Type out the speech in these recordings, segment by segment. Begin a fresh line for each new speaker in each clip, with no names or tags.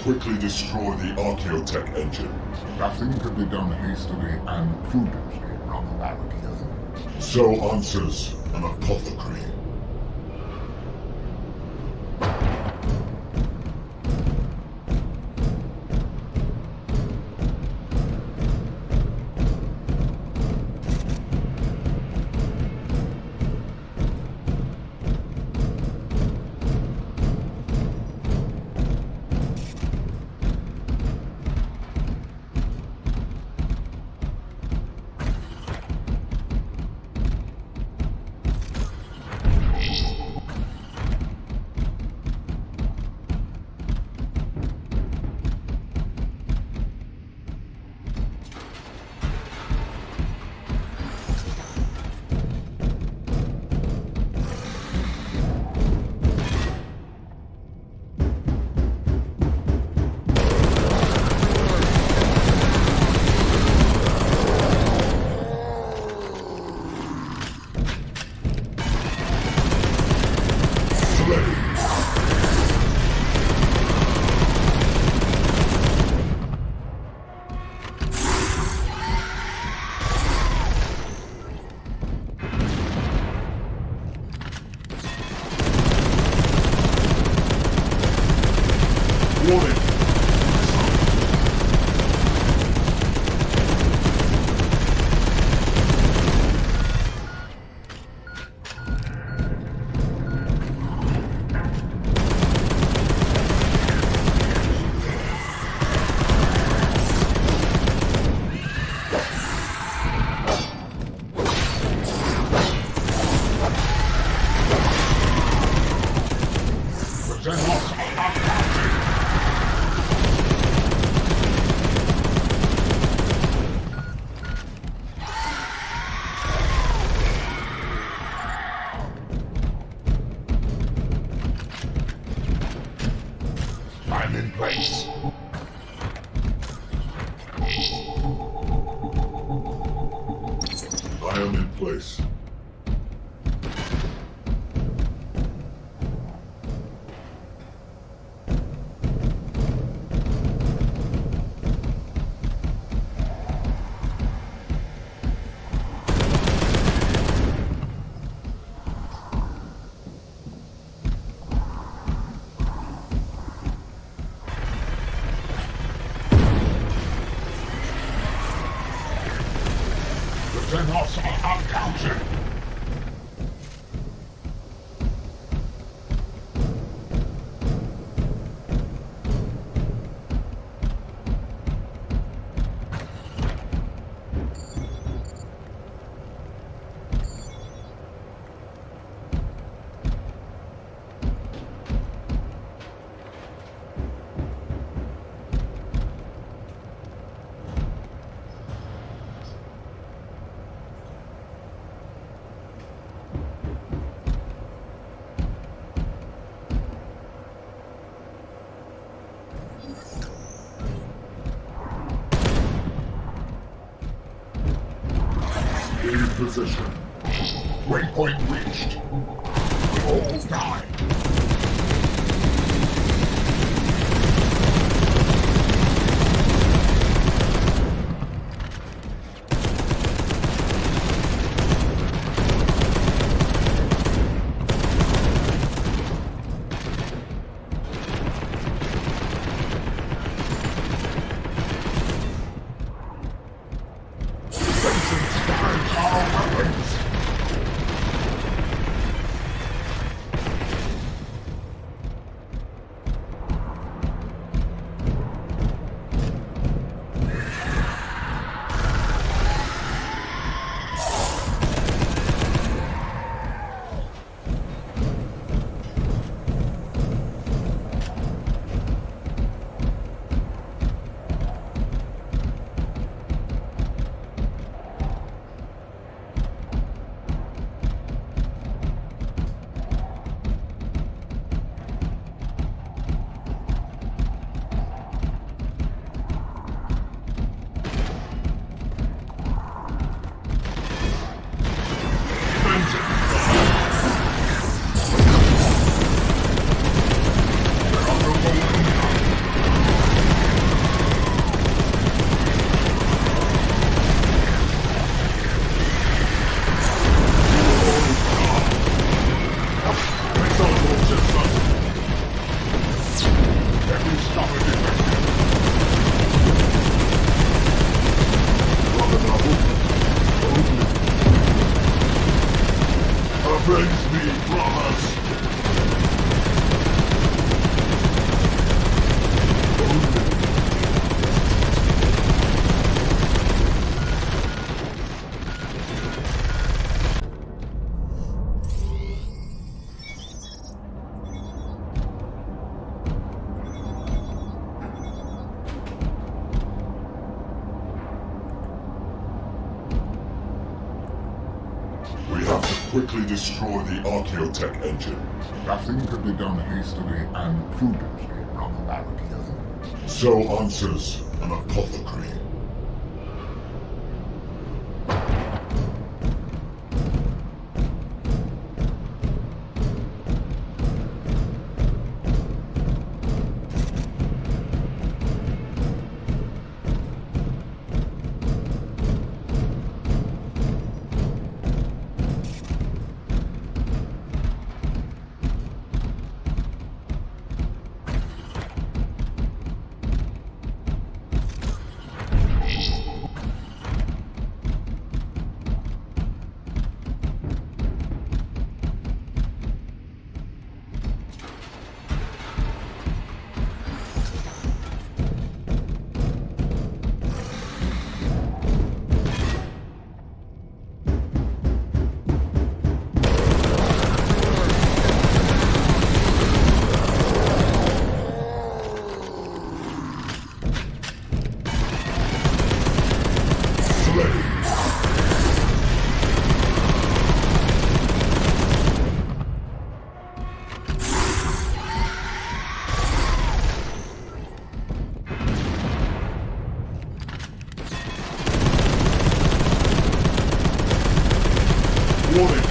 quickly destroy the Archaeotech engine.
Nothing can be done hastily and prudently, Brother Barakil.
So answers an apothecary. Warning! I'm in place. I am in place. The Xenos are uncounted! In position. Waypoint reached. All die. quickly destroy the Archaeotech engine.
Nothing can be done hastily and prudently, Brother Barakiel.
So answers an apothecary. Warning!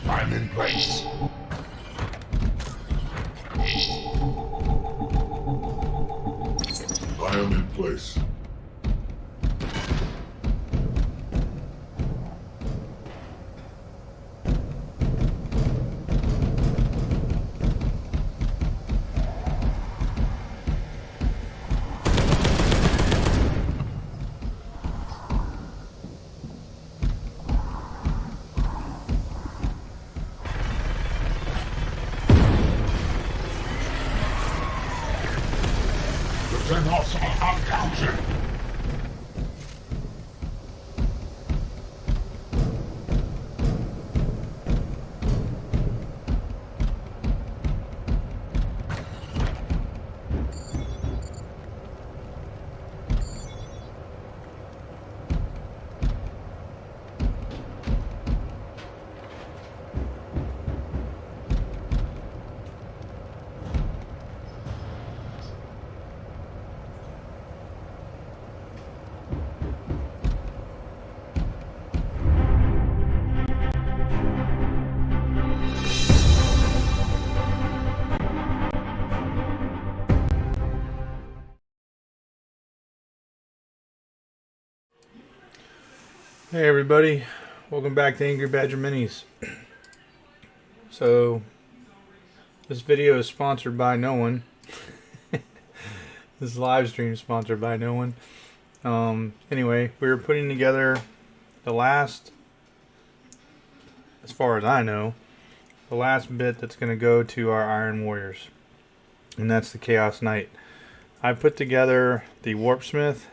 I'm in place. I am in place. The Xenos are uncounted.
Hey everybody, welcome back to Angry Badger Minis. So, this video is sponsored by no one. This live stream is sponsored by no one. Anyway, we were putting together the last, as far as I know, the last bit that's going to go to our Iron Warriors. And that's the Chaos Knight. I put together the Warpsmith,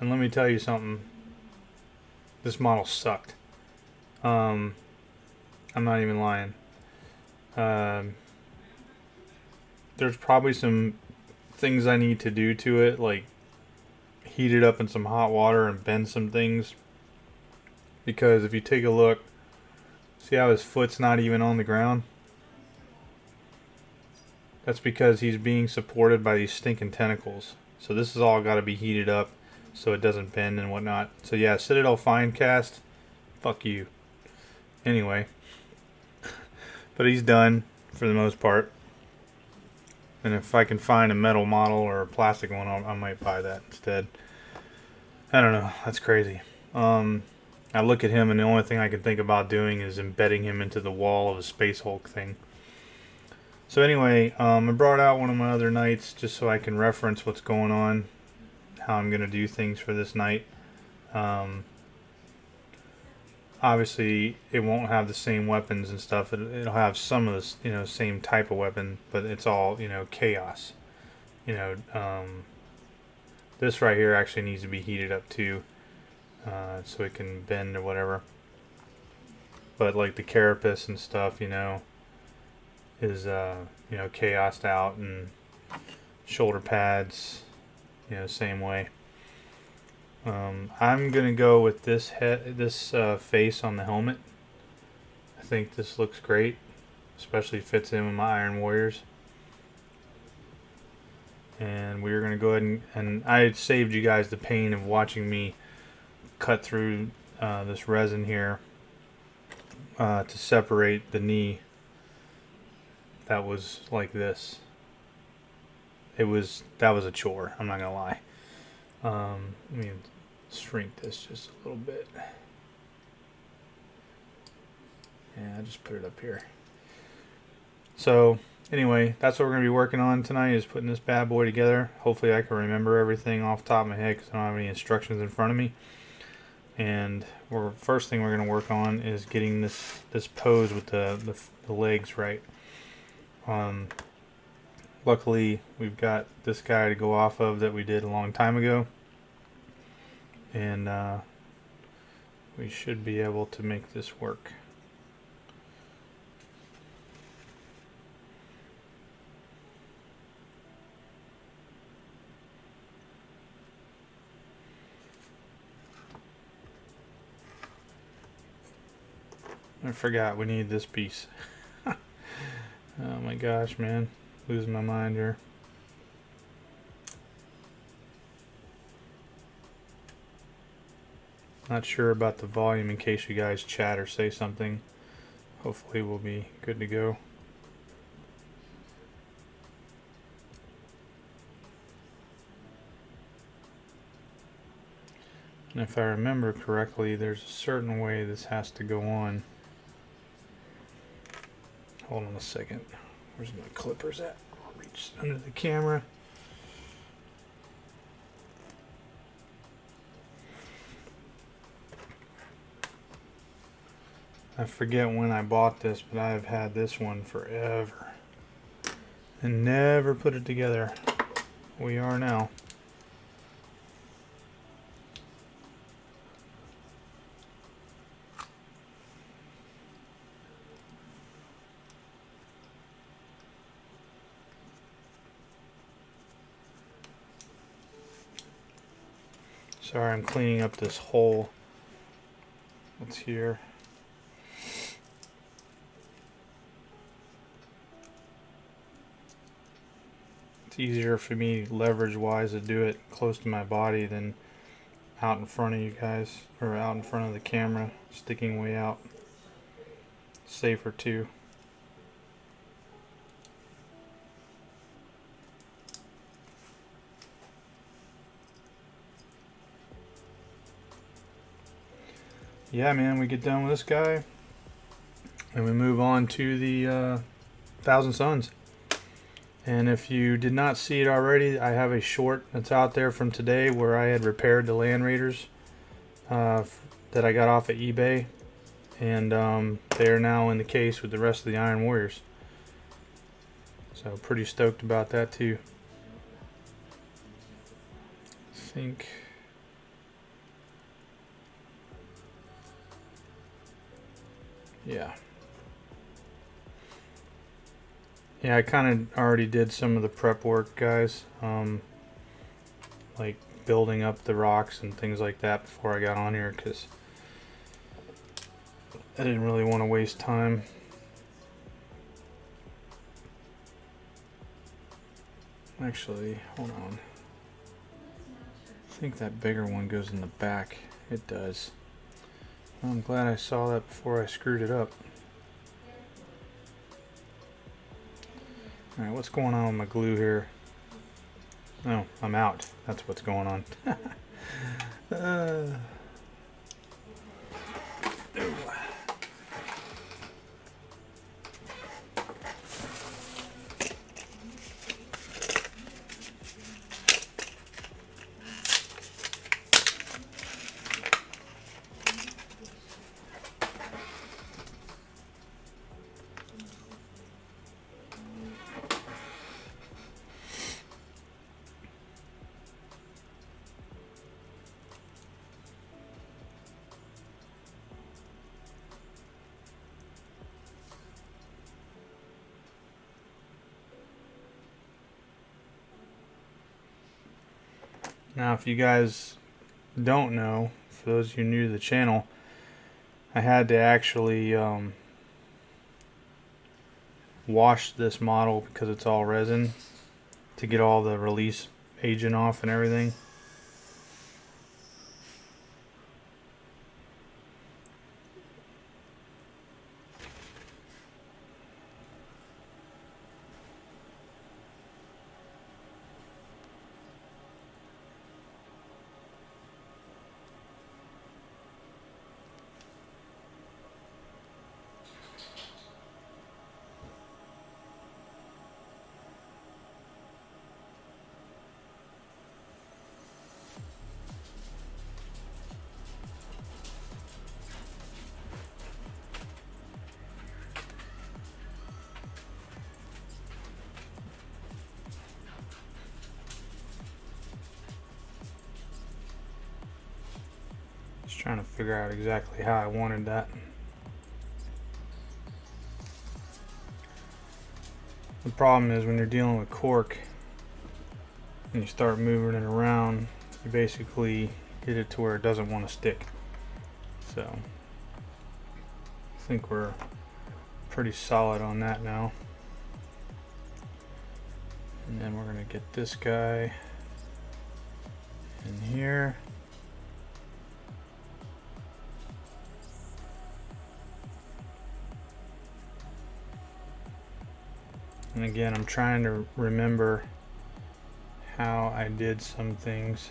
and let me tell you something. This model sucked. I'm not even lying. There's probably some things I need to do to it, like heat it up in some hot water and bend some things. Because if you take a look, see how his foot's not even on the ground? That's because he's being supported by these stinking tentacles. So this has all got to be heated up so it doesn't bend and whatnot. So yeah, Citadel Finecast, fuck you. Anyway, but he's done for the most part. And if I can find a metal model or a plastic one, I might buy that instead. I don't know, that's crazy. I I look at him and the only thing I can think about doing is embedding him into the wall of a Space Hulk thing. So anyway, I brought out one of my other knights just so I can reference what's going on, how I'm going to do things for this night. Obviously, it won't have the same weapons and stuff. It'll have some of the, you know, same type of weapon, but it's all, you know, chaos. You know, this right here actually needs to be heated up too, so it can bend or whatever. But like the carapace and stuff, you know, is you know, chaosed out, and shoulder pads, you know, same way. I'm gonna go with this face on the helmet. I think this looks great, especially fits in with my Iron Warriors. And we're gonna go ahead and I saved you guys the pain of watching me cut through this resin here to separate the knee. That was like this. That was a chore, I'm not gonna lie. Let me shrink this just a little bit. Yeah, I just put it up here. So anyway, that's what we're gonna be working on tonight, is putting this bad boy together. Hopefully I can remember everything off the top of my head because I don't have any instructions in front of me. And first thing we're gonna work on is getting this pose with the legs right. Luckily, we've got this guy to go off of that we did a long time ago, and we should be able to make this work. I forgot we need this piece. Oh my gosh, man. Losing my mind here. Not sure about the volume in case you guys chat or say something. Hopefully we'll be good to go. And if I remember correctly, there's a certain way this has to go on. Hold on a second. Where's my clippers at? Reach under the camera. I forget when I bought this, but I've had this one forever and never put it together. We are now. Sorry, I'm cleaning up this hole that's here. It's easier for me leverage-wise to do it close to my body than out in front of you guys, or out in front of the camera, sticking way out. Safer too. Yeah, man, we get done with this guy and we move on to the Thousand Suns. And if you did not see it already, I have a short that's out there from today where I had repaired the Land Raiders that I got off of eBay, and they are now in the case with the rest of the Iron Warriors. So pretty stoked about that too. I think yeah, I kind of already did some of the prep work, guys, like building up the rocks and things like that before I got on here, because I didn't really want to waste time. Actually, hold on. I think that bigger one goes in the back. It does. Well, I'm glad I saw that before I screwed it up. Alright, what's going on with my glue here? Oh, I'm out. That's what's going on. Now, if you guys don't know, for those of you new to the channel, I had to actually wash this model because it's all resin to get all the release agent off and everything. Just trying to figure out exactly how I wanted that. The problem is when you're dealing with cork and you start moving it around, you basically get it to where it doesn't want to stick. So I think we're pretty solid on that now. And then we're going to get this guy in here. And again, I'm trying to remember how I did some things,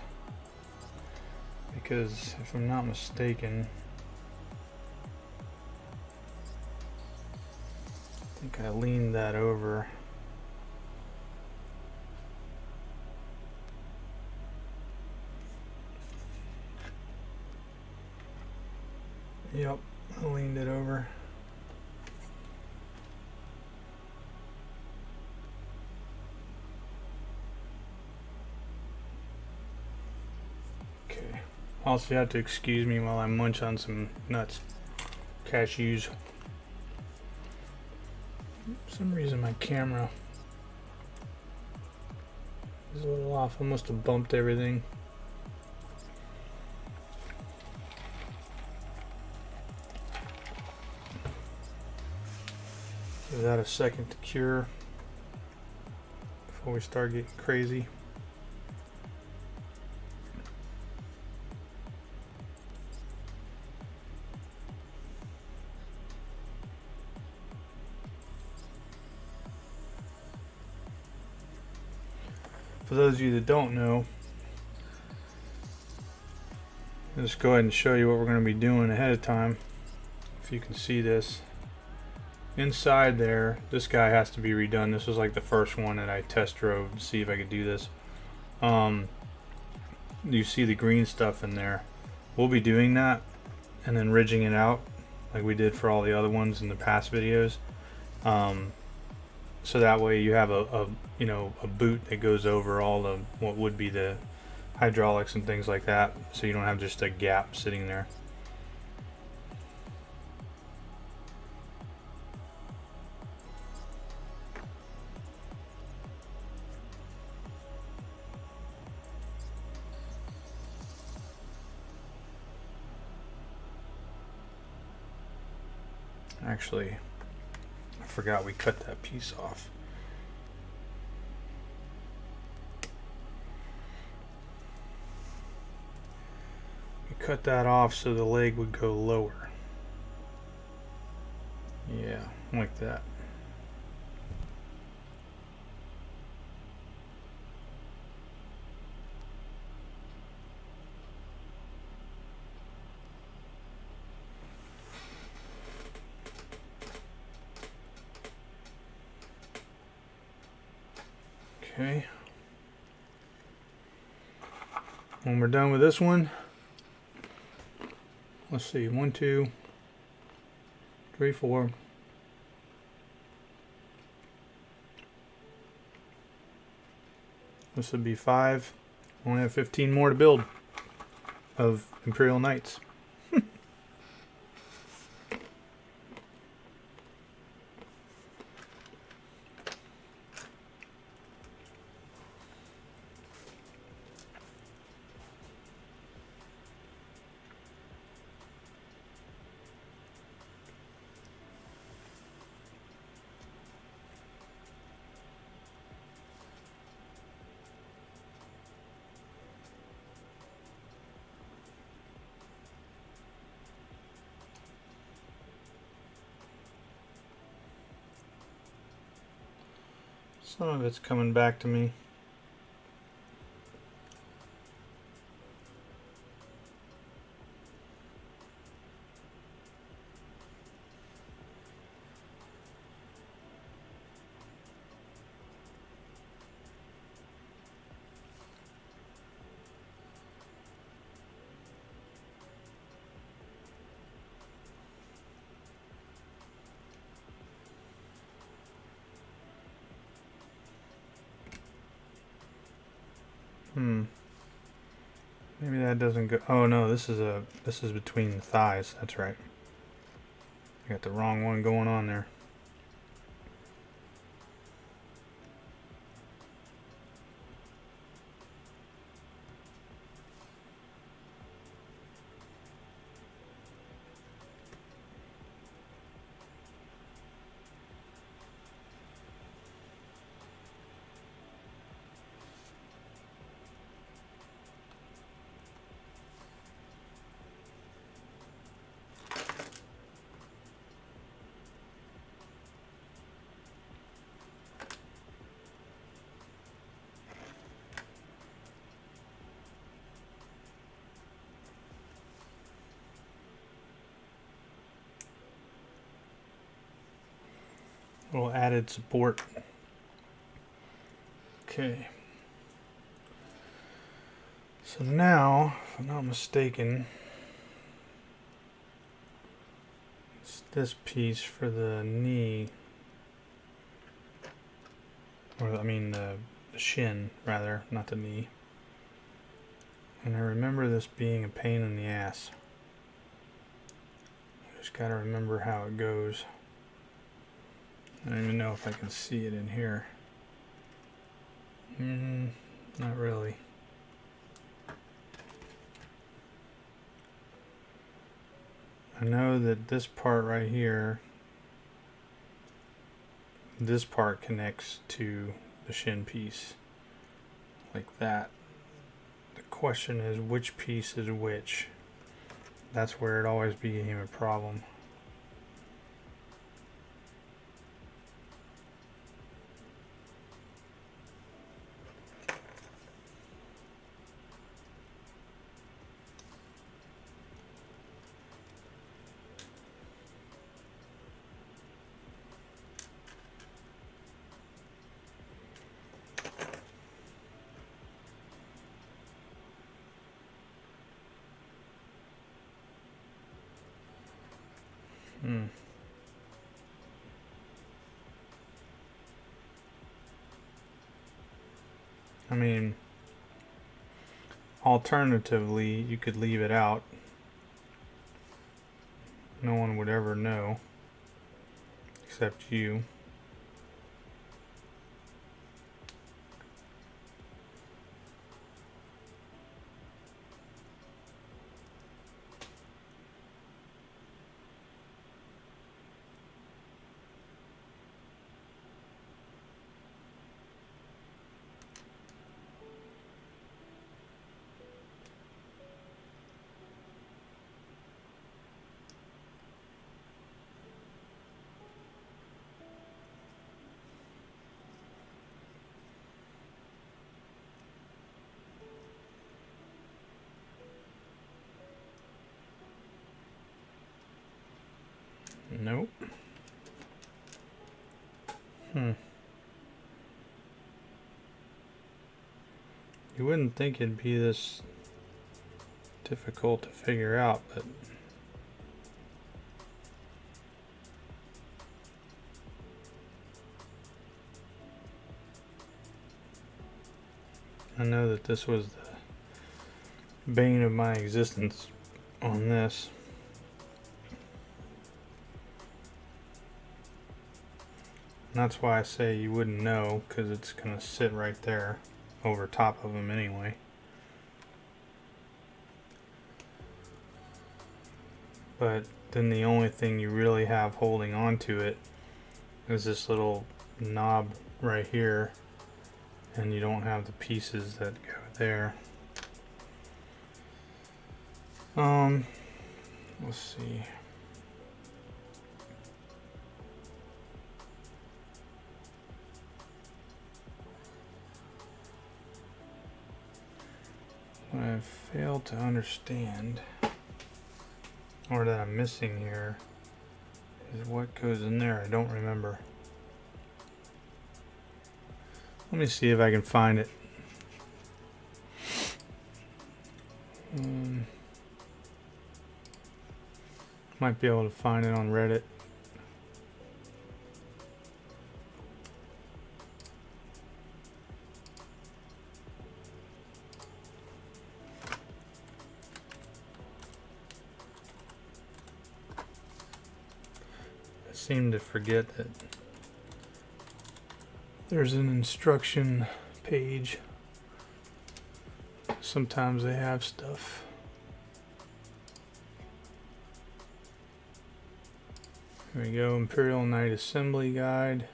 because if I'm not mistaken, I think I leaned that over. Yep, I leaned it over. Also, you have to excuse me while I munch on some nuts, cashews. For some reason my camera is a little off. I must have bumped everything. Give that a second to cure before we start getting crazy. For those of you that don't know, I'll just go ahead and show you what we're going to be doing ahead of time. If you can see this. Inside there, this guy has to be redone. This was like the first one that I test drove to see if I could do this. You see the green stuff in there. We'll be doing that and then ridging it out like we did for all the other ones in the past videos. So that way you have a boot that goes over all the what would be the hydraulics and things like that, so you don't have just a gap sitting there. Actually, I forgot we cut that piece off. We cut that off so the leg would go lower. Yeah, like that. Okay. When we're done with this one, let's see, 1, 2, 3, 4. This would be 5. We only have 15 more to build of Imperial Knights. Some of it's coming back to me. Maybe that doesn't go. Oh no, this is between the thighs. That's right. I got the wrong one going on there. Little added support. Okay. So now, if I'm not mistaken, it's this piece for the knee, or I mean the shin rather, not the knee. And I remember this being a pain in the ass. I just gotta remember how it goes. I don't even know if I can see it in here. Not really. I know that this part right here, this part connects to the shin piece, like that. The question is which piece is which. That's where it always became a problem. I mean, alternatively, you could leave it out. No one would ever know, except you. Nope. You wouldn't think it'd be this difficult to figure out, but I know that this was the bane of my existence on this. And that's why I say you wouldn't know, because it's going to sit right there over top of them anyway. But then the only thing you really have holding on to it is this little knob right here, and you don't have the pieces that go there. Let's see. What I fail to understand, or that I'm missing here, is what goes in there. I don't remember. Let me see if I can find it. Might be able to find it on Reddit. I seem to forget that there's an instruction page. Sometimes they have stuff. Here we go, Imperial Knight Assembly Guide.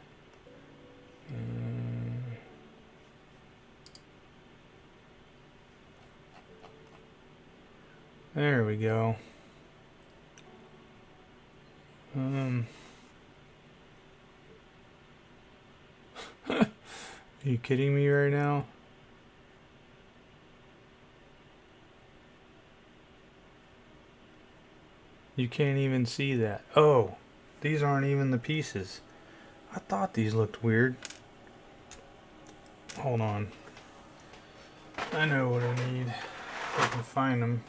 There we go. Are you kidding me right now? You can't even see that. Oh, these aren't even the pieces. I thought these looked weird. Hold on. I know what I need. If I can find them.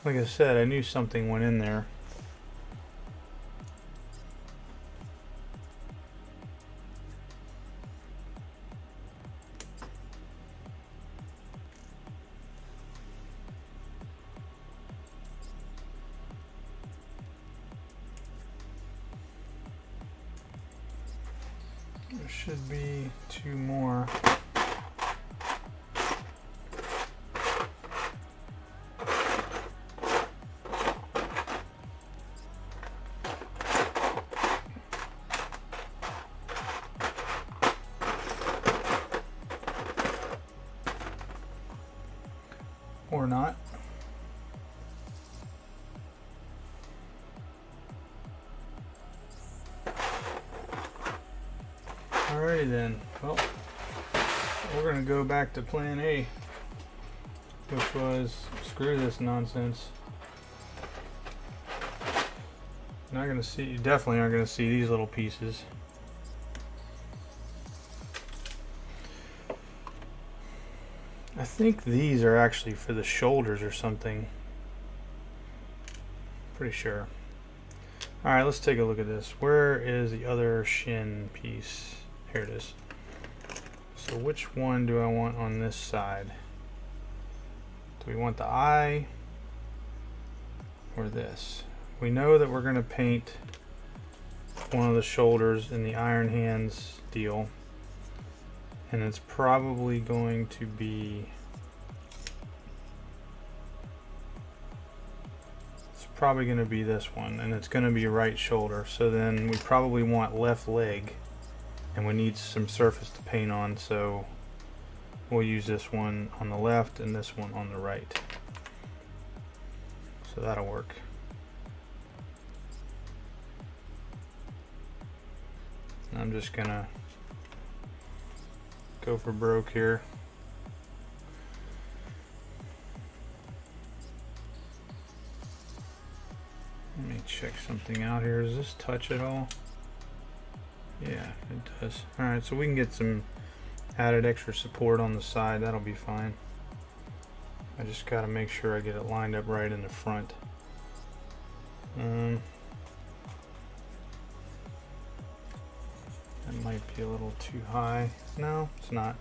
Like I said, I knew something went in there. There should be two more. Or not. Alrighty then. Well, we're gonna go back to plan A, which was screw this nonsense. Not gonna see, you definitely aren't gonna see these little pieces. I think these are actually for the shoulders or something. Pretty sure. Alright, let's take a look at this. Where is the other shin piece? Here it is. So which one do I want on this side? Do we want the eye or this? We know that we're going to paint one of the shoulders in the Iron Hands deal. And it's probably going to be, this one, and it's going to be right shoulder. So then we probably want left leg, and we need some surface to paint on, so we'll use this one on the left and this one on the right. So that'll work. I'm just gonna go for broke here. Let me check something out here. Does this touch at all? Yeah, it does. Alright, so we can get some added extra support on the side. That'll be fine. I just gotta make sure I get it lined up right in the front. That might be a little too high. No, it's not.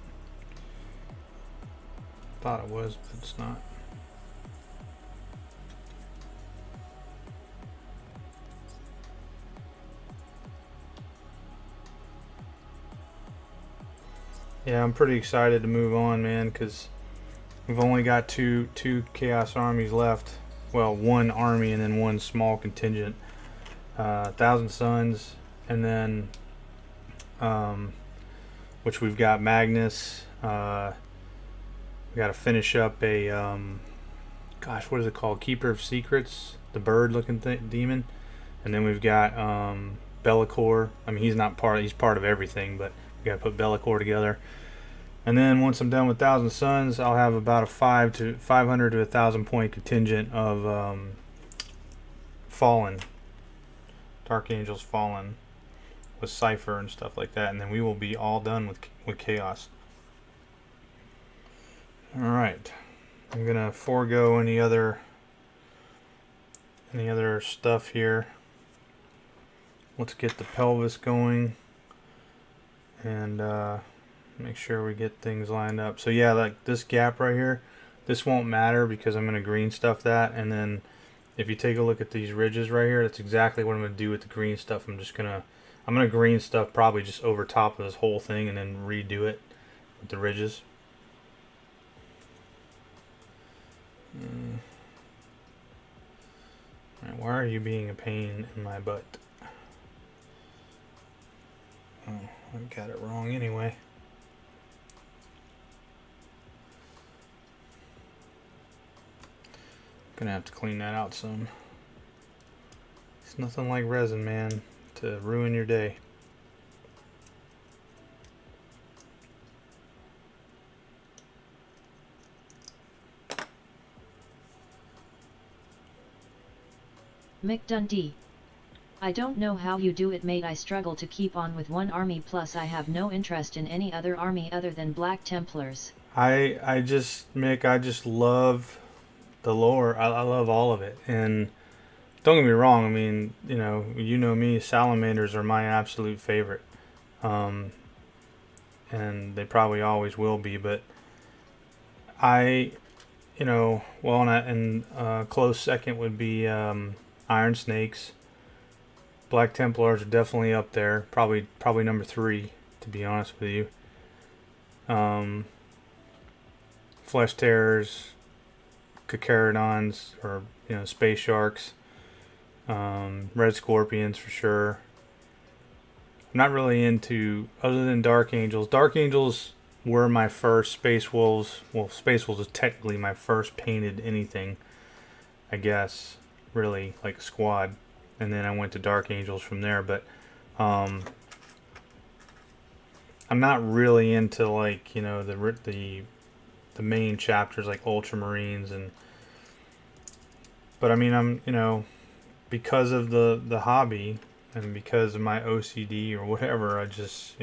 Thought it was, but it's not. Yeah, I'm pretty excited to move on, man, because we've only got two Chaos Armies left. Well, one army and then one small contingent. 1,000 Suns, and then which we've got Magnus. We got to finish up a gosh, what is it called? Keeper of Secrets. the bird looking demon. And then we've got Bellicor. I mean, he's part of everything, but we got to put Bellicor together. And then once I'm done with Thousand Suns, I'll have about a 500 to 1,000 point contingent of Fallen, Dark Angels Fallen, with Cypher and stuff like that, and then we will be all done with Chaos. All right, I'm gonna forego any other stuff here. Let's get the pelvis going and make sure we get things lined up. So yeah, like this gap right here, this won't matter because I'm gonna green stuff that, and then if you take a look at these ridges right here, that's exactly what I'm gonna do with the green stuff. I'm gonna green stuff probably just over top of this whole thing and then redo it with the ridges. Alright, why are you being a pain in my butt? Oh, I got it wrong anyway. Gonna have to clean that out some. It's nothing like resin, man, to ruin your day.
Mick Dundee. I don't know how you do it, mate. I struggle to keep on with one army, plus I have no interest in any other army other than Black Templars.
I just love the lore. I love all of it. And don't get me wrong, I mean, you know me, salamanders are my absolute favorite. And they probably always will be, but close second would be Iron Snakes. Black Templars are definitely up there. Probably number 3, to be honest with you. Flesh Terrors, Carcharodons, or Space Sharks, Red Scorpions for sure. I'm not really into, other than Dark Angels. Dark Angels were my first. Space Wolves. Well, Space Wolves is technically my first painted anything, I guess. Really, like a squad. And then I went to Dark Angels from there, but I'm not really into like the main chapters like Ultramarines but I mean I'm because of the hobby and because of my OCD or whatever, I just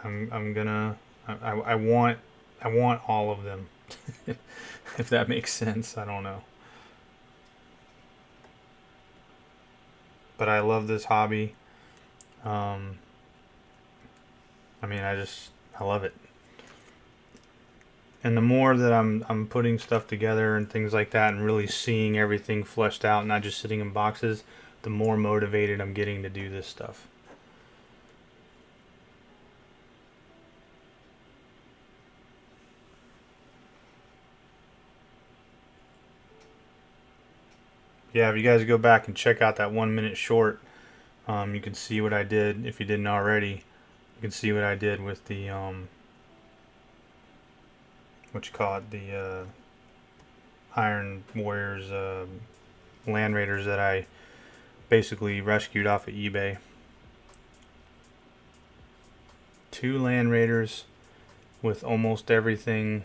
I want all of them. If that makes sense, I don't know. But I love this hobby. I love it. And the more that I'm putting stuff together and things like that and really seeing everything fleshed out, not just sitting in boxes, the more motivated I'm getting to do this stuff. Yeah, if you guys go back and check out that 1 minute short, you can see what I did. If you didn't already, you can see what I did with the the Iron Warriors, Land Raiders that I basically rescued off of eBay. 2 Land Raiders with almost everything.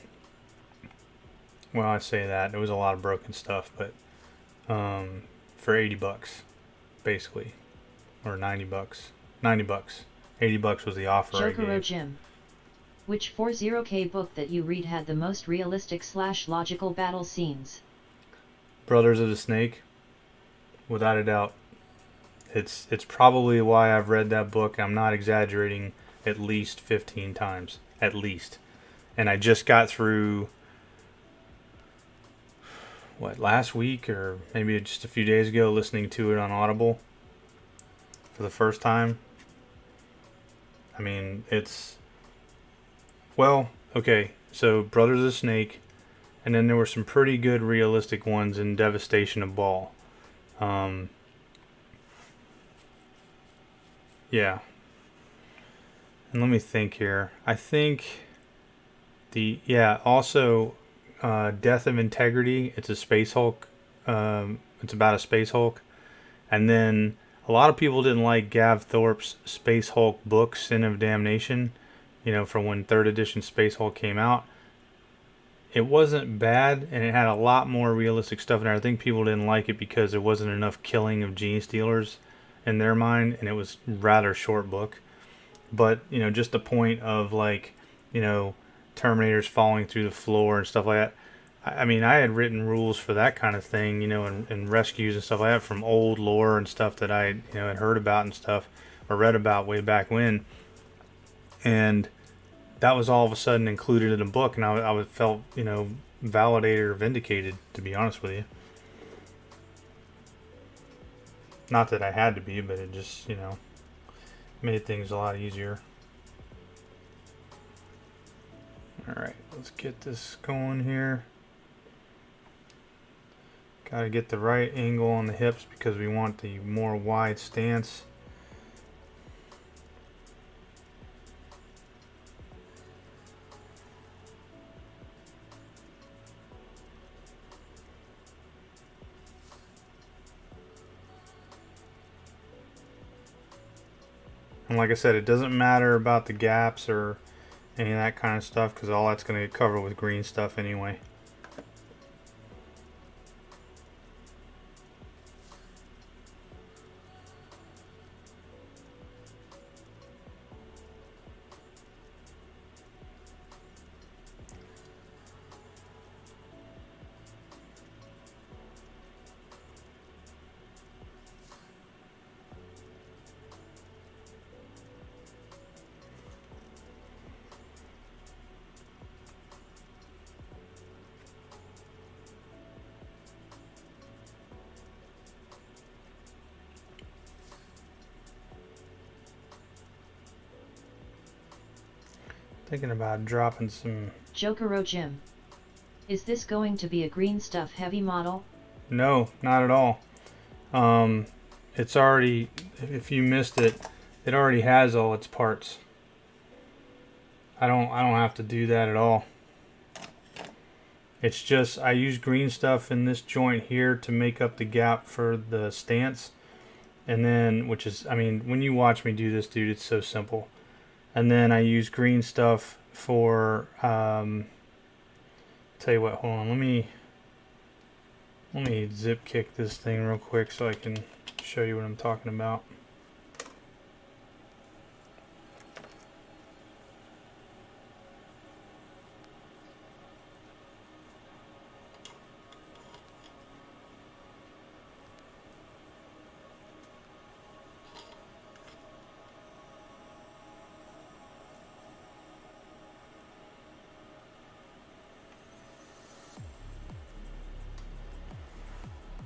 Well, I say that there was a lot of broken stuff, but for $80 basically, or $90. $80 was the offer I
Jokero
gave.
Jim. Which 40K book that you read had the most realistic / logical battle scenes?
Brothers of the Snake, without a doubt. It's probably why I've read that book. I'm not exaggerating, at least 15 times, at least. And I just got through last week or maybe just a few days ago, listening to it on Audible for the first time. I mean, okay, so Brothers of the Snake, and then there were some pretty good realistic ones in Devastation of Baal. Yeah. And let me think here. I think also Death of Integrity, it's a Space Hulk It's about a Space Hulk. And then a lot of people didn't like Gav Thorpe's Space Hulk book, Sin of Damnation, you know, from when 3rd edition Space Hulk came out. It wasn't bad, and it had a lot more realistic stuff in there. I think people didn't like it because there wasn't enough killing of gene stealers in their mind, and it was rather short book. But, you know, just the point of, like, you know, Terminators falling through the floor and stuff like that. I mean, I had written rules for that kind of thing, you know, and rescues and stuff like that from old lore and stuff that I, you know, had heard about and stuff, or read about way back when. And that was all of a sudden included in a book, and I felt, you know, validated or vindicated, to be honest with you. Not that I had to be, but it just, you know, made things a lot easier. Alright, let's get this going here. Got to get the right angle on the hips because we want the more wide stance. And like I said, it doesn't matter about the gaps or any of that kind of stuff because all that's going to get covered with green stuff anyway. Thinking about dropping some...
Jokero Jim. Is this going to be a green stuff heavy model?
No, not at all. It's already, if you missed it, it already has all its parts. I don't have to do that at all. It's just I use green stuff in this joint here to make up the gap for the stance, and then, which is, I mean, when you watch me do this, dude, it's so simple. And then I use green stuff for, tell you what, hold on, let me zip kick this thing real quick so I can show you what I'm talking about.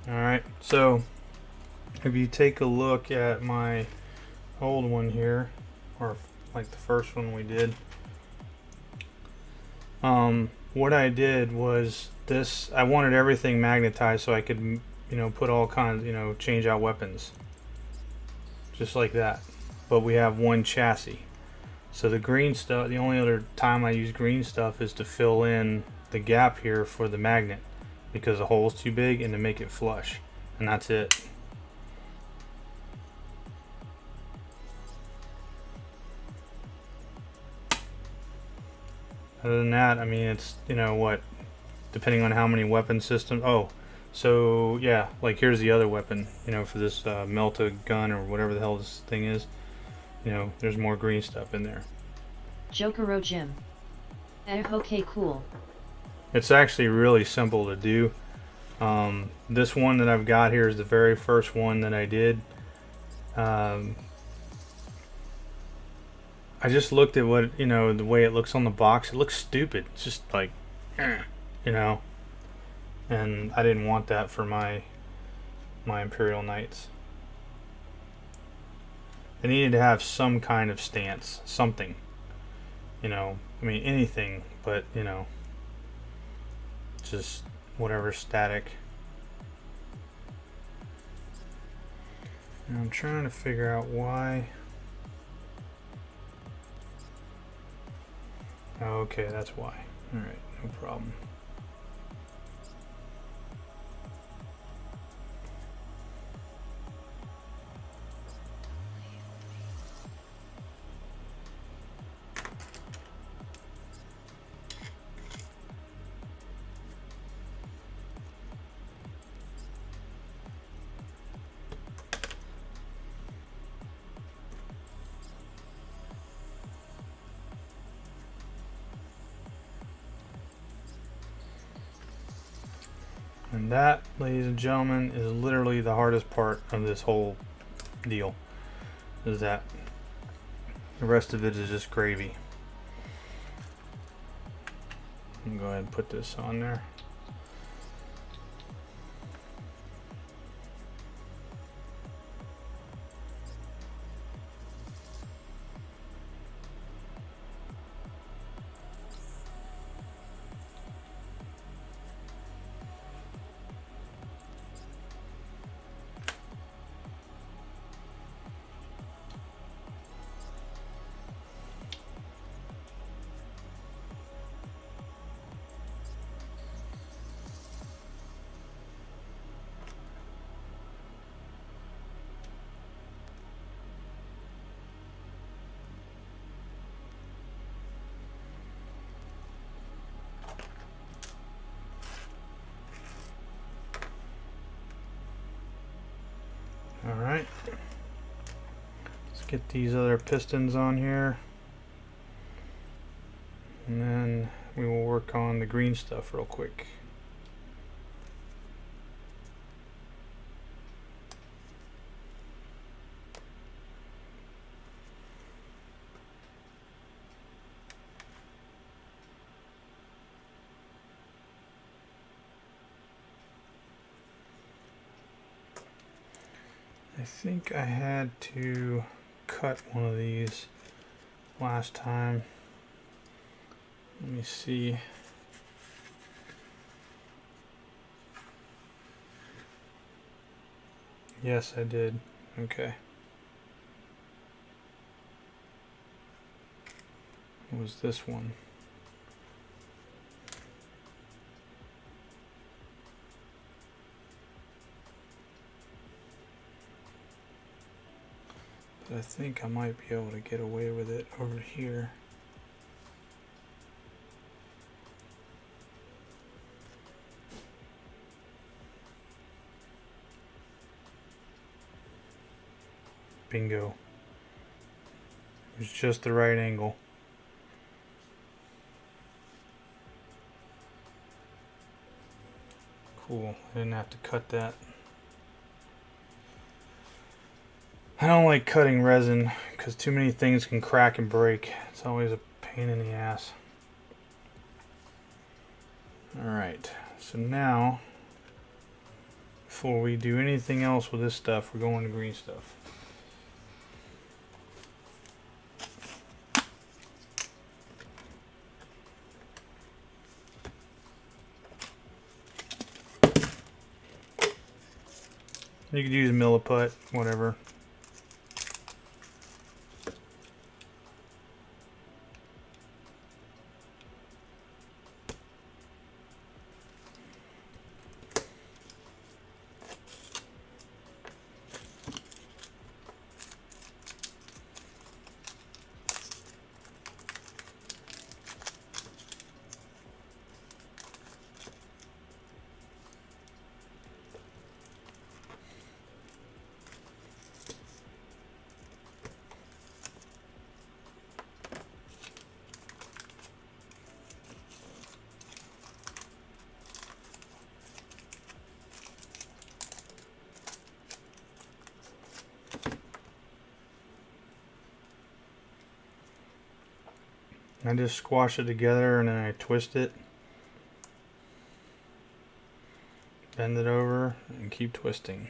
Alright, so if you take a look at my old one here, or like the first one we did, what I did was this, I wanted everything magnetized so I could, you know, put all kinds, you know, change out weapons. Just like that. But we have one chassis. So the green stuff, the only other time I use green stuff is to fill in the gap here for the magnet, because the hole's too big, and to make it flush, and that's it. Other than that, I mean, it's, you know what, depending on how many weapon systems. Oh, so yeah, like here's the other weapon, you know, for this Melta gun or whatever the hell this thing is. You know, there's more green stuff in there.
Jokero Jim. Okay, cool.
It's actually really simple to do. This one that I've got here is the very first one that I did. I just looked at what, you know, the way it looks on the box. It looks stupid. It's just like, you know, and I didn't want that for my Imperial Knights. They needed to have some kind of stance, something, you know, I mean anything, but, you know, just whatever, static. And I'm trying to figure out why. Okay, that's why. Alright, no problem. And that, ladies and gentlemen, is literally the hardest part of this whole deal. Is that the rest of it is just gravy. I'm gonna go ahead and put this on there. Alright, let's get these other pistons on here, and then we will work on the green stuff real quick. I think I had to cut one of these last time. Let me see. Yes, I did. Okay. What was this one? But I think I might be able to get away with it over here. Bingo. It was just the right angle. Cool. I didn't have to cut that. I don't like cutting resin because too many things can crack and break. It's always a pain in the ass. Alright, so now before we do anything else with this stuff, we're going to green stuff. You could use milliput, whatever. I just squash it together and then I twist it, bend it over, and keep twisting.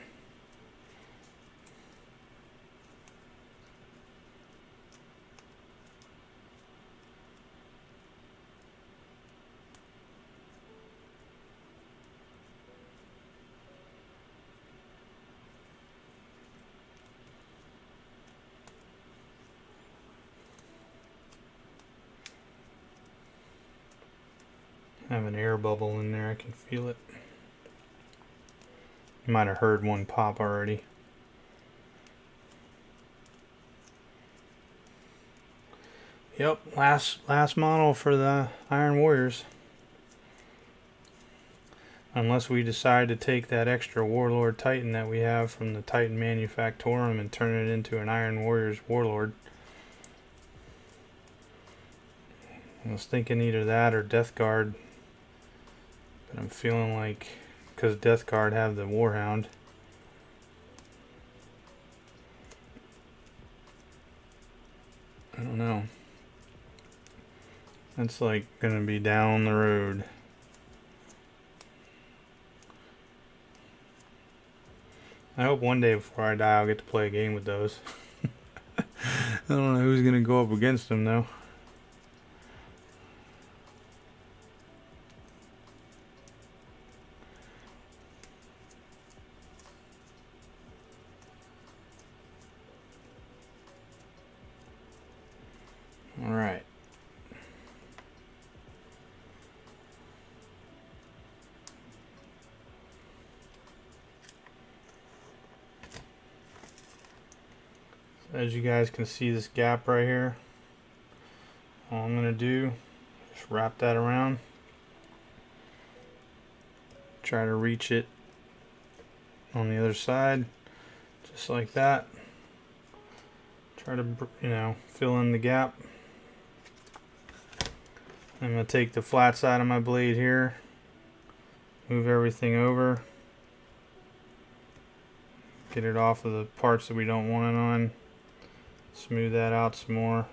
I have an air bubble in there, I can feel it. You might have heard one pop already. Yep, last model for the Iron Warriors. Unless we decide to take that extra Warlord Titan that we have from the Titan Manufactorum and turn it into an Iron Warriors Warlord. I was thinking either that or Death Guard. But I'm feeling like because Death Guard have the Warhound. I don't know. That's like gonna be down the road. I hope one day before I die I'll get to play a game with those. I don't know who's gonna go up against them though. All right. As you guys can see, this gap right here, all I'm going to do is wrap that around, try to reach it on the other side just like that, try to, you know, fill in the gap. I'm going to take the flat side of my blade here, move everything over, get it off of the parts that we don't want it on. Smooth that out some more.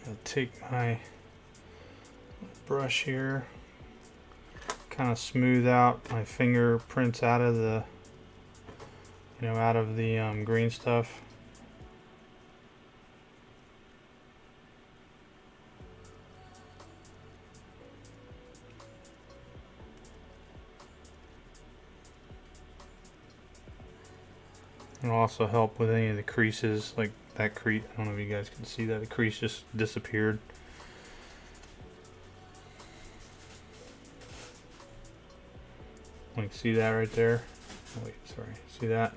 I'll take my brush here, kind of smooth out my fingerprints out of the, you know, out of the green stuff. It'll also help with any of the creases, like that crease. I don't know if you guys can see that. The crease just disappeared. Like, see that right there? Oh, wait, sorry. See that?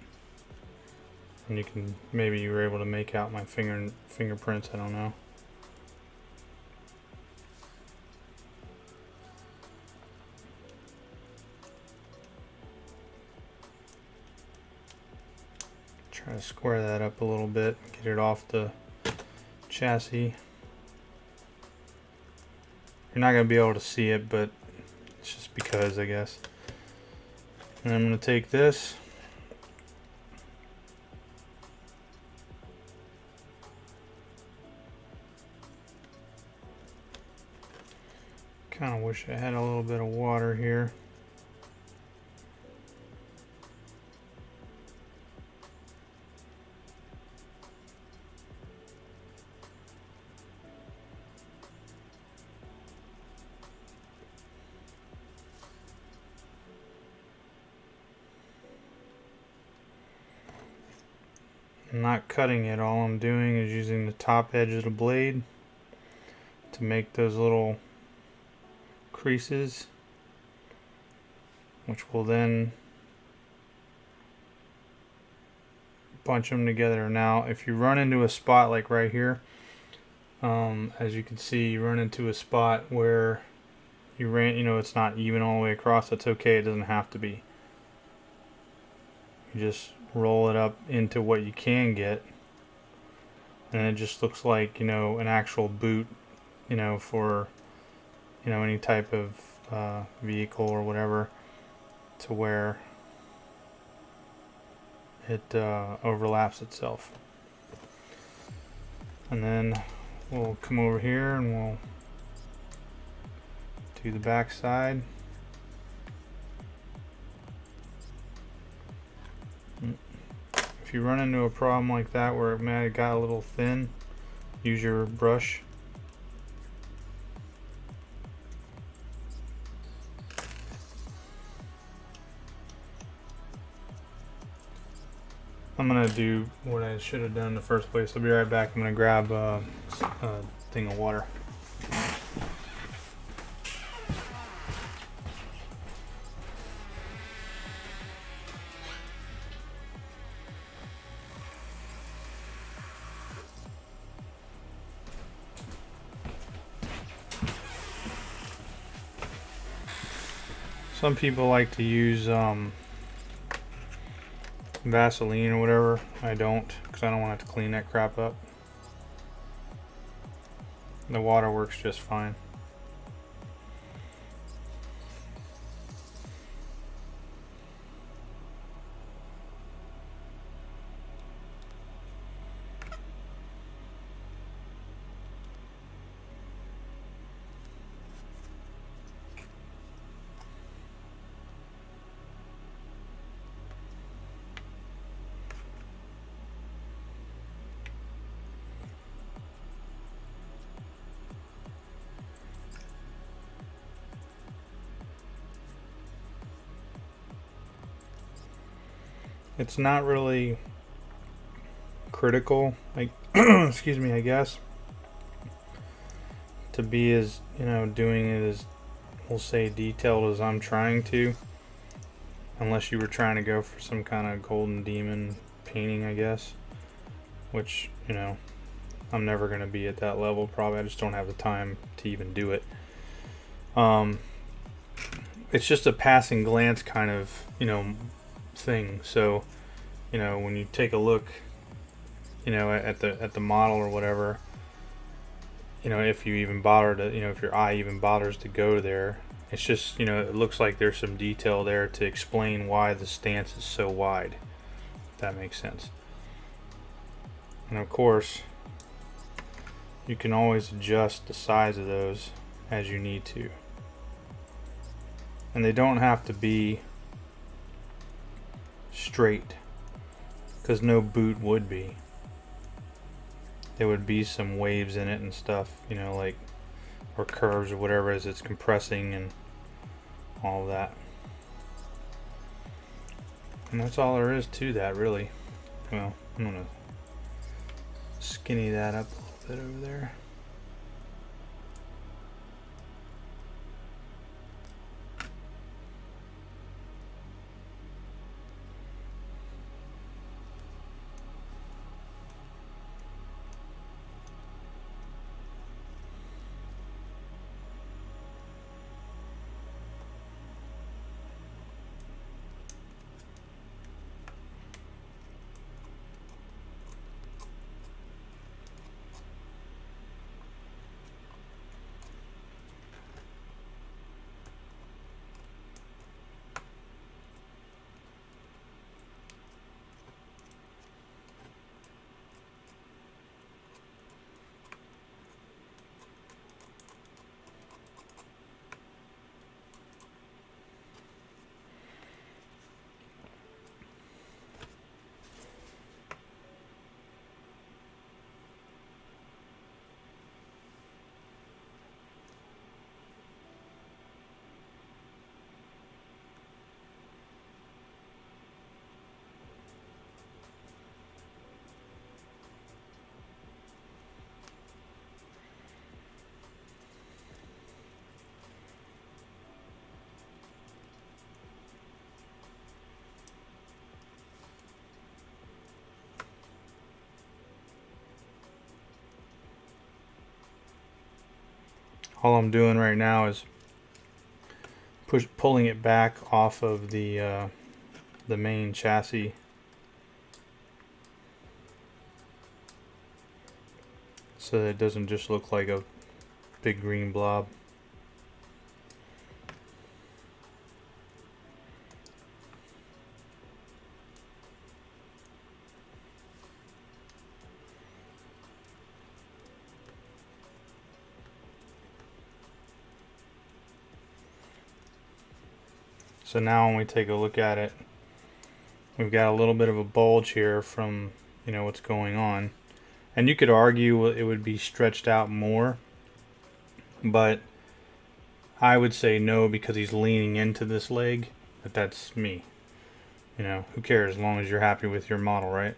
And you can, maybe you were able to make out my fingerprints. I don't know. Try to square that up a little bit, get it off the chassis. You're not going to be able to see it, but it's just because, I guess. And I'm going to take this, kind of wish I had a little bit of water here. I'm not cutting it, all I'm doing is using the top edge of the blade to make those little creases, which will then bunch them together. Now if you run into a spot like right here, as you can see, you run into a spot where you know, it's not even all the way across. That's okay, it doesn't have to be. You just roll it up into what you can get, and it just looks like, you know, an actual boot, you know, for, you know, any type of vehicle or whatever, to where it overlaps itself. And then we'll come over here and we'll do the back side. If you run into a problem like that where it might have got a little thin, use your brush. I'm gonna do what I should have done in the first place. I'll be right back. I'm gonna grab a thing of water. Some people like to use Vaseline or whatever. I don't, because I don't want to have to clean that crap up. The water works just fine. It's not really critical, like, excuse me, I guess, to be as, you know, doing it as, we'll say, detailed as I'm trying to, unless you were trying to go for some kind of golden demon painting, I guess, which, you know, I'm never going to be at that level, probably. I just don't have the time to even do it. It's just a passing glance kind of, you know, thing. So, you know, when you take a look, you know, at the model or whatever, you know, if you even bother to, you know, if your eye even bothers to go there, it's just, you know, it looks like there's some detail there to explain why the stance is so wide, if that makes sense. And of course, you can always adjust the size of those as you need to, and they don't have to be straight, because no boot would be. There would be some waves in it and stuff, you know, like, or curves or whatever as it's compressing and all of that. And that's all there is to that, really. Well, I'm gonna skinny that up a little bit over there. All I'm doing right now is pulling it back off of the main chassis, so that it doesn't just look like a big green blob. So now when we take a look at it, we've got a little bit of a bulge here from, you know, what's going on. And you could argue it would be stretched out more, but I would say no, because he's leaning into this leg. But that's me. You know, who cares, as long as you're happy with your model, right?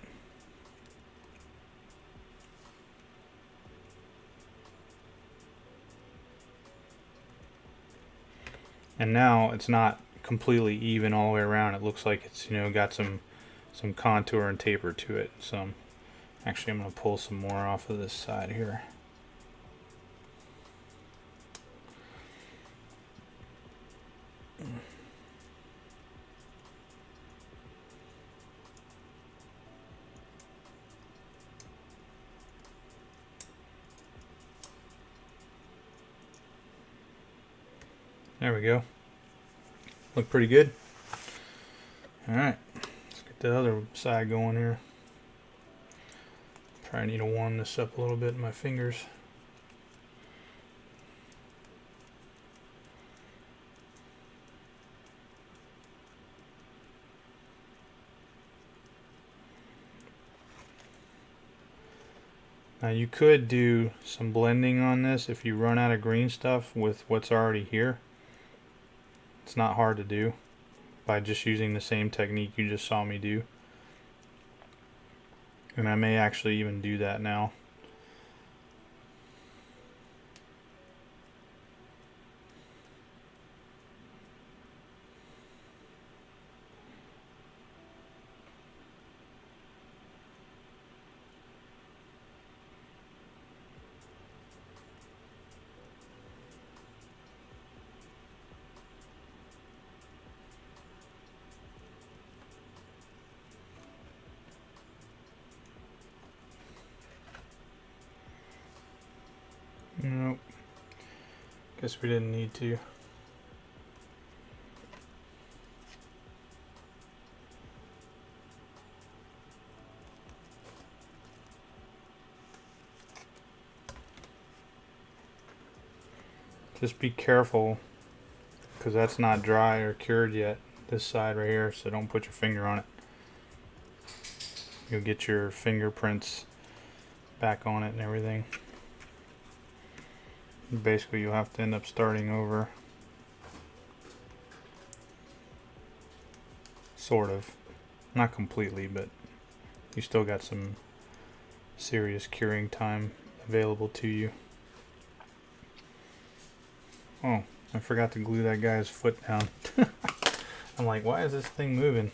And now it's not completely even all the way around. It looks like it's, you know, got some contour and taper to it. So actually I'm going to pull some more off of this side here. There we go. Look pretty good. Alright, let's get the other side going here. Probably need to warm this up a little bit in my fingers. Now you could do some blending on this if you run out of green stuff with what's already here. It's not hard to do by just using the same technique you just saw me do. And I may actually even do that now. Nope. Guess we didn't need to. Just be careful, because that's not dry or cured yet, this side right here, so don't put your finger on it. You'll get your fingerprints back on it and everything. Basically you'll have to end up starting over. Sort of. Not completely, but you still got some serious curing time available to you. Oh, I forgot to glue that guy's foot down. I'm like, why is this thing moving?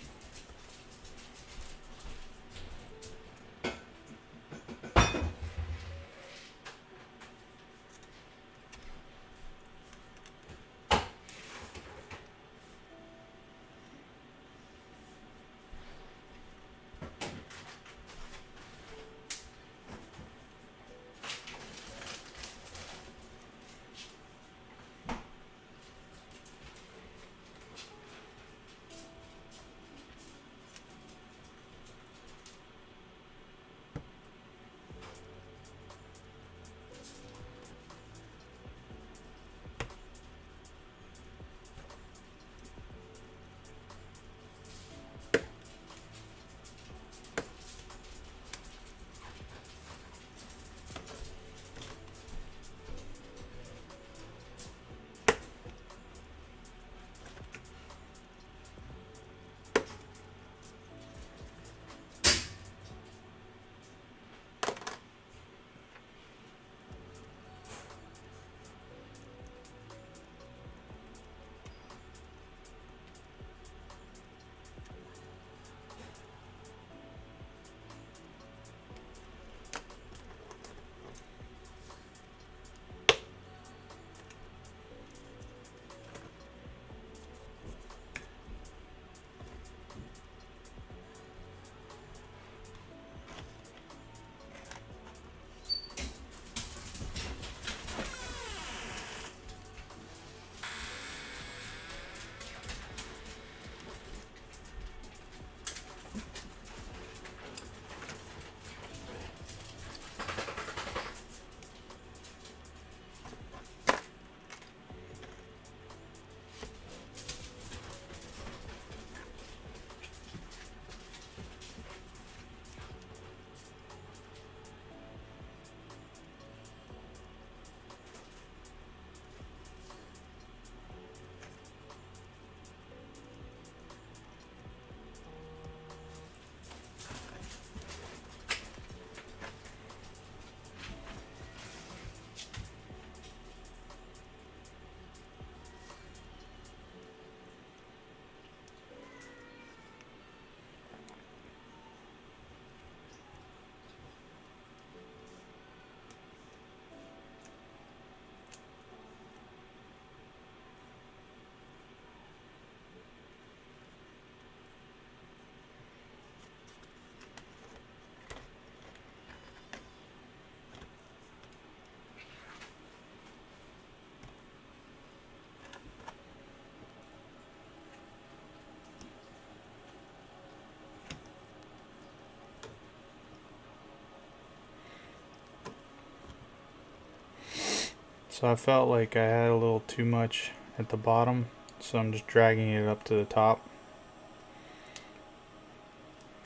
So I felt like I had a little too much at the bottom, so I'm just dragging it up to the top,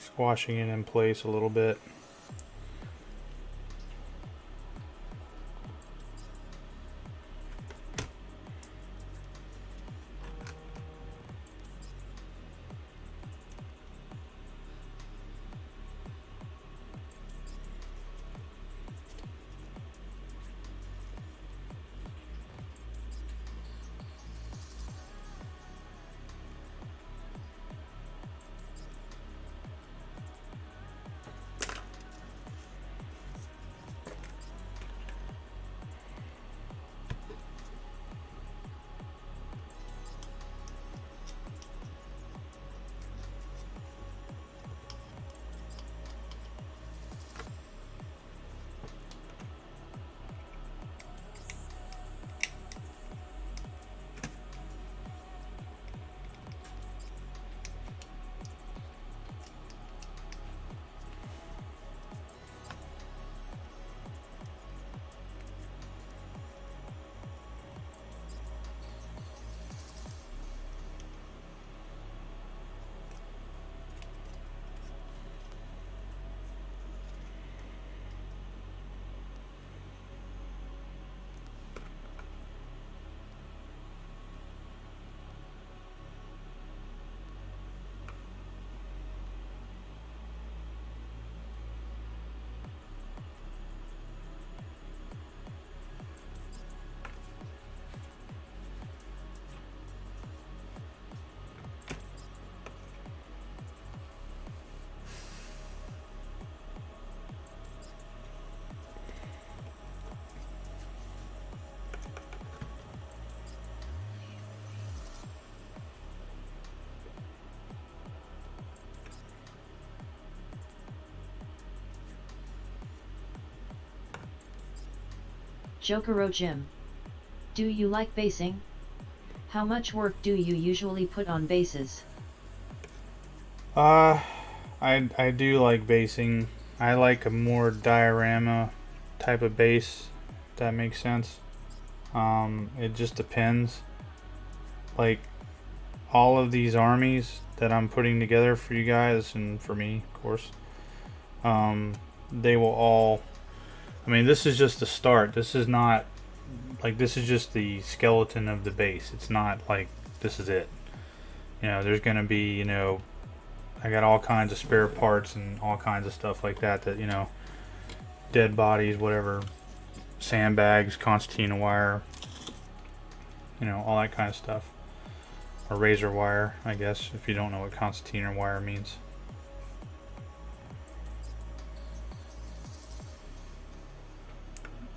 squashing it in place a little bit.
Jokero Jim. Do you like basing? How much work do you usually put on bases?
I do like basing. I like a more diorama type of base, if that makes sense. It just depends. Like all of these armies that I'm putting together for you guys and for me, of course, they will all, I mean, this is just the start. This is not like, this is just the skeleton of the base. It's not like this is it. You know, there's gonna be, you know, I got all kinds of spare parts and all kinds of stuff like that, that, you know, dead bodies, whatever, sandbags, concertina wire, you know, all that kind of stuff. Or razor wire, I guess, if you don't know what concertina wire means.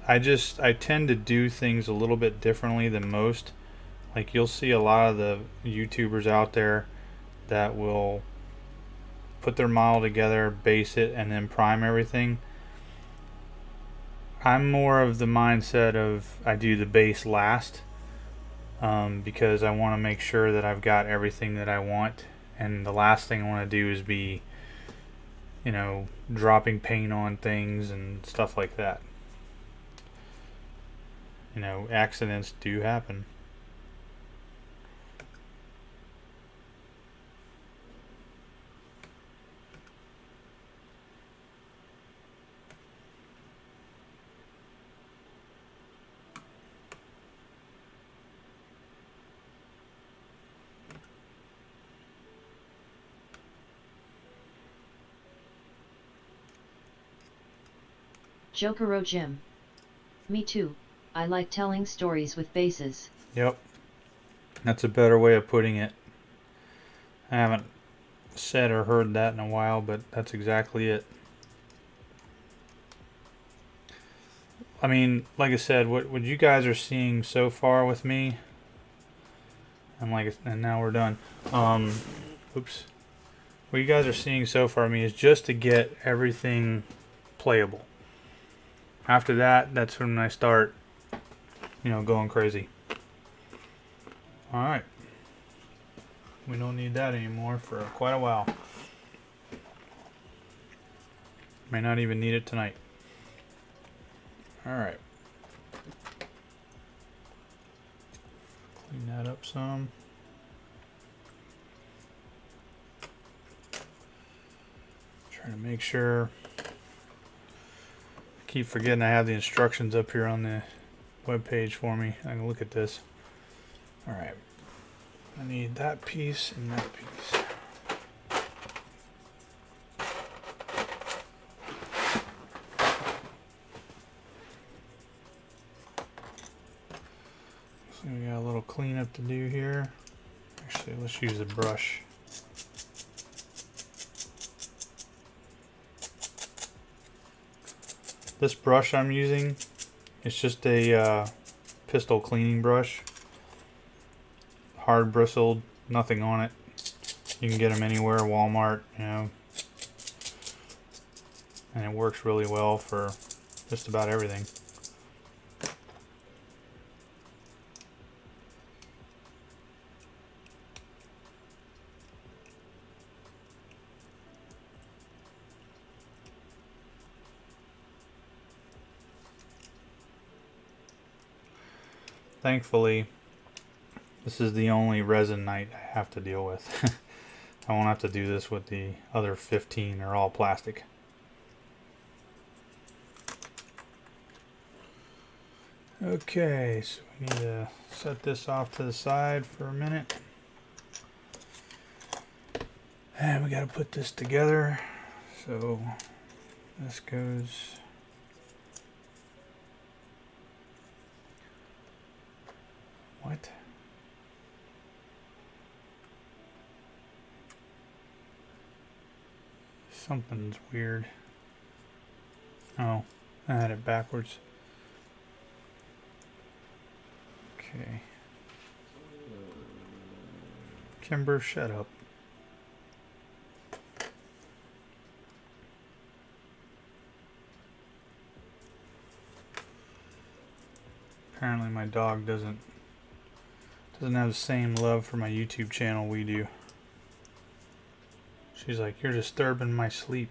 I tend to do things a little bit differently than most. Like, you'll see a lot of the YouTubers out there that will put their model together, base it, and then prime everything. I'm more of the mindset of I do the base last, because I want to make sure that I've got everything that I want, and the last thing I want to do is be, you know, dropping paint on things and stuff like that. You know, accidents do happen.
Jokero Jim. Me too, I like telling stories with bases.
Yep. That's a better way of putting it. I haven't said or heard that in a while, but that's exactly it. I mean, like I said, what you guys are seeing so far with me, and now we're done. Oops. What you guys are seeing so far with me is just to get everything playable. After that, that's when I start, you know, going crazy. Alright. We don't need that anymore for quite a while. May not even need it tonight. Alright. Clean that up some. Trying to make sure. I keep forgetting I have the instructions up here on the web page for me. I can look at this. Alright. I need that piece and that piece. So we got a little cleanup to do here. Actually, let's use a brush. This brush I'm using, it's just a pistol cleaning brush. Hard bristled, nothing on it. You can get them anywhere, Walmart, you know. And it works really well for just about everything. Thankfully, this is the only resin night I have to deal with. I won't have to do this with the other 15. They're all plastic. Okay, so we need to set this off to the side for a minute. And we got to put this together. So this goes... What? Something's weird. Oh, I had it backwards. Okay. Kimber, shut up. Apparently my dog doesn't have the same love for my YouTube channel we do. She's like, you're disturbing my sleep.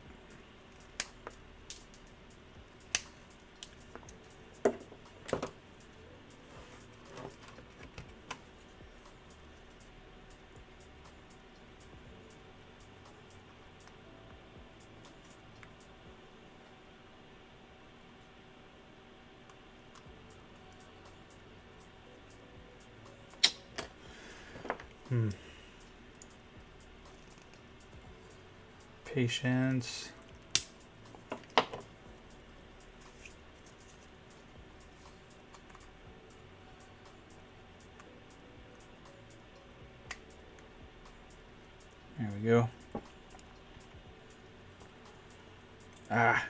Patience. There we go. Ah.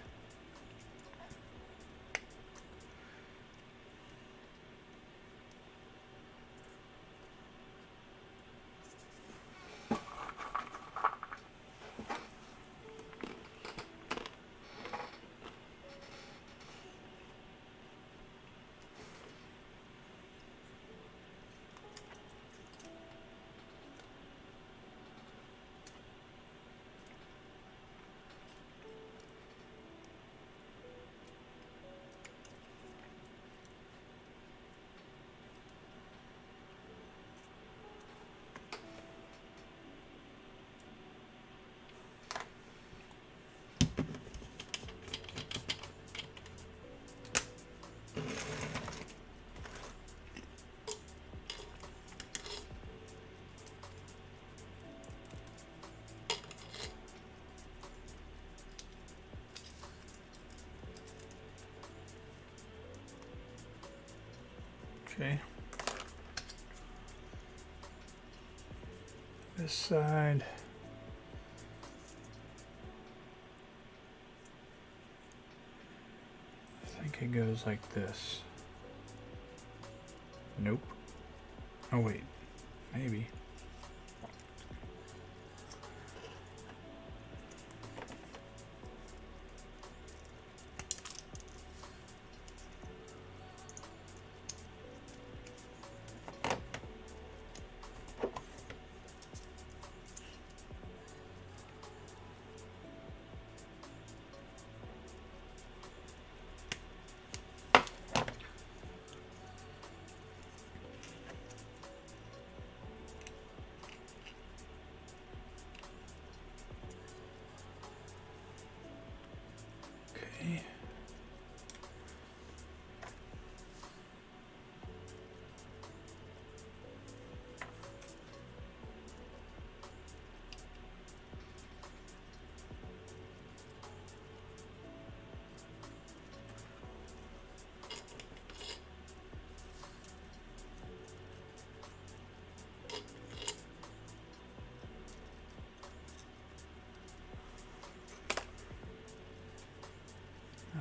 Okay. This side. I think it goes like this. Nope. Oh wait, maybe.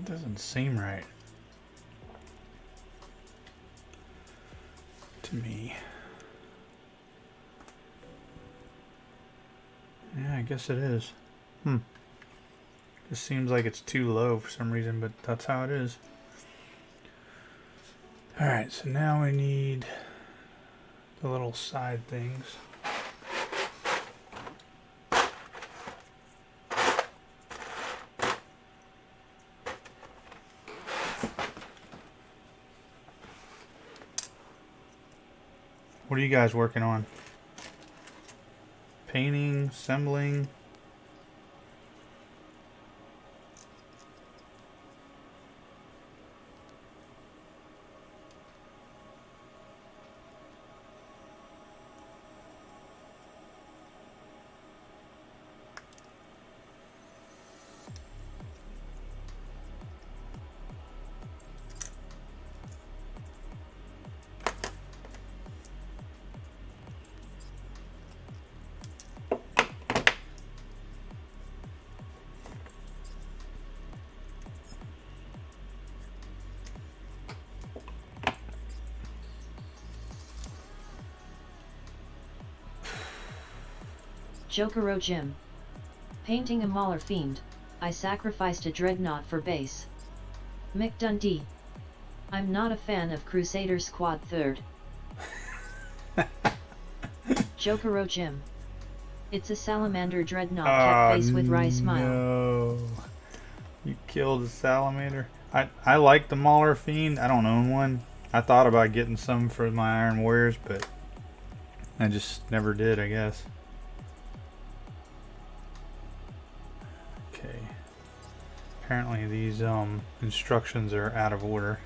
That doesn't seem right to me. Yeah, I guess it is. Just seems like it's too low for some reason, but that's how it is. Alright, so now we need the little side things. What are you guys working on? Painting, assembling?
Jokero Jim. Painting a Mauler Fiend, I sacrificed a Dreadnought for base. Mick Dundee. I'm not a fan of Crusader Squad 3rd. Jokero Jim. It's a Salamander Dreadnought cat face with Rye smile.
No. You killed a salamander. I like the Mauler Fiend. I don't own one. I thought about getting some for my Iron Warriors, but I just never did, I guess. Okay. Apparently these instructions are out of order.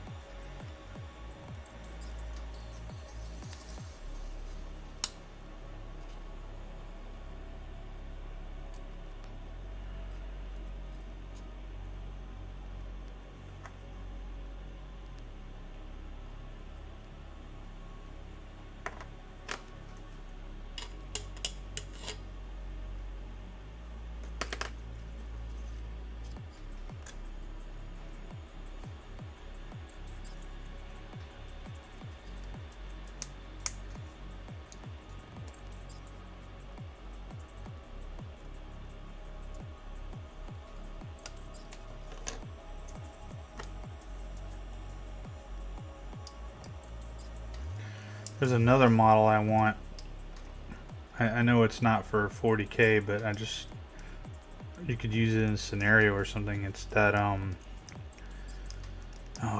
There's another model I want. I know it's not for 40K, but you could use it in a scenario or something. It's that oh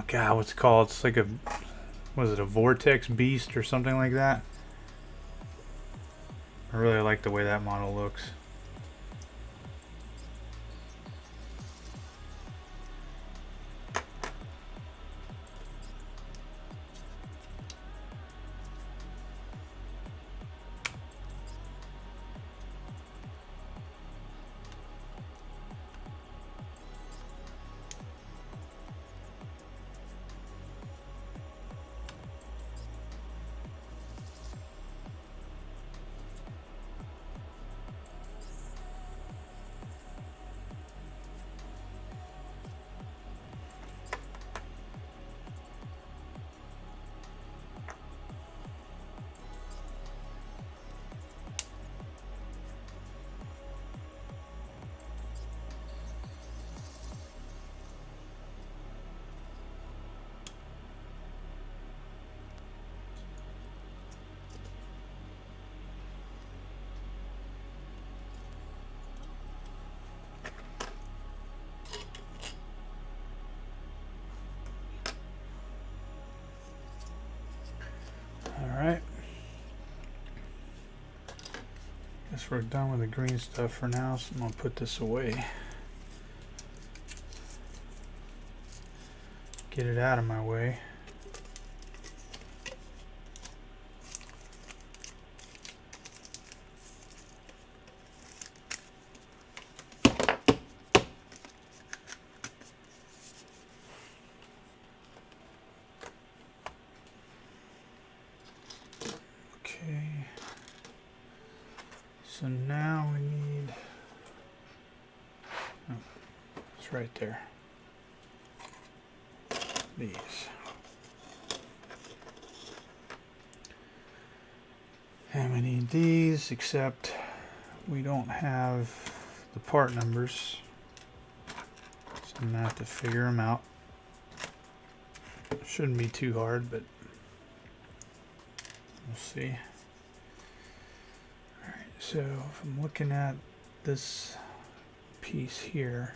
god, what's it called? It's like was it a Vortex Beast or something like that? I really like the way that model looks. Alright. Guess we're done with the green stuff for now, so I'm going to put this away. Get it out of my way. So now we need, oh, it's right there. these. And we need these, except we don't have the part numbers. So I'm gonna have to figure them out. Shouldn't be too hard, but we'll see. Alright, so if I'm looking at this piece here,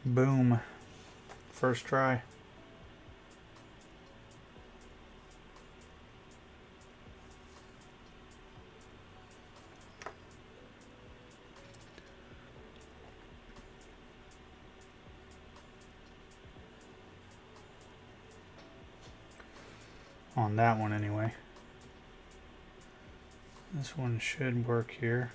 boom, first try. On that one anyway. This one should work here.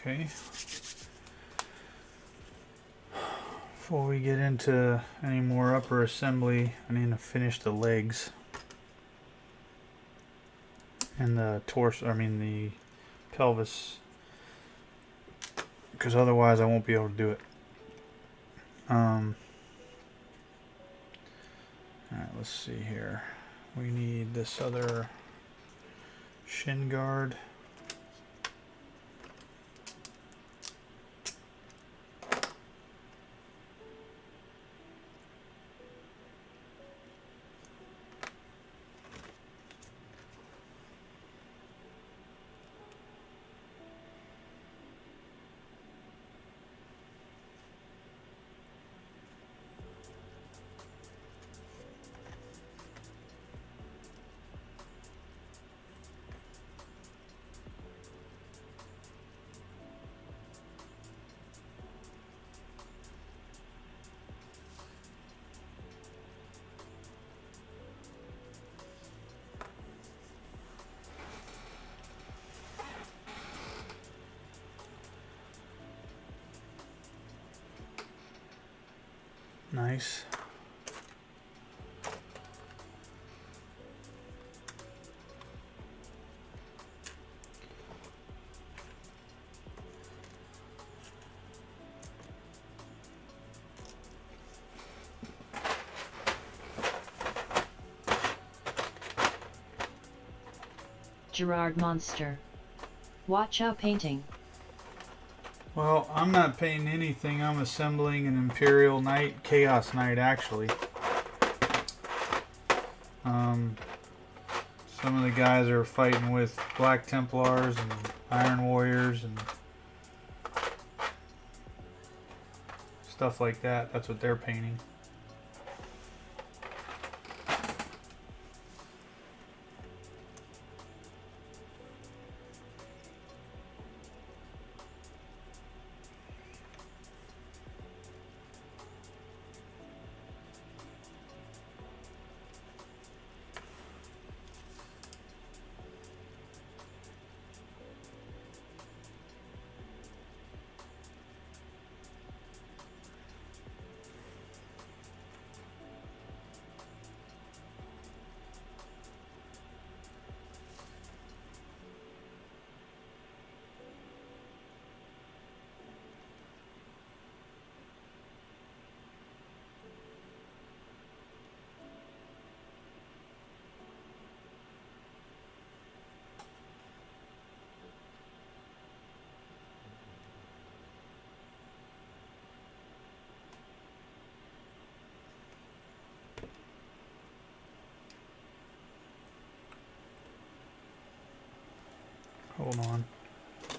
Okay. Before we get into any more upper assembly, I need to finish the legs and the torso, I mean the pelvis, because otherwise I won't be able to do it. Alright, let's see here. We need this other shin guard. Nice.
Gerard Monster. Watch out painting.
Well, I'm not painting anything. I'm assembling an Imperial Knight, Chaos Knight actually. Some of the guys are fighting with Black Templars and Iron Warriors and stuff like that. That's what they're painting. Hold on. I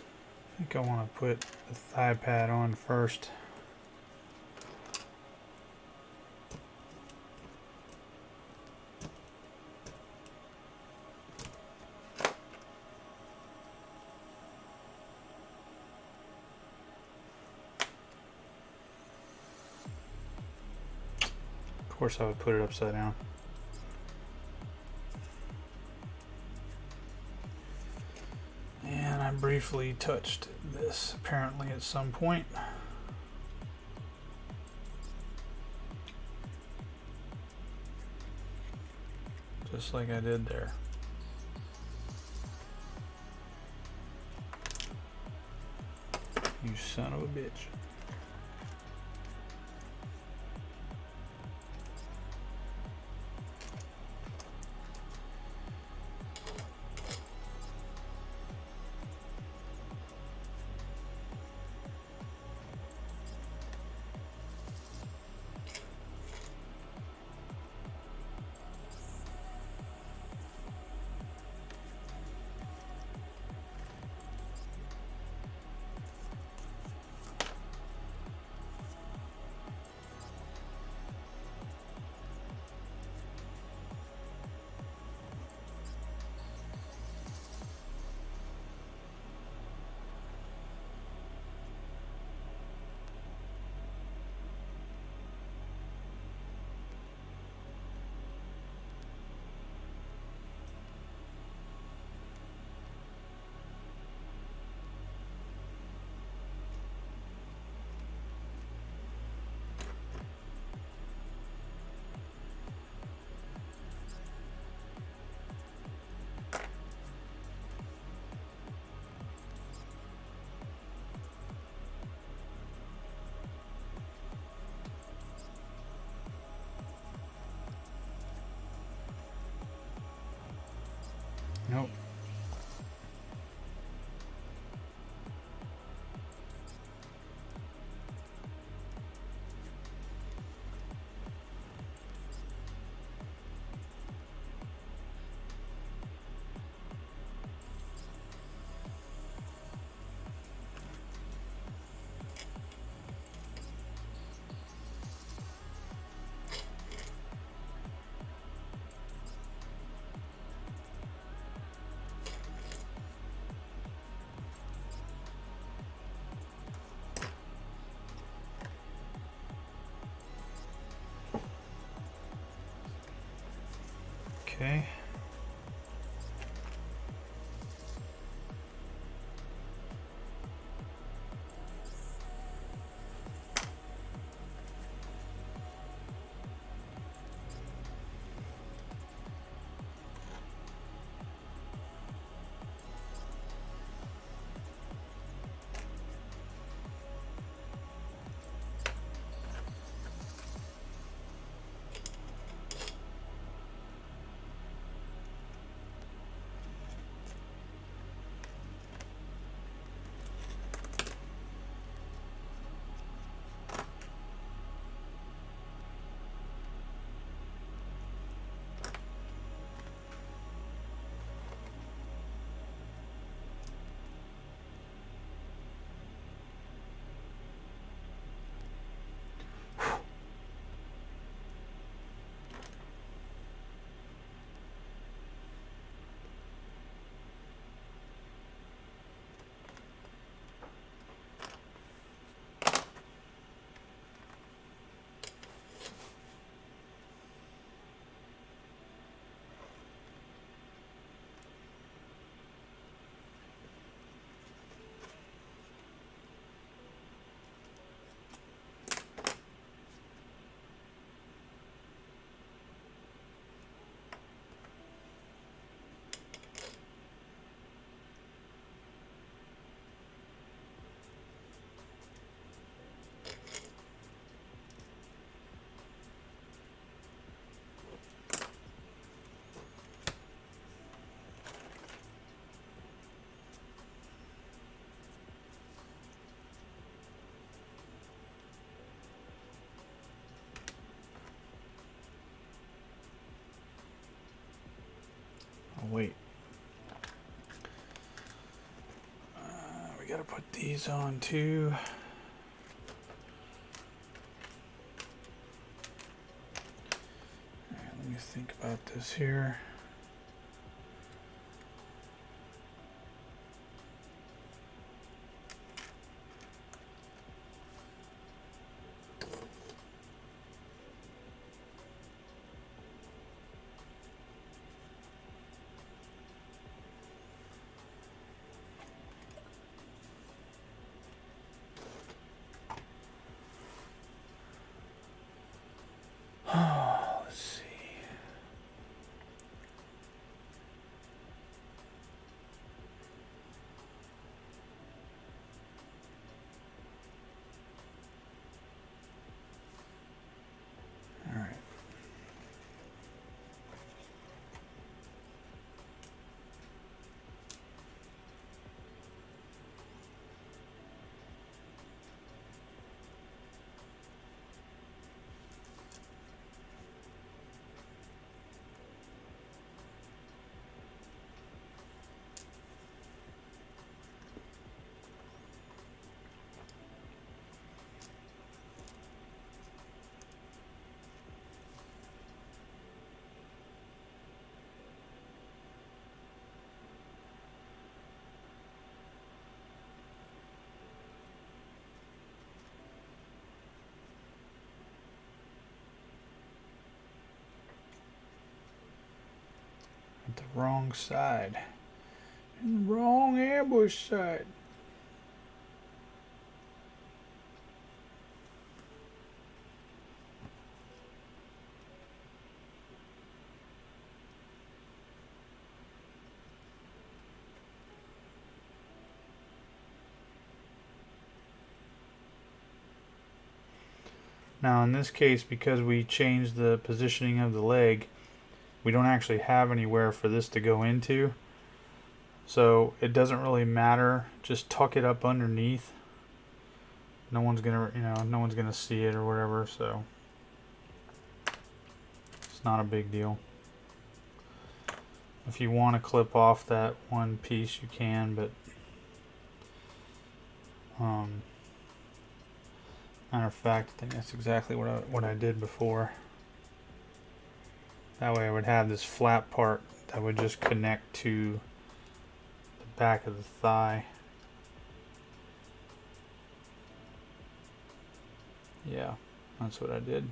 think I want to put the thigh pad on first. Of course I would put it upside down. And I briefly touched this apparently at some point. Just like I did there. You son of a bitch. Nope. Okay. wait. We gotta put these on too. Alright, let me think about this here. Let's see. All right. At the wrong side. In the wrong ambush side. Now in this case, because we changed the positioning of the leg, we don't actually have anywhere for this to go into. So it doesn't really matter. Just tuck it up underneath. No one's gonna, no one's gonna see it or whatever, so it's not a big deal. If you want to clip off that one piece, you can, but matter of fact, I think that's exactly what I did before. That way I would have this flat part that would just connect to the back of the thigh. Yeah, that's what I did.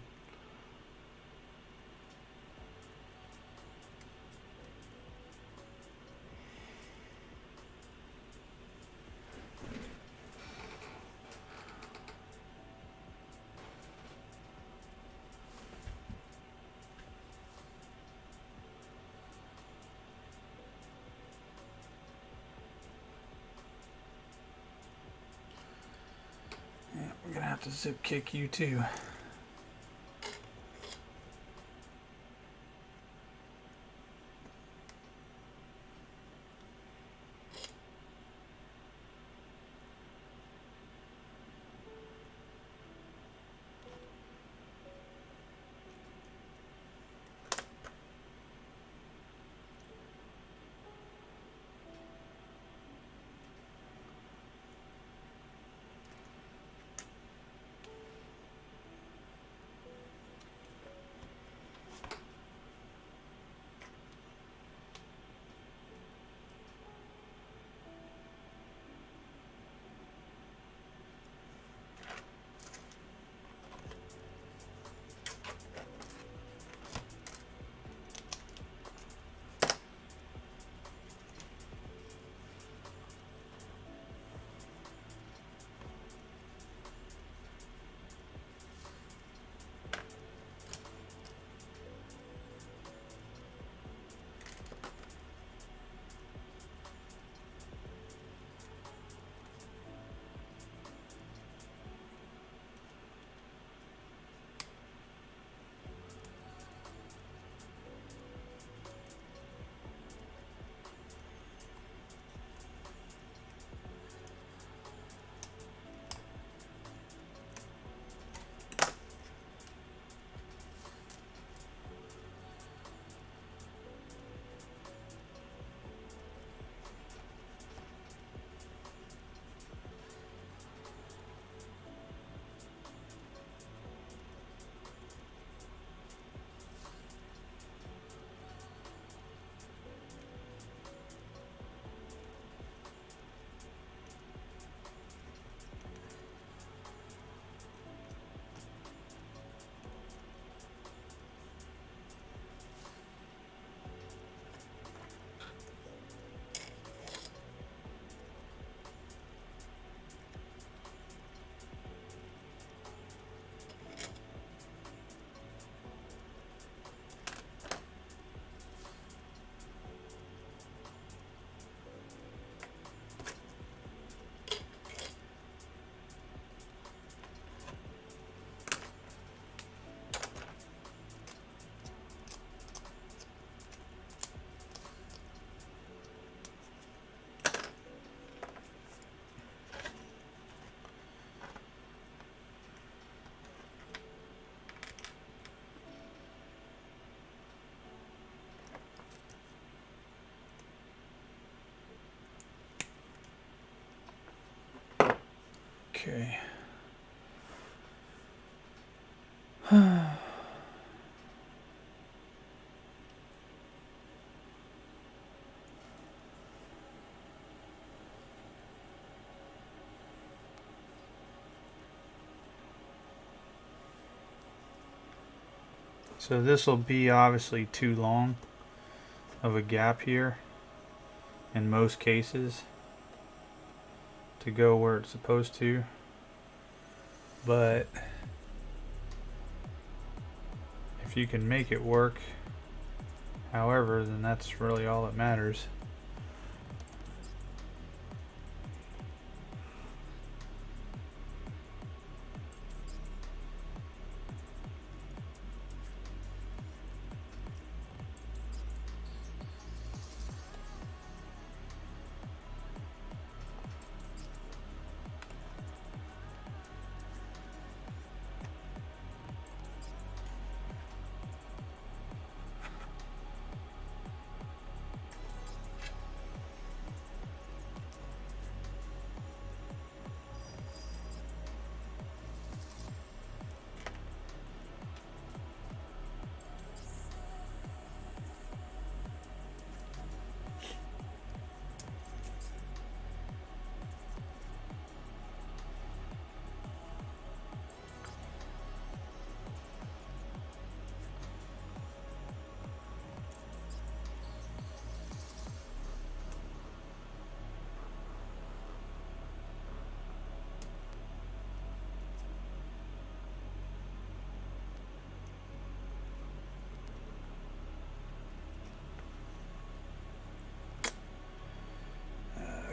We're gonna have to zip kick you too. Okay. So this will be obviously too long of a gap here in most cases to go where it's supposed to, but if you can make it work, however, then that's really all that matters.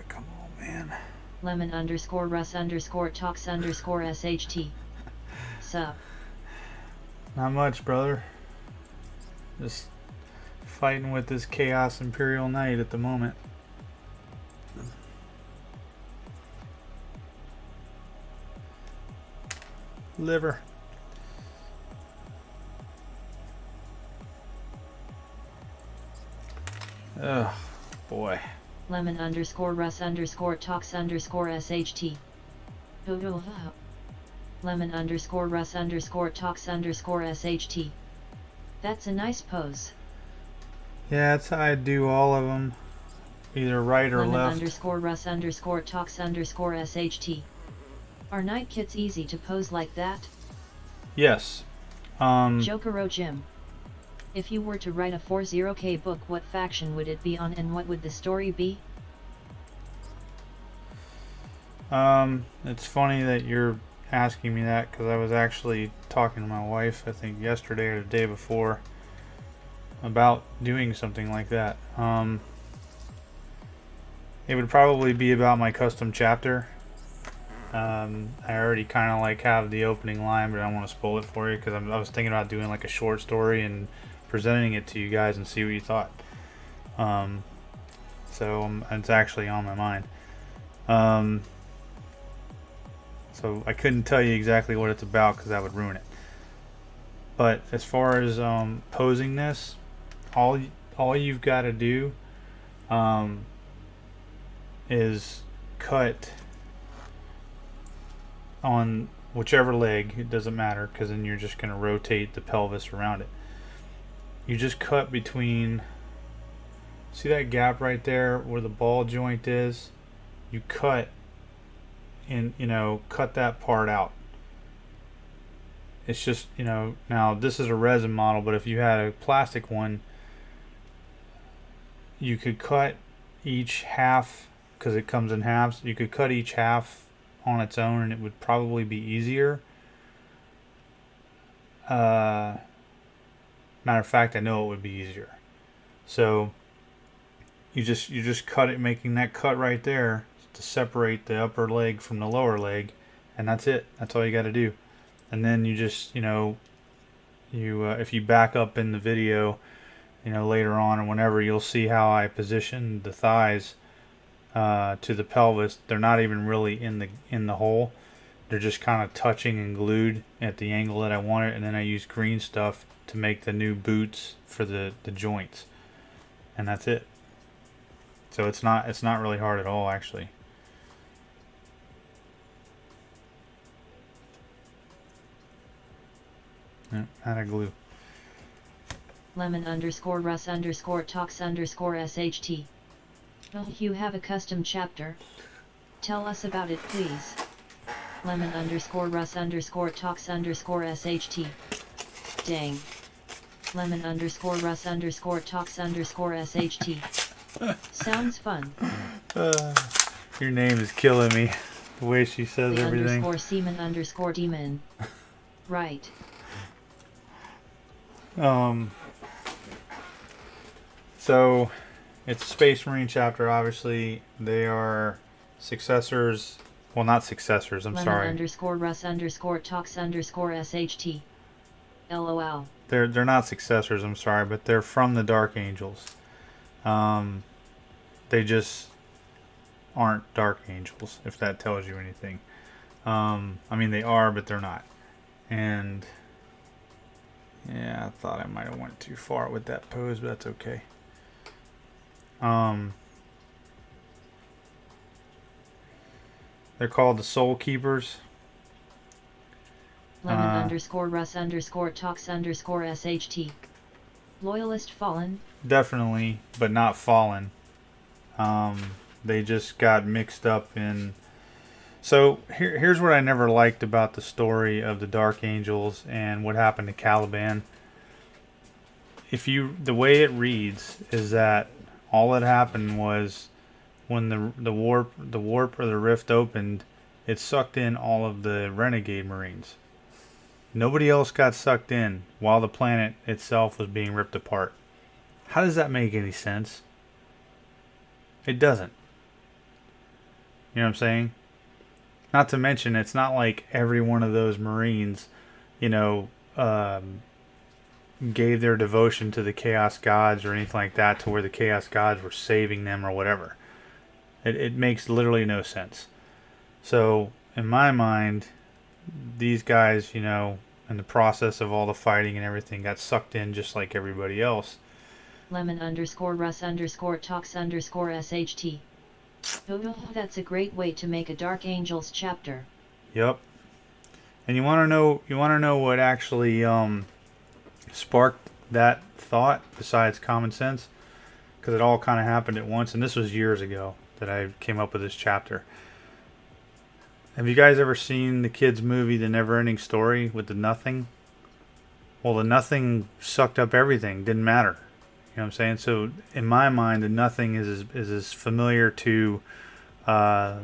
Come on, man.
Lemon _ Russ _ talks _ SHT. Sup?
Not much, brother. Just fighting with this Chaos Imperial Knight at the moment. Liver. Oh, boy.
Lemon _ Russ _ talks _ SHT. Lemon _ Russ _ talks _ SHT. That's a nice pose.
Yeah, that's how I do all of them. Either right or left.
Lemon _ Russ _ talks _ SHT. Are night kits easy to pose like that?
Yes.
Jokero Jim. If you were to write a 40K book, what faction would it be on and what would the story be?
It's funny that you're asking me that because I was actually talking to my wife, I think yesterday or the day before, about doing something like that. It would probably be about my custom chapter. I already kind of like have the opening line, but I don't want to spoil it for you because I was thinking about doing like a short story and presenting it to you guys and see what you thought. So it's actually on my mind. So I couldn't tell you exactly what it's about because that would ruin it. But as far as posing this, all you've got to do is cut on whichever leg. It doesn't matter because then you're just going to rotate the pelvis around it. You just cut between, see that gap right there where the ball joint is? You cut and, cut that part out. It's just, now this is a resin model, but if you had a plastic one, you could cut each half, because it comes in halves, you could cut each half on its own and it would probably be easier. Matter of fact, I know it would be easier. So you just cut it, making that cut right there to separate the upper leg from the lower leg, and that's it. That's all you got to do. And then you just, if you back up in the video, later on or whenever, you'll see how I position the thighs to the pelvis. They're not even really in the hole. They're just kind of touching and glued at the angle that I want it, and then I use green stuff to make the new boots for the joints, and that's it. So it's not really hard at all, actually. Out of glue.
lemon_Russ_talks_SHT. Oh, you have a custom chapter? Tell us about it, please. lemon_Russ_talks_SHT. Dang. lemon_Russ_talks_SHT. Sounds fun.
Your name is killing me. The way she says
The
everything.
_seaman_demon. Right.
So it's a Space Marine chapter. Obviously, they are successors. Well, not successors. I'm sorry.
lemon_Russ_talks_SHT. LOL.
They're not successors. I'm sorry, but they're from the Dark Angels. They just aren't Dark Angels, if that tells you anything. I mean, they are, but they're not. And yeah, I thought I might have went too far with that pose, but that's okay. They're called the Soul Keepers.
lemon_Russ_talks_SHT. Loyalist fallen?
Definitely, but not fallen. They just got mixed up in. So here's what I never liked about the story of the Dark Angels and what happened to Caliban. The way it reads is that all that happened was when the warp or the rift opened, it sucked in all of the renegade Marines. Nobody else got sucked in while the planet itself was being ripped apart. How does that make any sense? It doesn't. You know what I'm saying? Not to mention, it's not like every one of those Marines, gave their devotion to the Chaos Gods or anything like that to where the Chaos Gods were saving them or whatever. It makes literally no sense. So, in my mind, these guys, in the process of all the fighting and everything, got sucked in just like everybody else.
lemon_Russ_talks_SHT. Oh, that's a great way to make a Dark Angels chapter.
Yep. And you want to know what actually sparked that thought besides common sense? Because it all kind of happened at once, and this was years ago that I came up with this chapter. Have you guys ever seen the kids' movie The Never-Ending Story with the Nothing? Well, the Nothing sucked up everything. Didn't matter. You know what I'm saying? So in my mind, the Nothing is as familiar to, a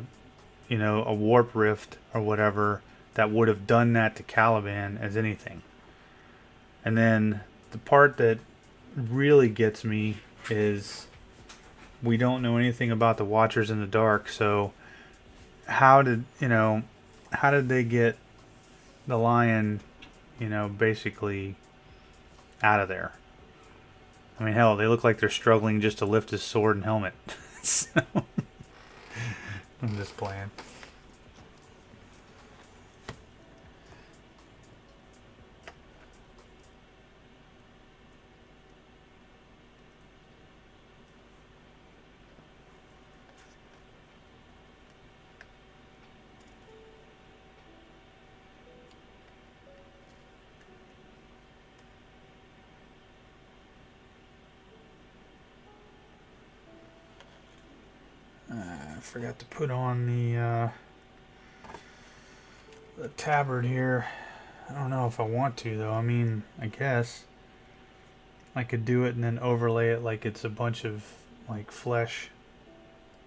warp rift or whatever that would have done that to Caliban as anything. And then the part that really gets me is we don't know anything about the Watchers in the Dark. So how did they get the Lion, basically out of there? I mean, hell, they look like they're struggling just to lift his sword and helmet. So, I'm just playing. I forgot to put on the tabard here. I don't know if I want to, though. I mean, I guess I could do it and then overlay it like it's a bunch of flesh.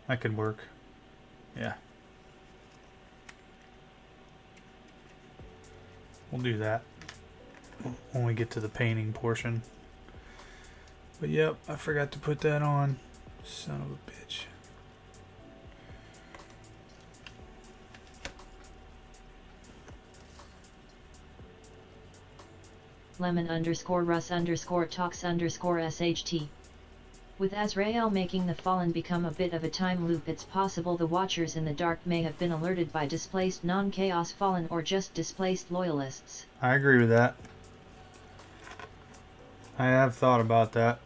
That could work. Yeah. We'll do that when we get to the painting portion. But yep, I forgot to put that on. Son of a bitch.
lemon_Russ_talks_SHT. With Azrael making the Fallen become a bit of a time loop, it's possible the Watchers in the Dark may have been alerted by displaced non-Chaos Fallen or just displaced Loyalists.
I agree with that. I have thought about that.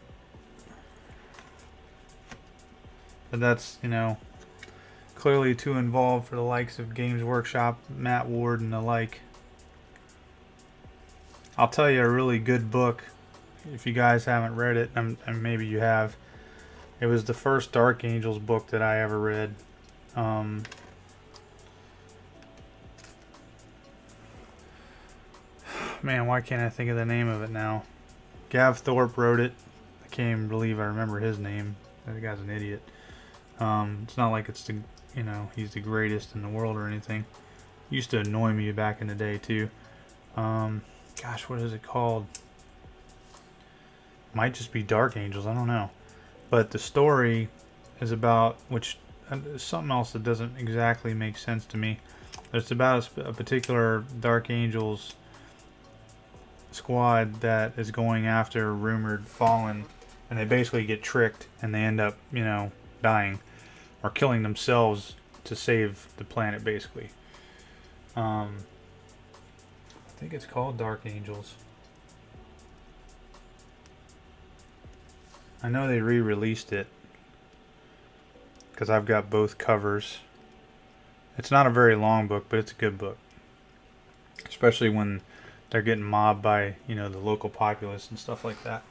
But that's, clearly too involved for the likes of Games Workshop, Matt Ward, and the like. I'll tell you a really good book if you guys haven't read it, and maybe you have. It was the first Dark Angels book that I ever read. Man, why can't I think of the name of it now? Gav Thorpe wrote it. I can't even believe I remember his name. That guy's an idiot. It's not like it's the, you know, he's the greatest in the world or anything. Used to annoy me back in the day too. Gosh, what is it called? Might just be Dark Angels. I don't know. But the story is about, which something else that doesn't exactly make sense to me. It's about a particular Dark Angels squad that is going after a rumored fallen, and they basically get tricked and they end up, you know, dying or killing themselves to save the planet, basically. I think it's called Dark Angels. I know they re-released it because I've got both covers. It's not a very long book, but it's a good book, especially when they're getting mobbed by, you know, the local populace and stuff like that.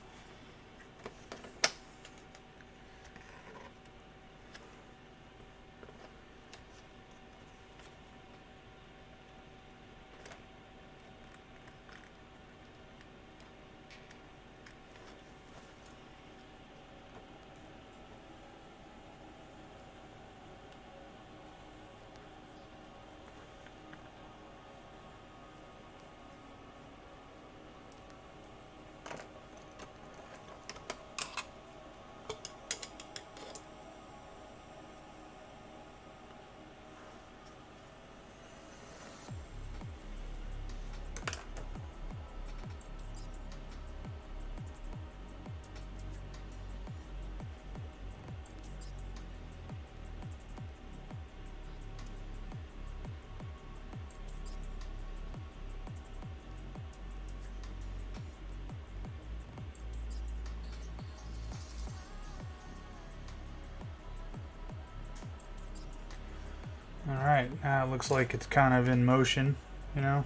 Alright, now it looks like it's kind of in motion, you know,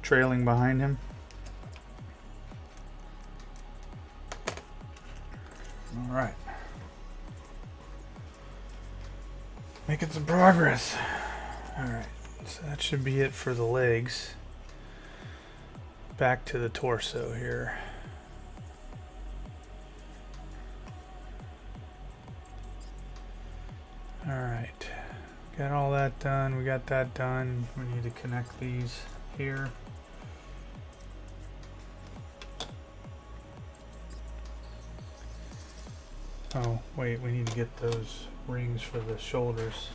trailing behind him. Alright. Making some progress. Alright, so that should be it for the legs. Back to the torso here. Alright. Got all that done. We got that done. We need to connect these here. Oh, wait, we need to get those rings for the shoulders.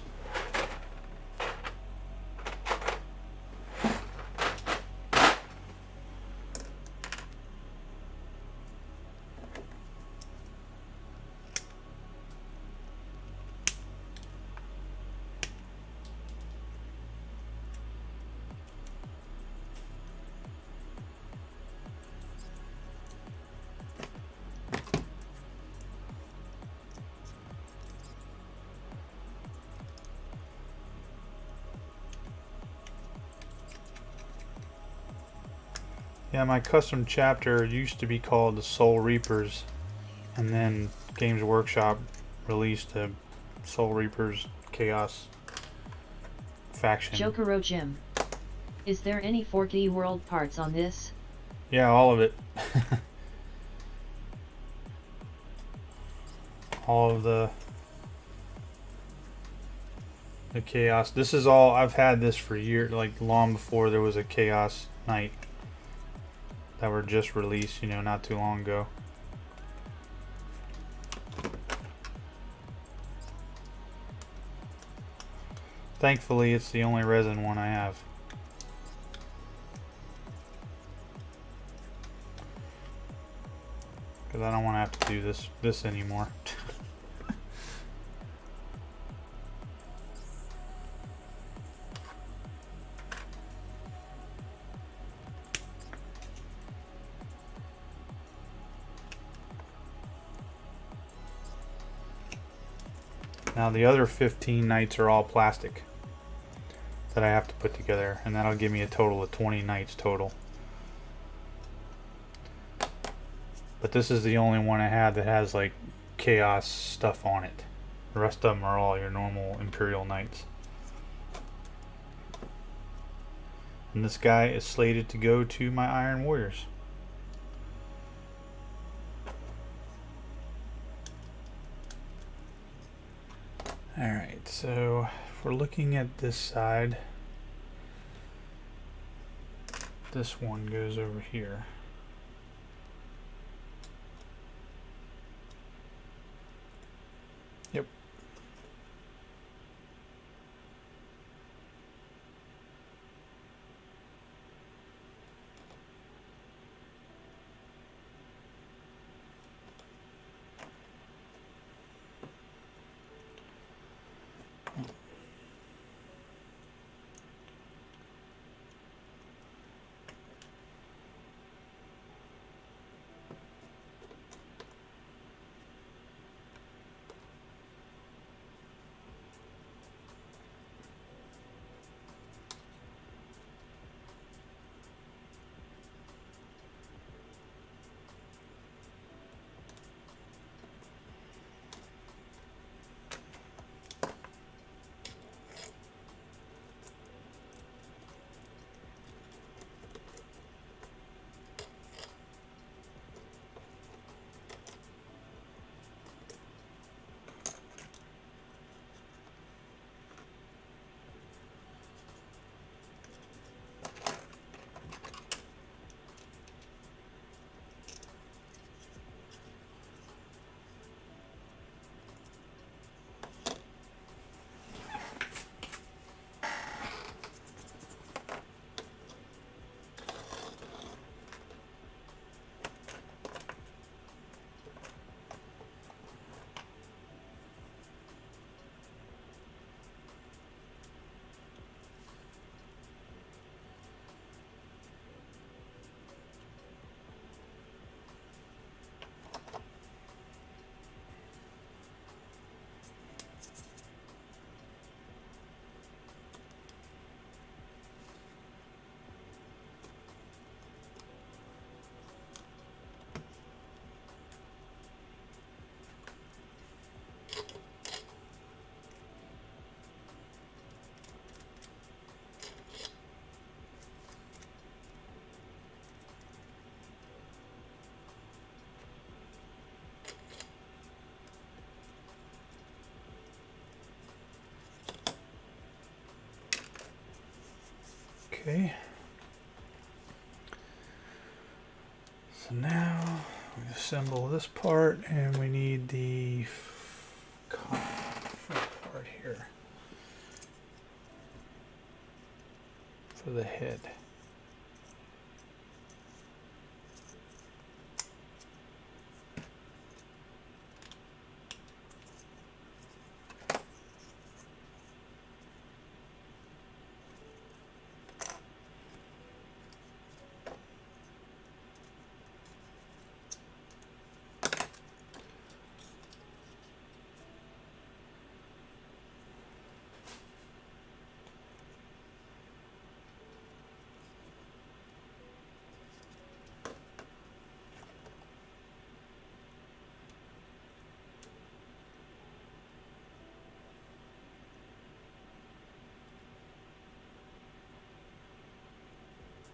Yeah, my custom chapter used to be called the Soul Reapers, and then Games Workshop released the Soul Reapers Chaos faction.
Jokero Jim. Is there any 4D world parts on this?
Yeah, all of it. All of the Chaos. This is all, I've had this for years, like long before there was a Chaos Knight that were just released, you know, not too long ago. Thankfully, it's the only resin one I have. Because I don't want to have to do this anymore. Now the other 15 knights are all plastic that I have to put together, and that'll give me a total of 20 knights total. But this is the only one I have that has like chaos stuff on it. The rest of them are all your normal Imperial Knights. And this guy is slated to go to my Iron Warriors. Alright, so if we're looking at this side, this one goes over here. Yep. Okay. So now we assemble this part, and we need the front part here for the head.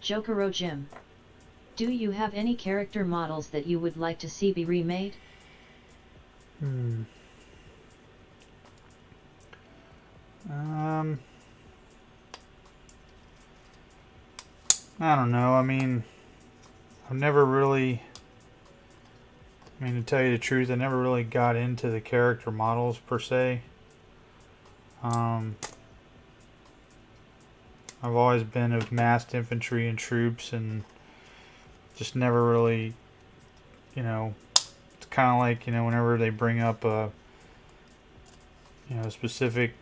Jokero Jim. Do you have any character models that you would like to see be remade?
I don't know. I mean, I've never really, to tell you the truth, I never really got into the character models per se. I've always been of massed infantry and troops, and just never really, it's kind of like, whenever they bring up a, specific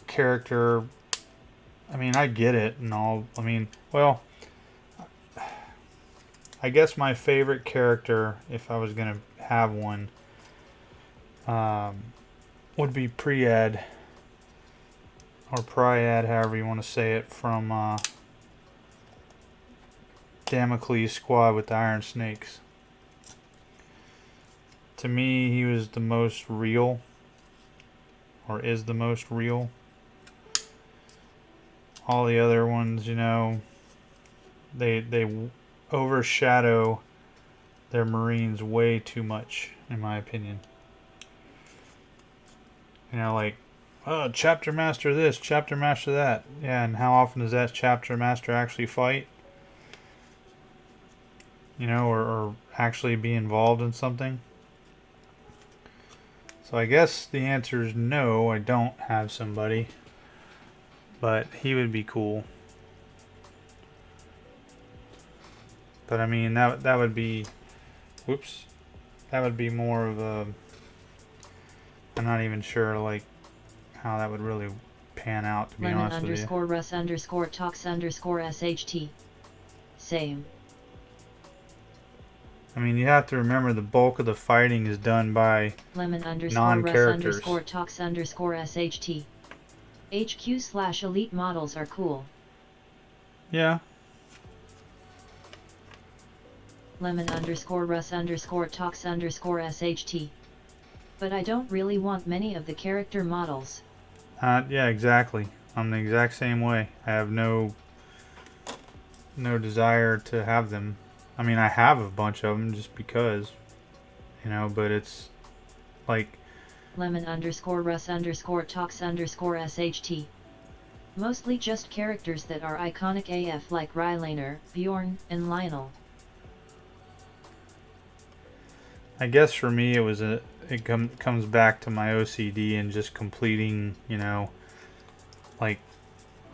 character, I get it and all. Well, I guess my favorite character, if I was going to have one, would be Priad. Or Priad, however you want to say it, from Damocles' squad with the Iron Snakes. to me, he was the most real, or is the most real. All the other ones, you know, they overshadow their Marines way too much, in my opinion. You know, like, oh, chapter master this, chapter master that. Yeah, and how often does that chapter master actually fight? You know, or actually be involved in something? So I guess the answer is no, I don't have somebody. But he would be cool. But I mean, that would be, whoops, that would be more of a, I'm not even sure like how that would really pan out, to be honest with you.
lemon_Russ_talks_SHT. Same.
I mean, you have to remember the bulk of the fighting is done by non-characters.
lemon_Russ_talks_SHT. HQ/elite models are cool.
Yeah.
lemon_Russ_talks_SHT. But I don't really want many of the character models.
Yeah, exactly. I'm the exact same way. I have no desire to have them. I mean, I have a bunch of them just because, you know, but it's like
lemon_Russ_talks_SHT. Mostly just characters that are iconic AF like Rylaner, Bjorn, and Lionel.
I guess for me it comes back to my OCD and just completing, you know, like,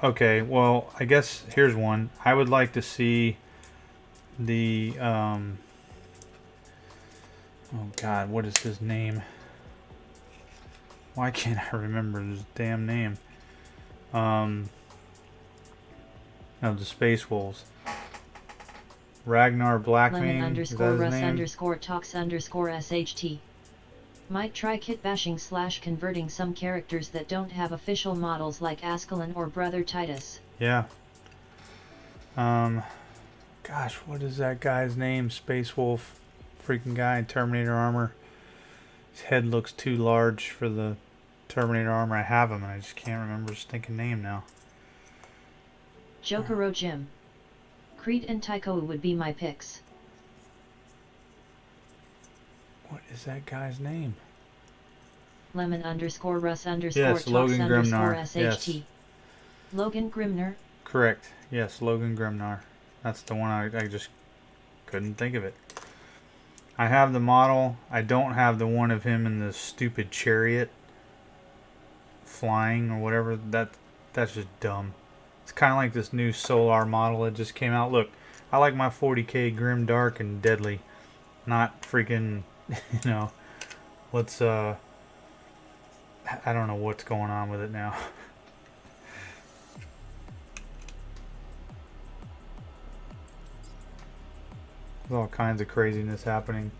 okay, well, I guess here's one. I would like to see the oh god, what is his name? Why can't I remember his damn name? Of the Space Wolves. Ragnar Blackmane, is that his name?
lemon_Russ_talks_SHT. Might try kit bashing / converting some characters that don't have official models like Ascalon or Brother Titus.
Yeah. Gosh, what is that guy's name? Space Wolf, freaking guy in Terminator armor. His head looks too large for the Terminator armor. I have him and I just can't remember his stinking name now.
Jokero Jim. Creed and Tycho would be my picks.
What is that guy's name?
lemon_Russ_talks_SHT.
Yes, Logan Grimnar. Yes.
Logan Grimnar.
Correct. Yes, Logan Grimnar. That's the one I just couldn't think of it. I have the model. I don't have the one of him in the stupid chariot flying or whatever. That's just dumb. It's kind of like this new Solar model that just came out. Look, I like my 40K grim, dark, and deadly. Not freaking, you know, let's, I don't know what's going on with it now. There's all kinds of craziness happening.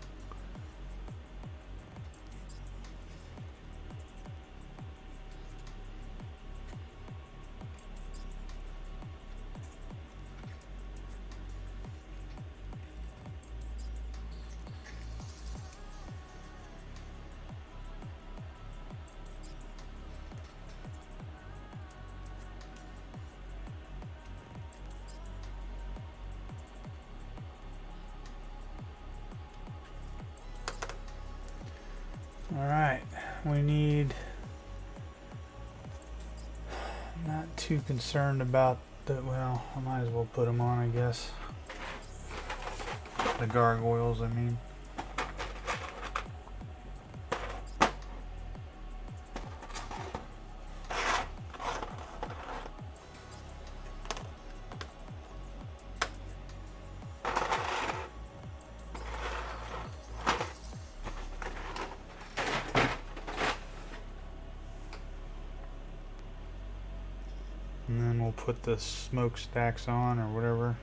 Alright, we need, not too concerned about the, well, I might as well put them on, I guess. The gargoyles, I mean. And then we'll put the smokestacks on or whatever.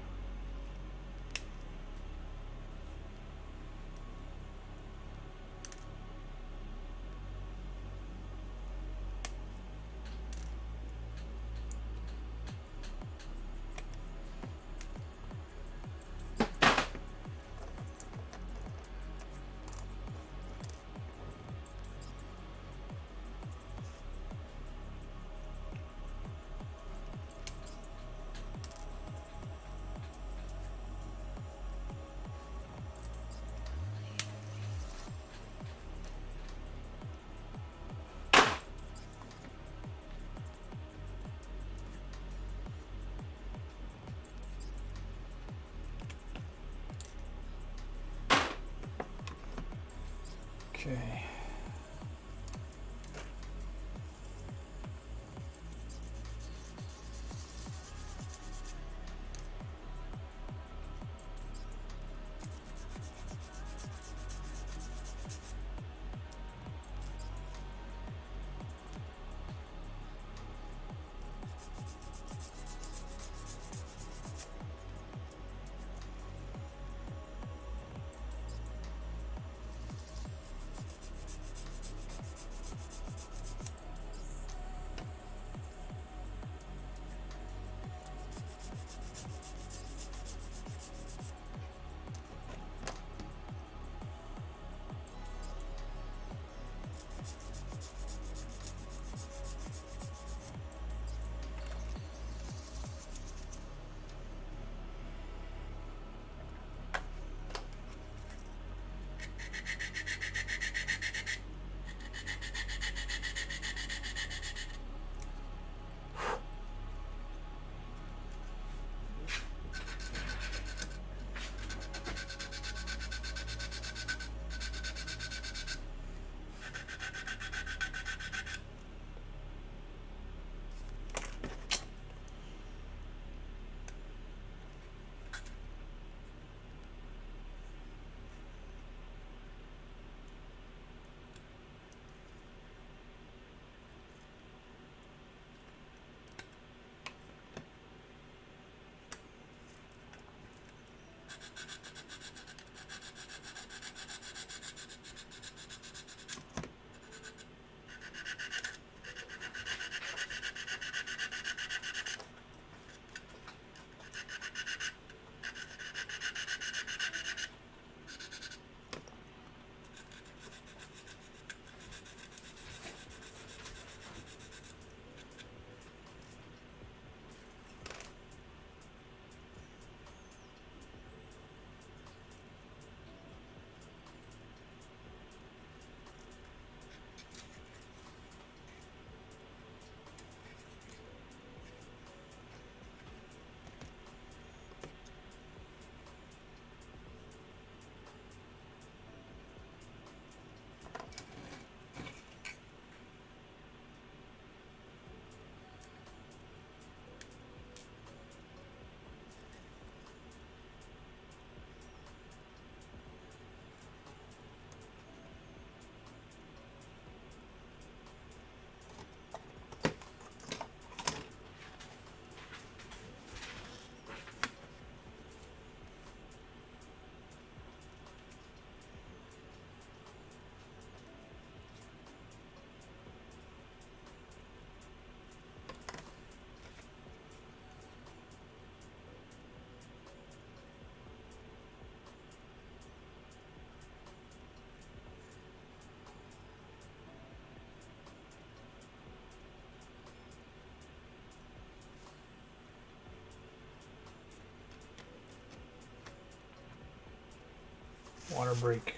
Okay. Water break.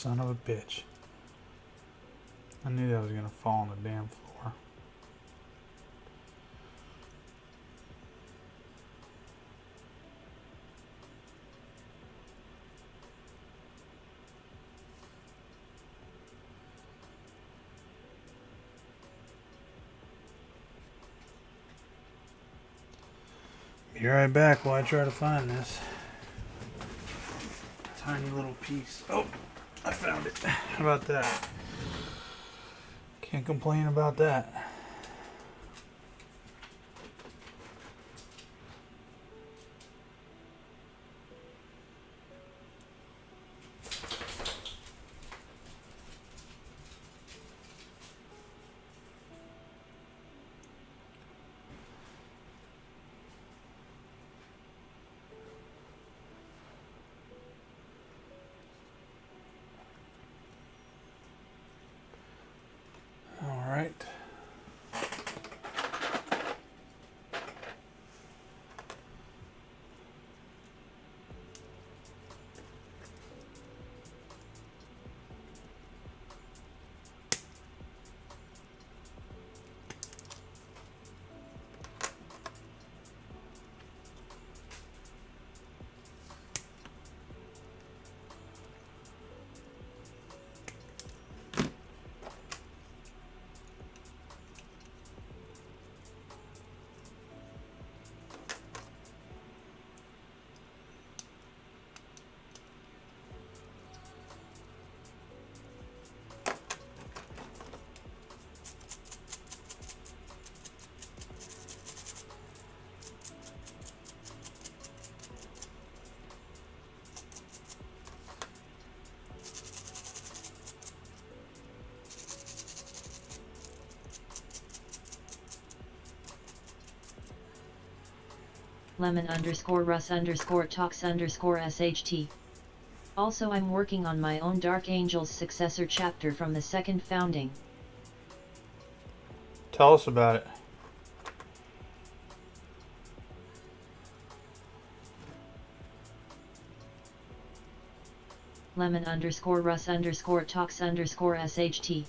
Son of a bitch. I knew that was gonna fall on the damn floor. Be right back while I try to find this tiny little piece. Oh, I found it. How about that? Can't complain about that. All right.
lemon_russ_talks_sht. Also, I'm working on my own Dark Angels successor chapter from the second founding.
Tell us about it.
lemon_russ_talks_sht.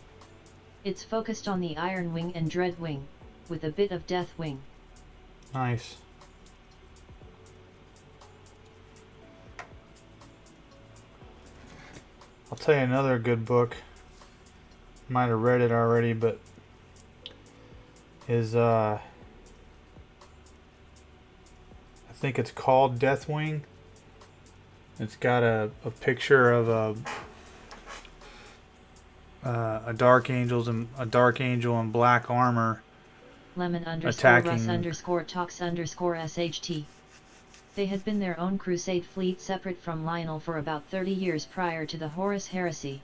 It's focused on the Iron Wing and Dread Wing, with a bit of Death Wing.
Nice. I'll tell you another good book. Might have read it already, but is I think it's called Deathwing. It's got a picture of a dark angel in black armor
lemon_russ_talks_sht. They had been their own crusade fleet separate from Lionel for about 30 years prior to the Horus Heresy.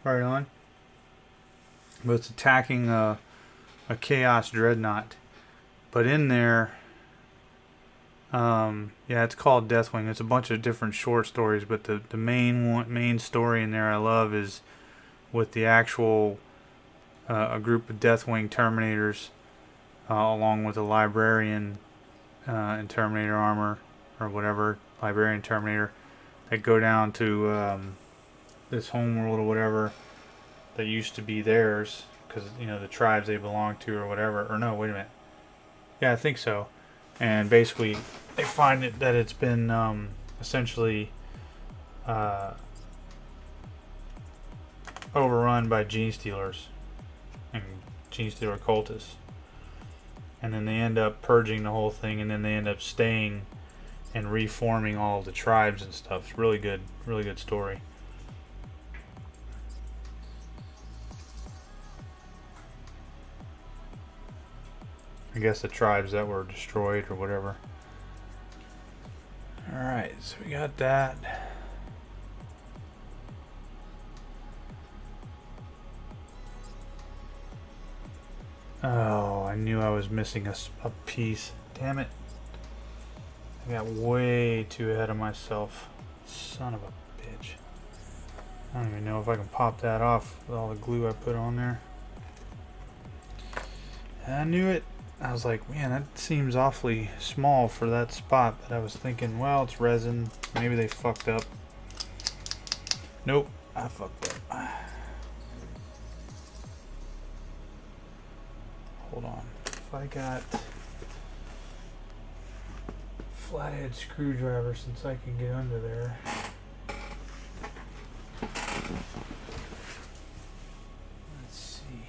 Right on. But it's attacking a Chaos Dreadnought. But in there, yeah, it's called Deathwing. It's a bunch of different short stories, but the main story in there I love is with the actual a group of Deathwing Terminators along with a librarian in Terminator armor or whatever, librarian Terminator, that go down to this homeworld or whatever that used to be theirs because, you know, the tribes they belong to or whatever. Or no, wait a minute. Yeah, I think so. And basically they find that it's been essentially overrun by gene stealers and gene stealer cultists. And then they end up purging the whole thing, and then they end up staying and reforming all of the tribes and stuff. It's really good story. I guess the tribes that were destroyed or whatever. Alright, so we got that. Oh, I knew I was missing a piece. Damn it. I got way too ahead of myself. Son of a bitch. I don't even know if I can pop that off with all the glue I put on there. I knew it. I was like, man, that seems awfully small for that spot. But I was thinking, well, it's resin. Maybe they fucked up. Nope. I fucked up. Hold on. If I got flathead screwdriver, since I can get under there. Let's see.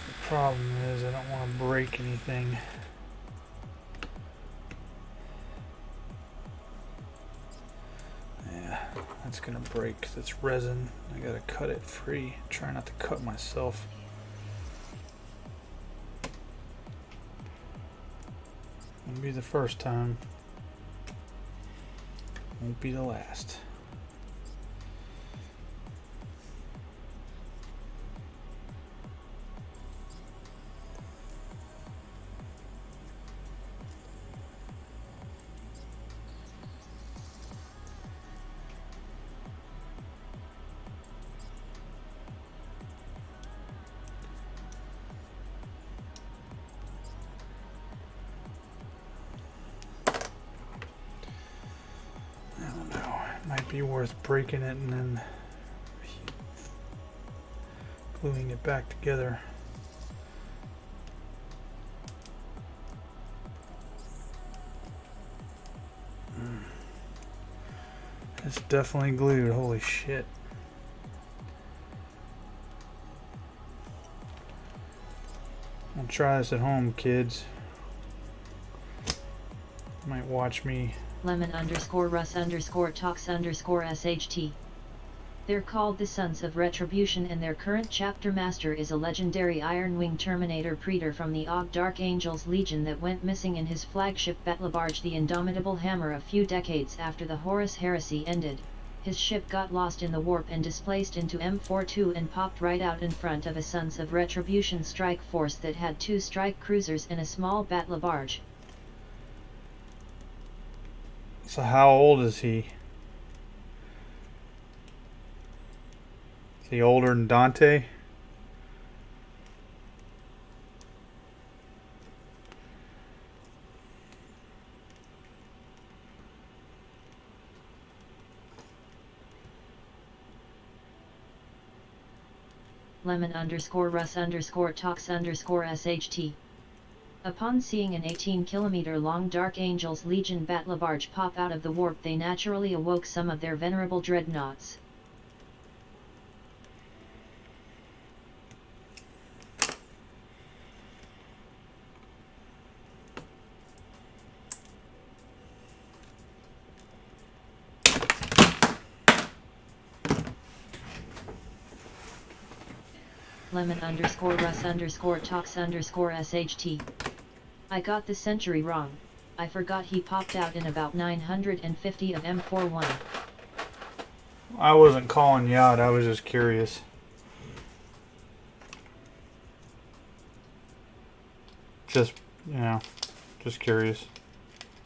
The problem is I don't want to break anything. Yeah, that's gonna break 'cause it's resin. I gotta cut it free. Try not to cut myself. Won't be the first time. Won't be the last. Might be worth breaking it and then gluing it back together. It's definitely glued, holy shit. I'll try this at home, kids. Might watch me.
Lemon_Russ_Talks_SHT. They're called the Sons of Retribution, and their current chapter master is a legendary Iron Wing Terminator Praetor from the Og Dark Angels Legion that went missing in his flagship battlebarge the Indomitable Hammer a few decades after the Horus Heresy ended. His ship got lost in the warp and displaced into M42 and popped right out in front of a Sons of Retribution strike force that had 2 strike cruisers and a small battlebarge.
So how old is he? Is he older than Dante?
Lemon_Russ_Talks_SHT. Upon seeing an 18-kilometer-long Dark Angels Legion battlebarge pop out of the warp, they naturally awoke some of their venerable dreadnoughts. Lemon_Russ_Talks_SHT. I got the century wrong. I forgot he popped out in about 950 of M41.
I wasn't calling you out, I was just curious. Just, you know, just curious.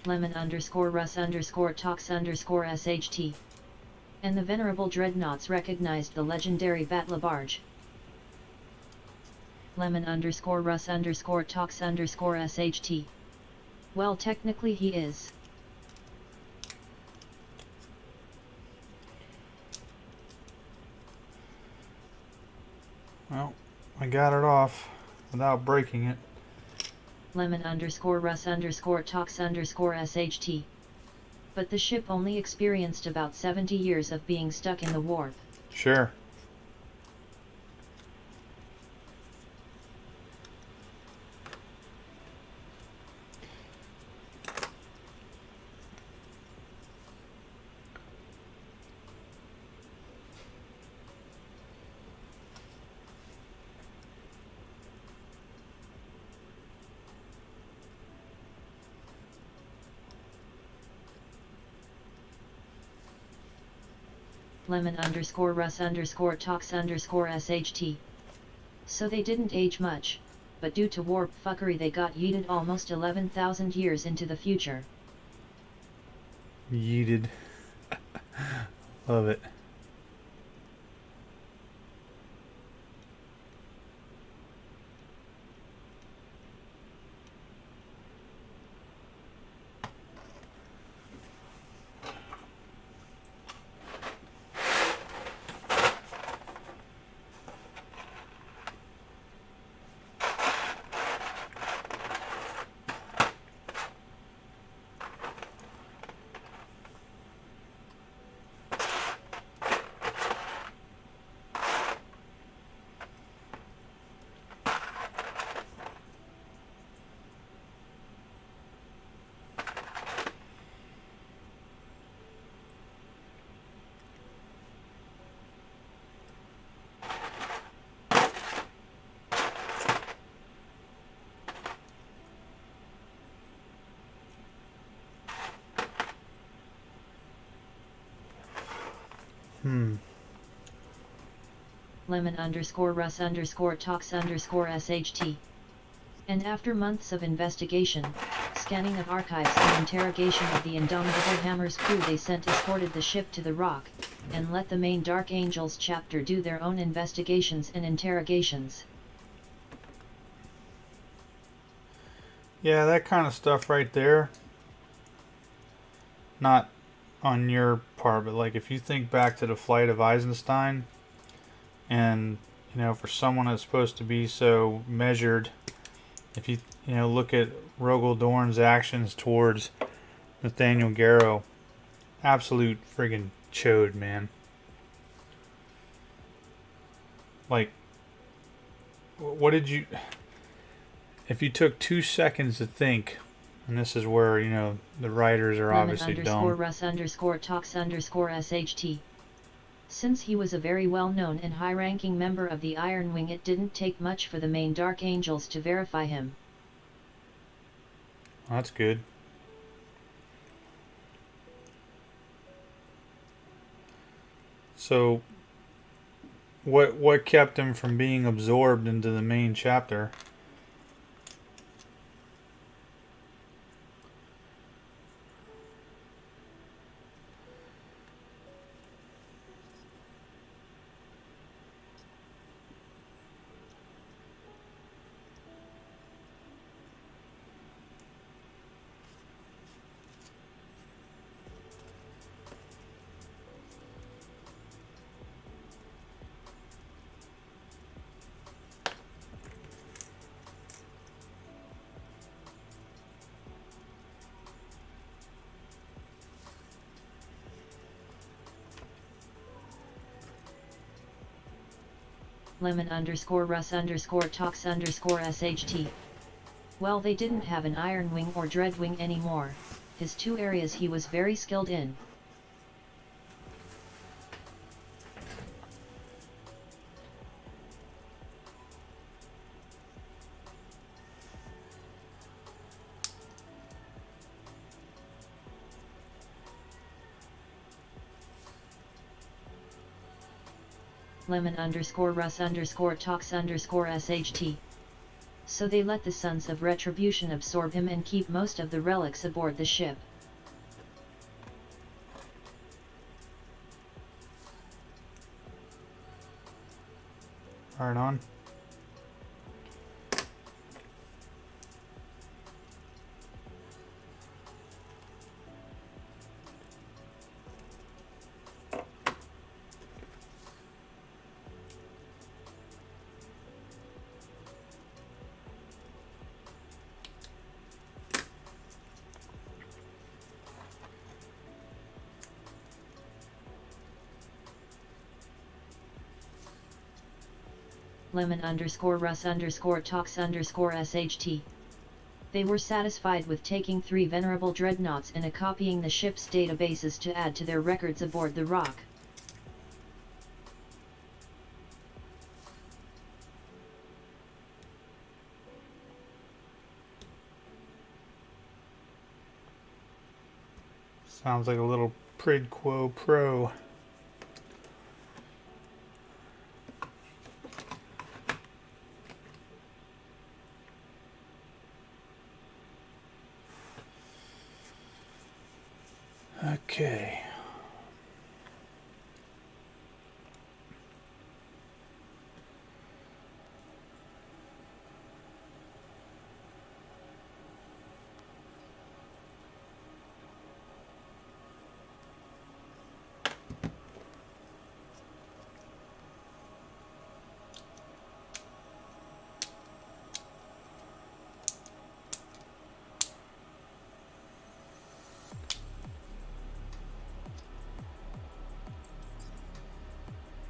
Lemon_Russ_Talks_SHT. And the venerable dreadnoughts recognized the legendary battlebarge. Lemon_Russ_Talks_SHT. Well, technically he is.
Well, I got it off without breaking it.
Lemon_Russ_Talks_SHT. But the ship only experienced about 70 years of being stuck in the warp.
Sure.
Lemon_Russ_Talks_SHT. So they didn't age much, but due to warp fuckery they got yeeted almost 11,000 years into the future.
Yeeted. Love it.
Lemon _ Russ _ talks _ SHT. And after months of investigation, scanning of archives and interrogation of the indomitable Hammer's crew, they escorted the ship to the rock, and let the main Dark Angels chapter do their own investigations and interrogations.
Yeah, that kind of stuff right there. Not on your part, but like if you think back to the flight of Eisenstein, and you know, for someone that's supposed to be so measured, if you look at Rogel Dorn's actions towards Nathaniel Garrow, absolute friggin' chode, man. Like, what did you... If you took 2 seconds to think, and this is where, the writers are obviously dumb.
Lemon _ Russ _ talks _ SHT. Since he was a very well-known and high-ranking member of the Iron Wing, it didn't take much for the main Dark Angels to verify him.
That's good. So, what kept him from being absorbed into the main chapter?
Lemon _ Russ _ talks _ SHT. Well, they didn't have an Iron Wing or Dread Wing anymore, his 2 areas he was very skilled in. Lemon _ Russ _ talks _ SHT. So they let the Sons of Retribution absorb him and keep most of the relics aboard the ship.
Right on.
Lemon _ Russ _ talks _ SHT. They were satisfied with taking 3 venerable dreadnoughts and copying the ship's databases to add to their records aboard the rock.
Sounds like a little prid quo pro. Okay.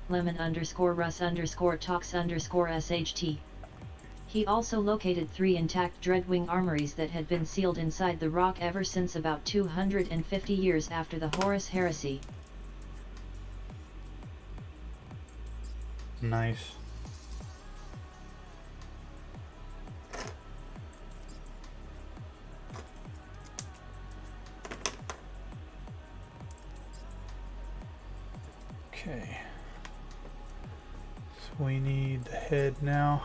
Lemon _ Russ _ talks _ SHT. He also located 3 intact Dreadwing armories that had been sealed inside the rock ever since about 250 years after the Horus Heresy.
Nice. Okay. We need the head now.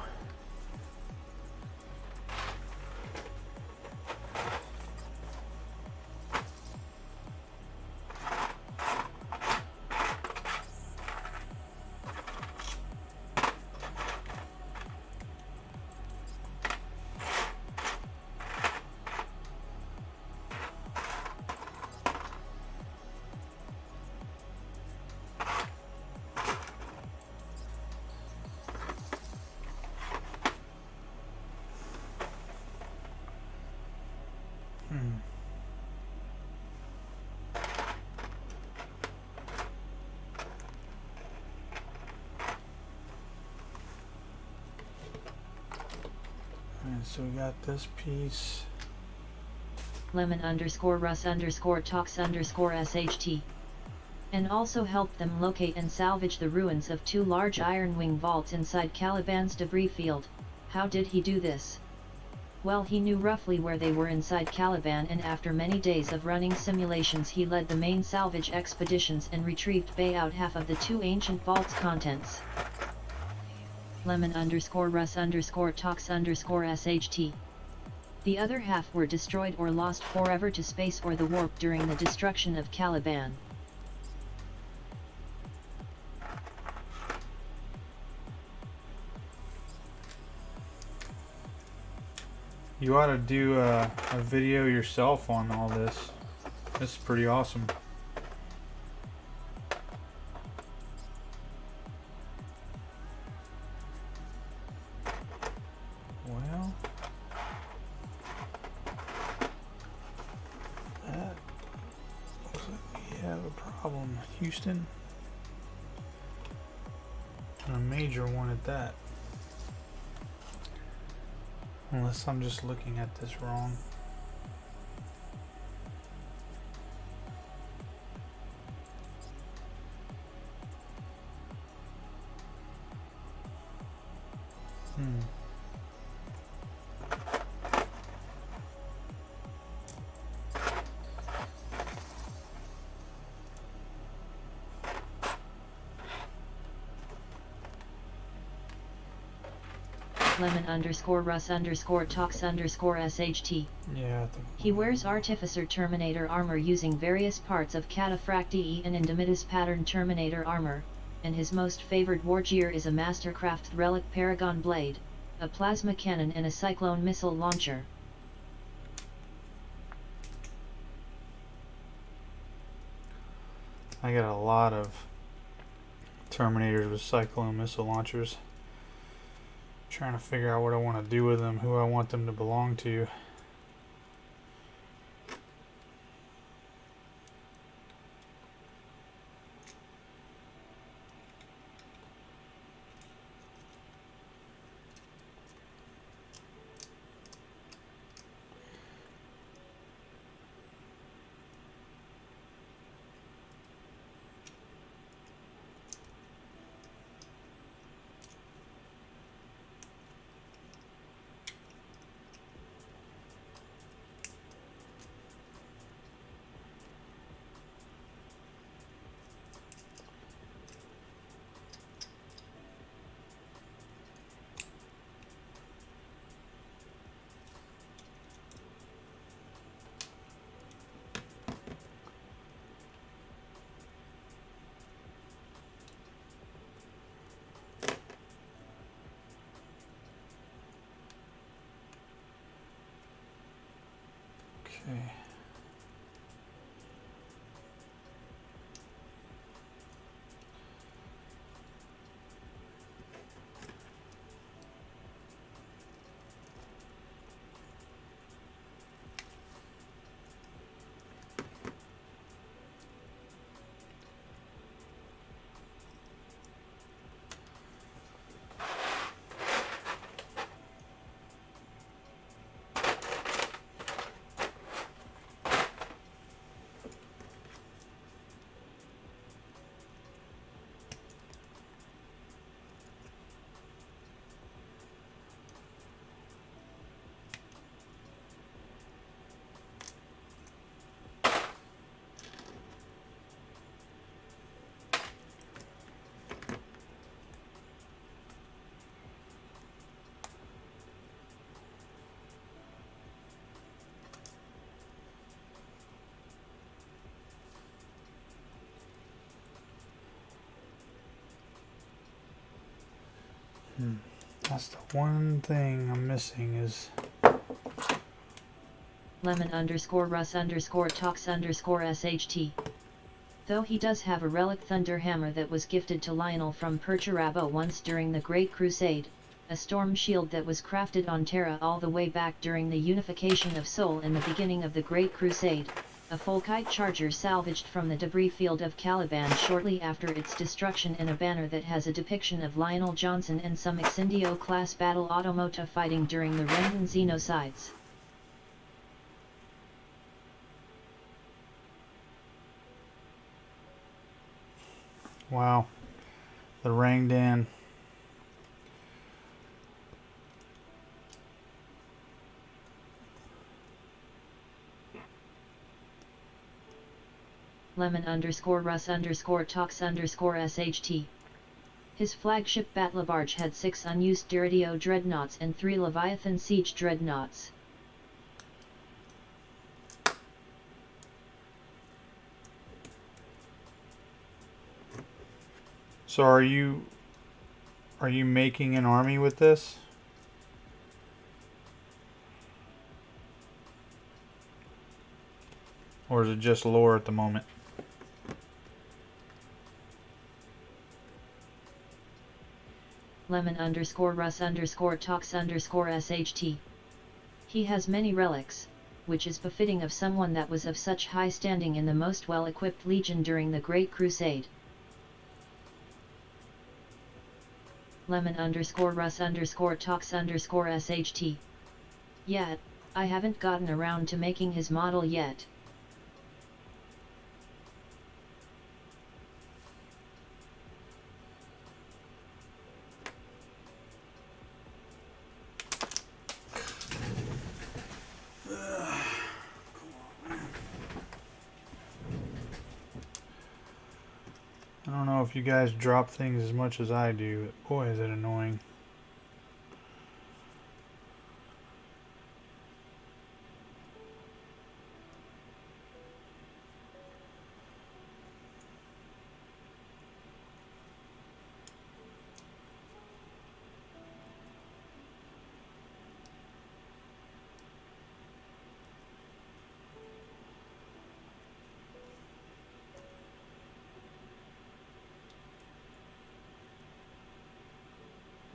So we got this piece.
Lemon_Russ_Talks_SHT. And also helped them locate and salvage the ruins of 2 large Iron Wing vaults inside Caliban's debris field. How did he do this? Well, he knew roughly where they were inside Caliban, and after many days of running simulations he led the main salvage expeditions and retrieved out half of the 2 ancient vaults' contents. Lemon_Russ_Talks_SHT. The other half were destroyed or lost forever to space or the warp during the destruction of Caliban.
You ought to do a video yourself on all this. This is pretty awesome. Well, that looks like we have a problem, Houston. And a major one at that. Unless I'm just looking at this wrong.
Lemon_Russ_Talks_SHT.
Yeah, I think
He wears Artificer Terminator armor using various parts of Cataphractii and Indomitus pattern Terminator armor, and his most favored wargear is a Mastercraft Relic Paragon blade, a plasma cannon and a Cyclone missile launcher.
I got a lot of Terminators with Cyclone missile launchers. Trying to figure out what I want to do with them, who I want them to belong to. Okay. That's the one thing I'm missing is
lemon_Russ_talks_SHT. Though he does have a relic thunder hammer that was gifted to Lionel from Perturabo once during the Great Crusade, a storm shield that was crafted on Terra all the way back during the unification of Sol in the beginning of the Great Crusade, a Folkite charger salvaged from the debris field of Caliban shortly after its destruction, and a banner that has a depiction of Lionel Johnson and some Exindio-class battle automata fighting during the Renton Xenocides.
wow, the Rangdan.
lemon_Russ_talks_SHT. His flagship Batlabarge had 6 unused Diridio dreadnoughts and 3 Leviathan siege dreadnoughts.
So are you making an army with this? Or is it just lore at the moment?
lemon_Russ_talks_SHT. He has many relics, which is befitting of someone that was of such high standing in the most well-equipped legion during the Great Crusade. lemon_Russ_talks_SHT. Yet, I haven't gotten around to making his model yet.
I don't know if you guys drop things as much as I do, but boy is it annoying.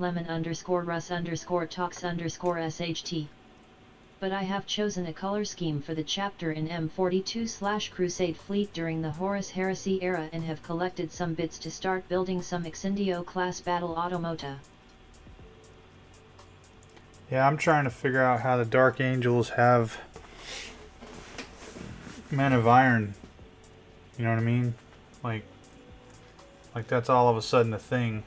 lemon_Russ_talks_SHT. But I have chosen a color scheme for the chapter in M42/Crusade Fleet during the Horus Heresy era and have collected some bits to start building some Exindio class battle automata.
Yeah, I'm trying to figure out how the Dark Angels have Men of Iron. You know what I mean? Like that's all of a sudden a thing.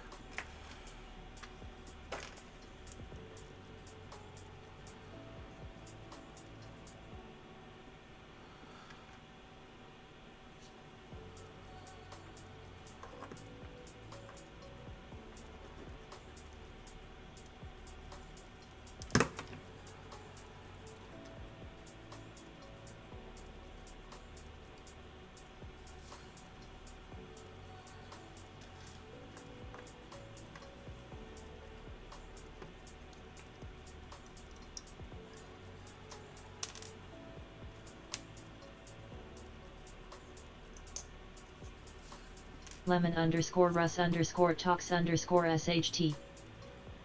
lemon_Russ_talks_SHT.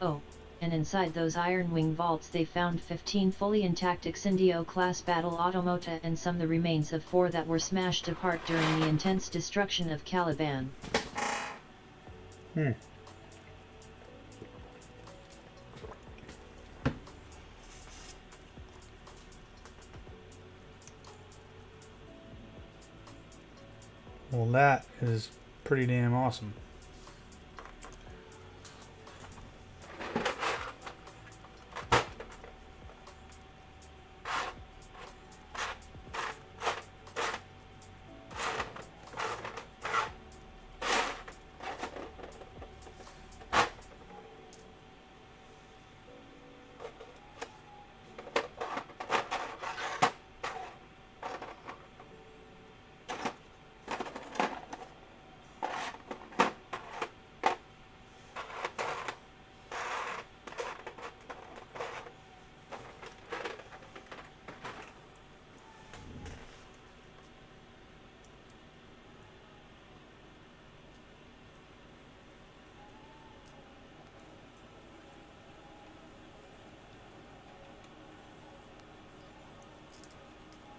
Oh, and inside those Iron Wing vaults they found 15 fully intact Exindio class battle automata and some the remains of 4 that were smashed apart during the intense destruction of Caliban.
Well, that is pretty damn awesome.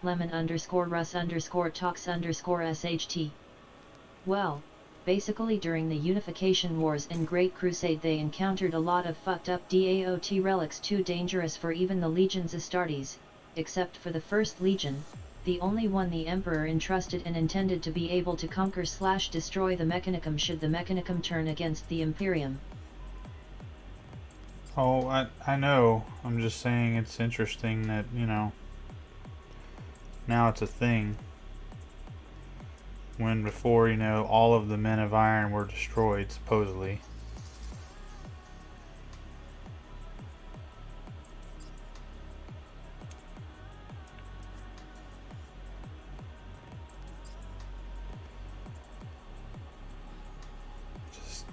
lemon_Russ_talks_SHT. Well, basically during the Unification Wars and Great Crusade they encountered a lot of fucked up DAOT relics too dangerous for even the Legion's Astartes, except for the First Legion, the only one the Emperor entrusted and intended to be able to conquer/destroy the Mechanicum should the Mechanicum turn against the Imperium.
Oh, I know. I'm just saying it's interesting that, you know, now it's a thing. When before, you know, all of the Men of Iron were destroyed, supposedly.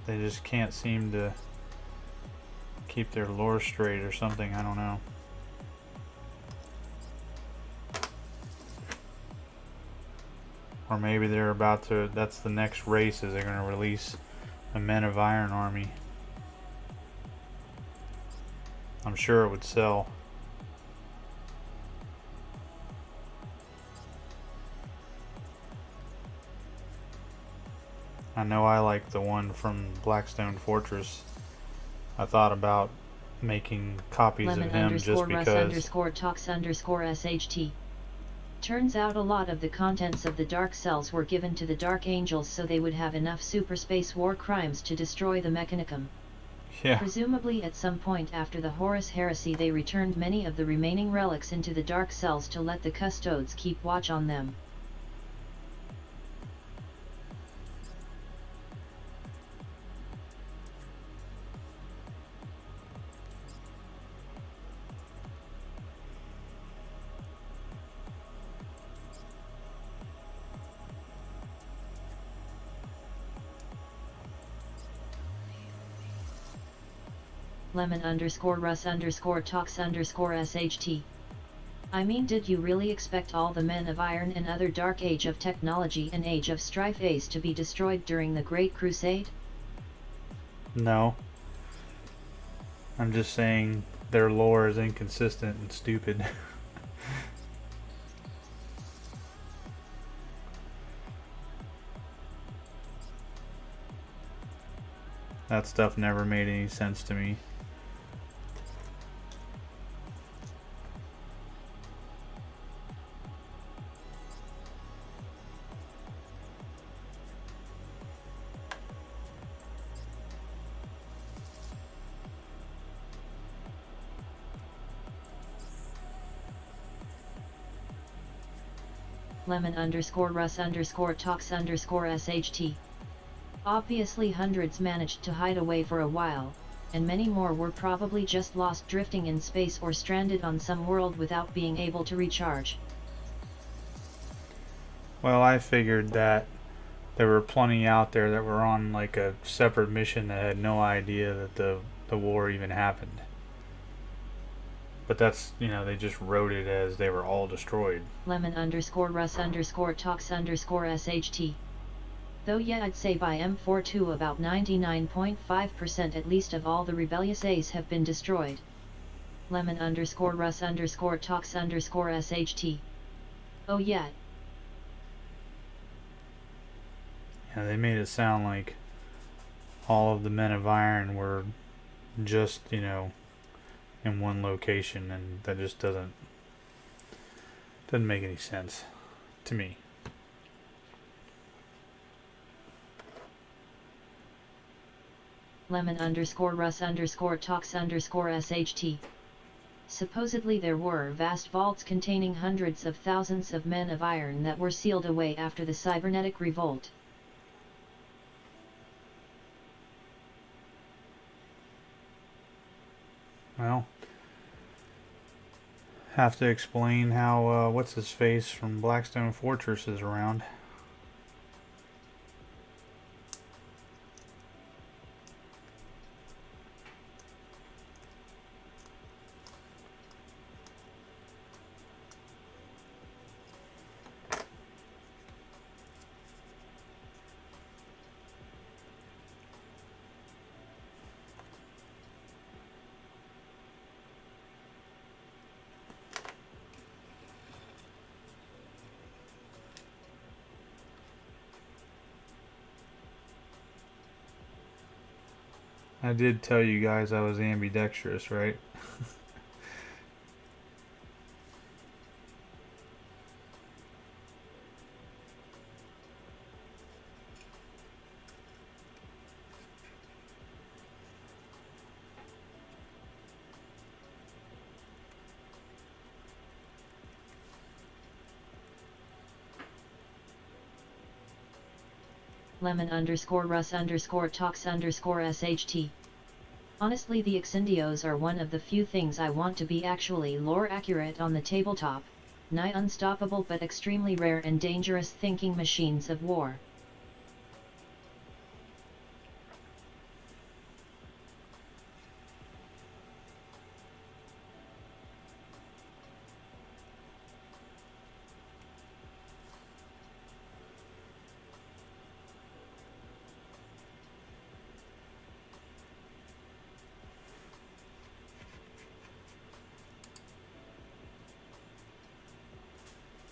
They just can't seem to keep their lore straight or something, I don't know. Or maybe they're about to, that's the next race, is they're going to release a Men of Iron army. I'm sure it would sell. I know I like the one from Blackstone Fortress. I thought about making copies of him just because.
lemon_Russ_talks_SHT. Turns out a lot of the contents of the Dark Cells were given to the Dark Angels so they would have enough superspace war crimes to destroy the Mechanicum.
Yeah.
Presumably at some point after the Horus Heresy they returned many of the remaining relics into the Dark Cells to let the Custodes keep watch on them. lemon_Russ_talks_SHT. I mean, did you really expect all the Men of Iron and other Dark Age of Technology and Age of Strife A's to be destroyed during the Great Crusade?
No. I'm just saying their lore is inconsistent and stupid. That stuff never made any sense to me.
lemon_Russ_talks_SHT. Obviously hundreds managed to hide away for a while, and many more were probably just lost drifting in space or stranded on some world without being able to recharge.
Well, I figured that there were plenty out there that were on like a separate mission that had no idea that the war even happened. But that's, you know, they just wrote it as they were all destroyed.
lemon_Russ_talks_SHT. Though yeah, I'd say by M42 about 99.5% at least of all the rebellious A's have been destroyed. lemon_Russ_talks_SHT. Oh yeah.
Yeah, they made it sound like all of the Men of Iron were just, you know, in one location, and that just doesn't make any sense to me.
lemon_Russ_talks_SHT. Supposedly there were vast vaults containing hundreds of thousands of Men of Iron that were sealed away after the cybernetic revolt.
Well, have to explain how what's his face from Blackstone Fortress is around. I did tell you guys I was ambidextrous, right?
lemon_Russ_talks_sht. Honestly, the Excendios are one of the few things I want to be actually lore accurate on the tabletop, nigh unstoppable but extremely rare and dangerous thinking machines of war.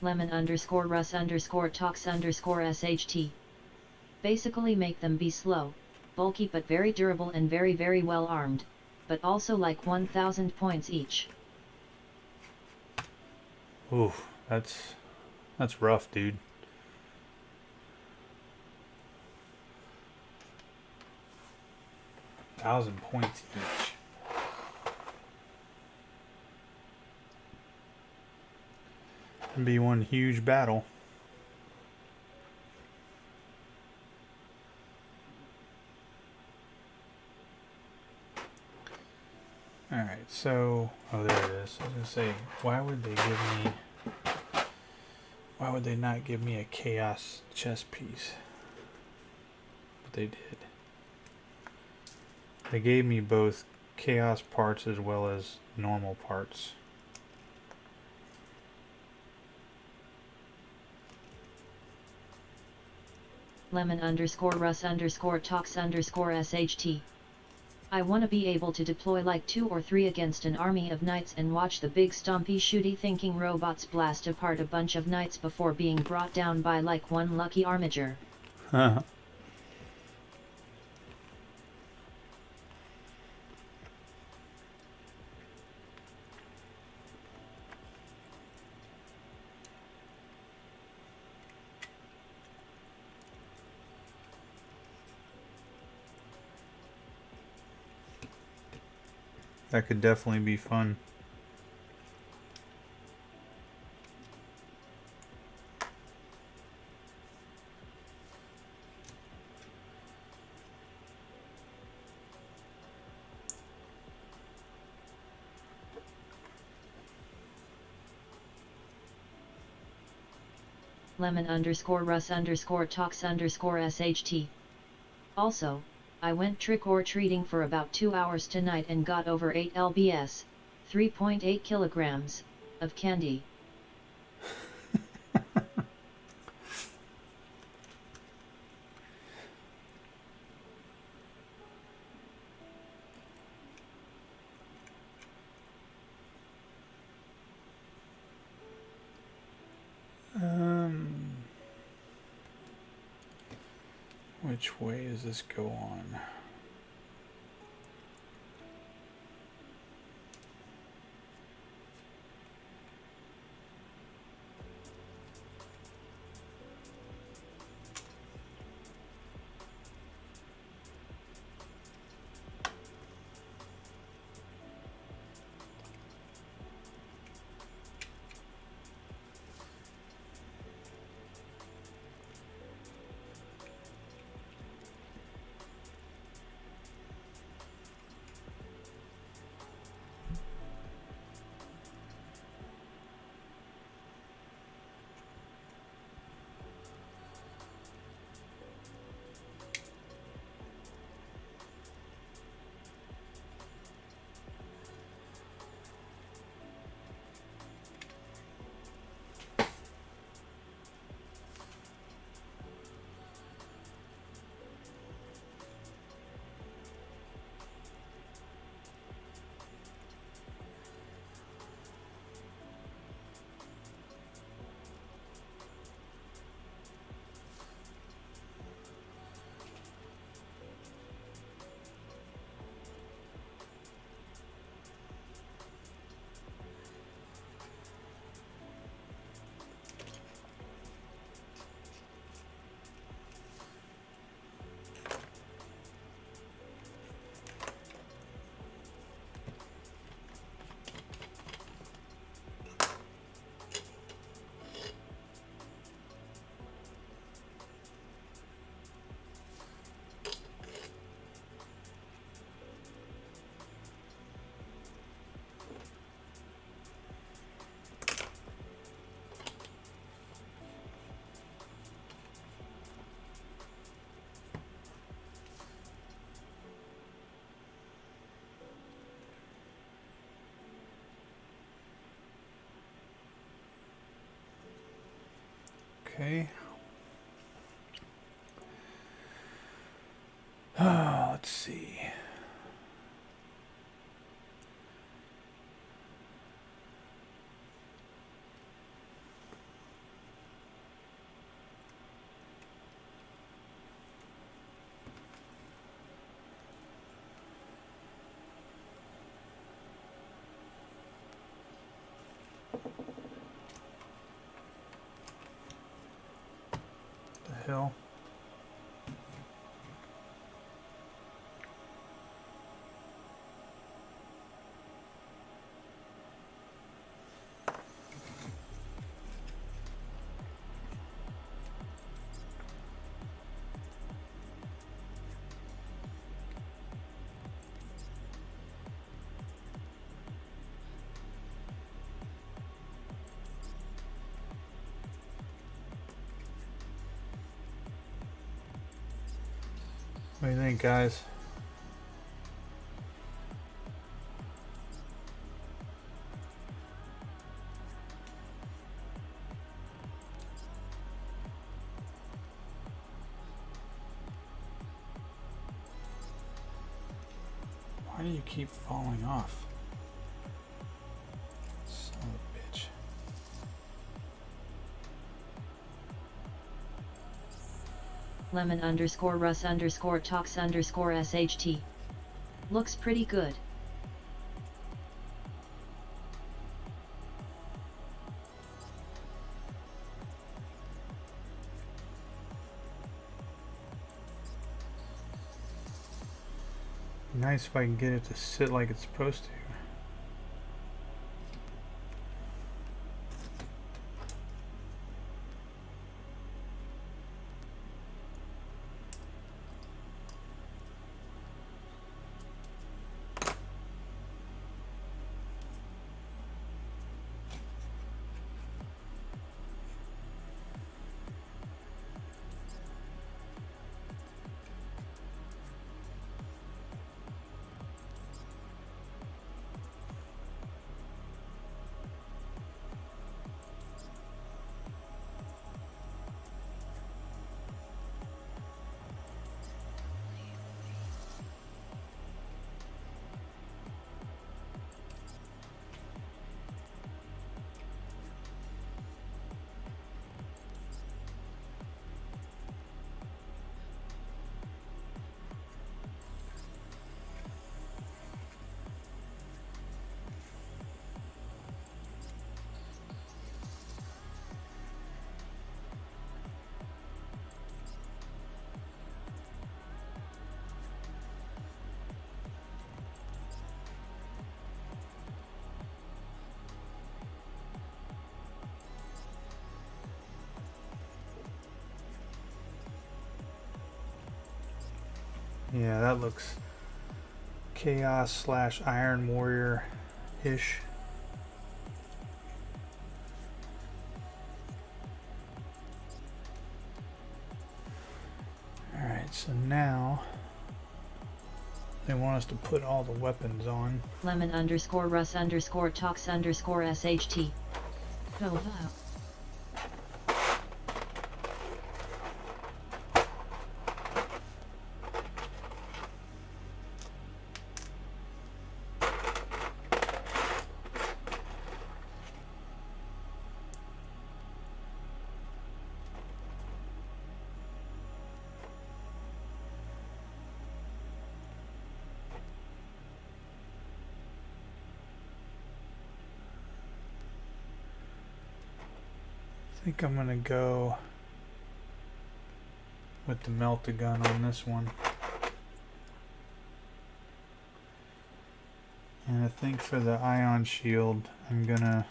lemon_Russ_talks_sht. Basically make them be slow, bulky but very durable and very well armed, but also like 1000 points each.
Oof, that's rough, dude. $1,000 points each. It'd be one huge battle. Alright, so oh, there it is. I was gonna say, why would they not give me a chaos chess piece? But they did. They gave me both chaos parts as well as normal parts.
lemon_Russ_talks_sht. I wanna be able to deploy like 2 or 3 against an army of knights and watch the big stompy shooty thinking robots blast apart a bunch of knights before being brought down by like one lucky armiger.
That could definitely be fun.
lemon_Russ_talks_sht. Also, I went trick-or-treating for about 2 hours tonight and got over 8 lbs, 3.8 kilograms, of candy.
Which way does this go on? Okay. Let's see. The hell? What do you think, guys? Why do you keep falling off? Son of a bitch.
lemon_Russ_talks_SHT. Looks pretty good.
Nice if I can get it to sit like it's supposed to. Yeah, that looks Chaos / Iron Warrior-ish. Alright, so now they want us to put all the weapons on.
lemon_Russ_talks_SHT. Oh wow.
I think I'm gonna go with the melt-a-gun on this one. And I think for the ion shield, I'm gonna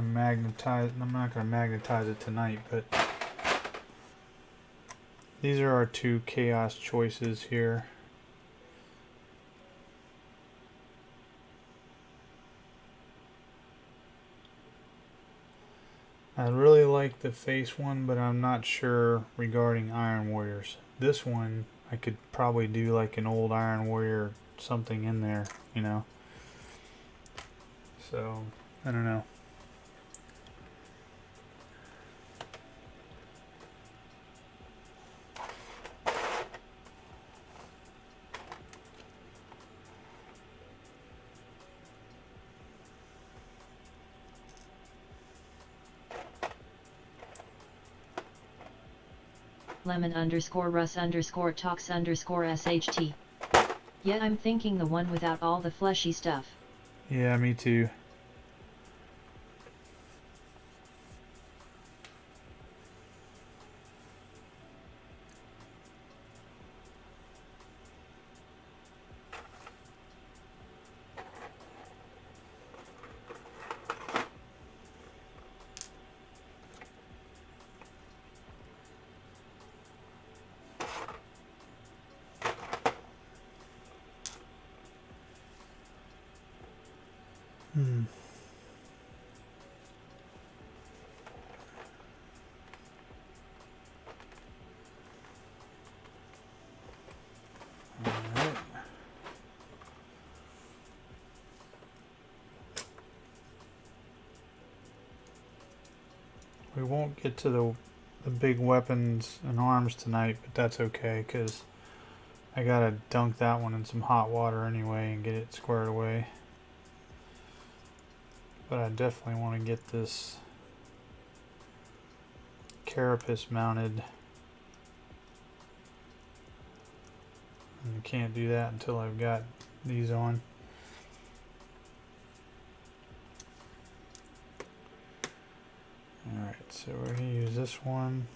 magnetize. I'm not gonna magnetize it tonight, but these are our two chaos choices here. I really like the face one, but I'm not sure regarding Iron Warriors. This one, I could probably do like an old Iron Warrior something in there, you know. So I don't know.
lemon_Russ_talks_SHT. Yeah, I'm thinking the one without all the fleshy stuff.
Yeah, me too. Alright. We won't get to the big weapons and arms tonight, but that's okay, because I gotta dunk that one in some hot water anyway and get it squared away. But I definitely want to get this carapace mounted. And I can't do that until I've got these on. Alright, so we're going to use this one.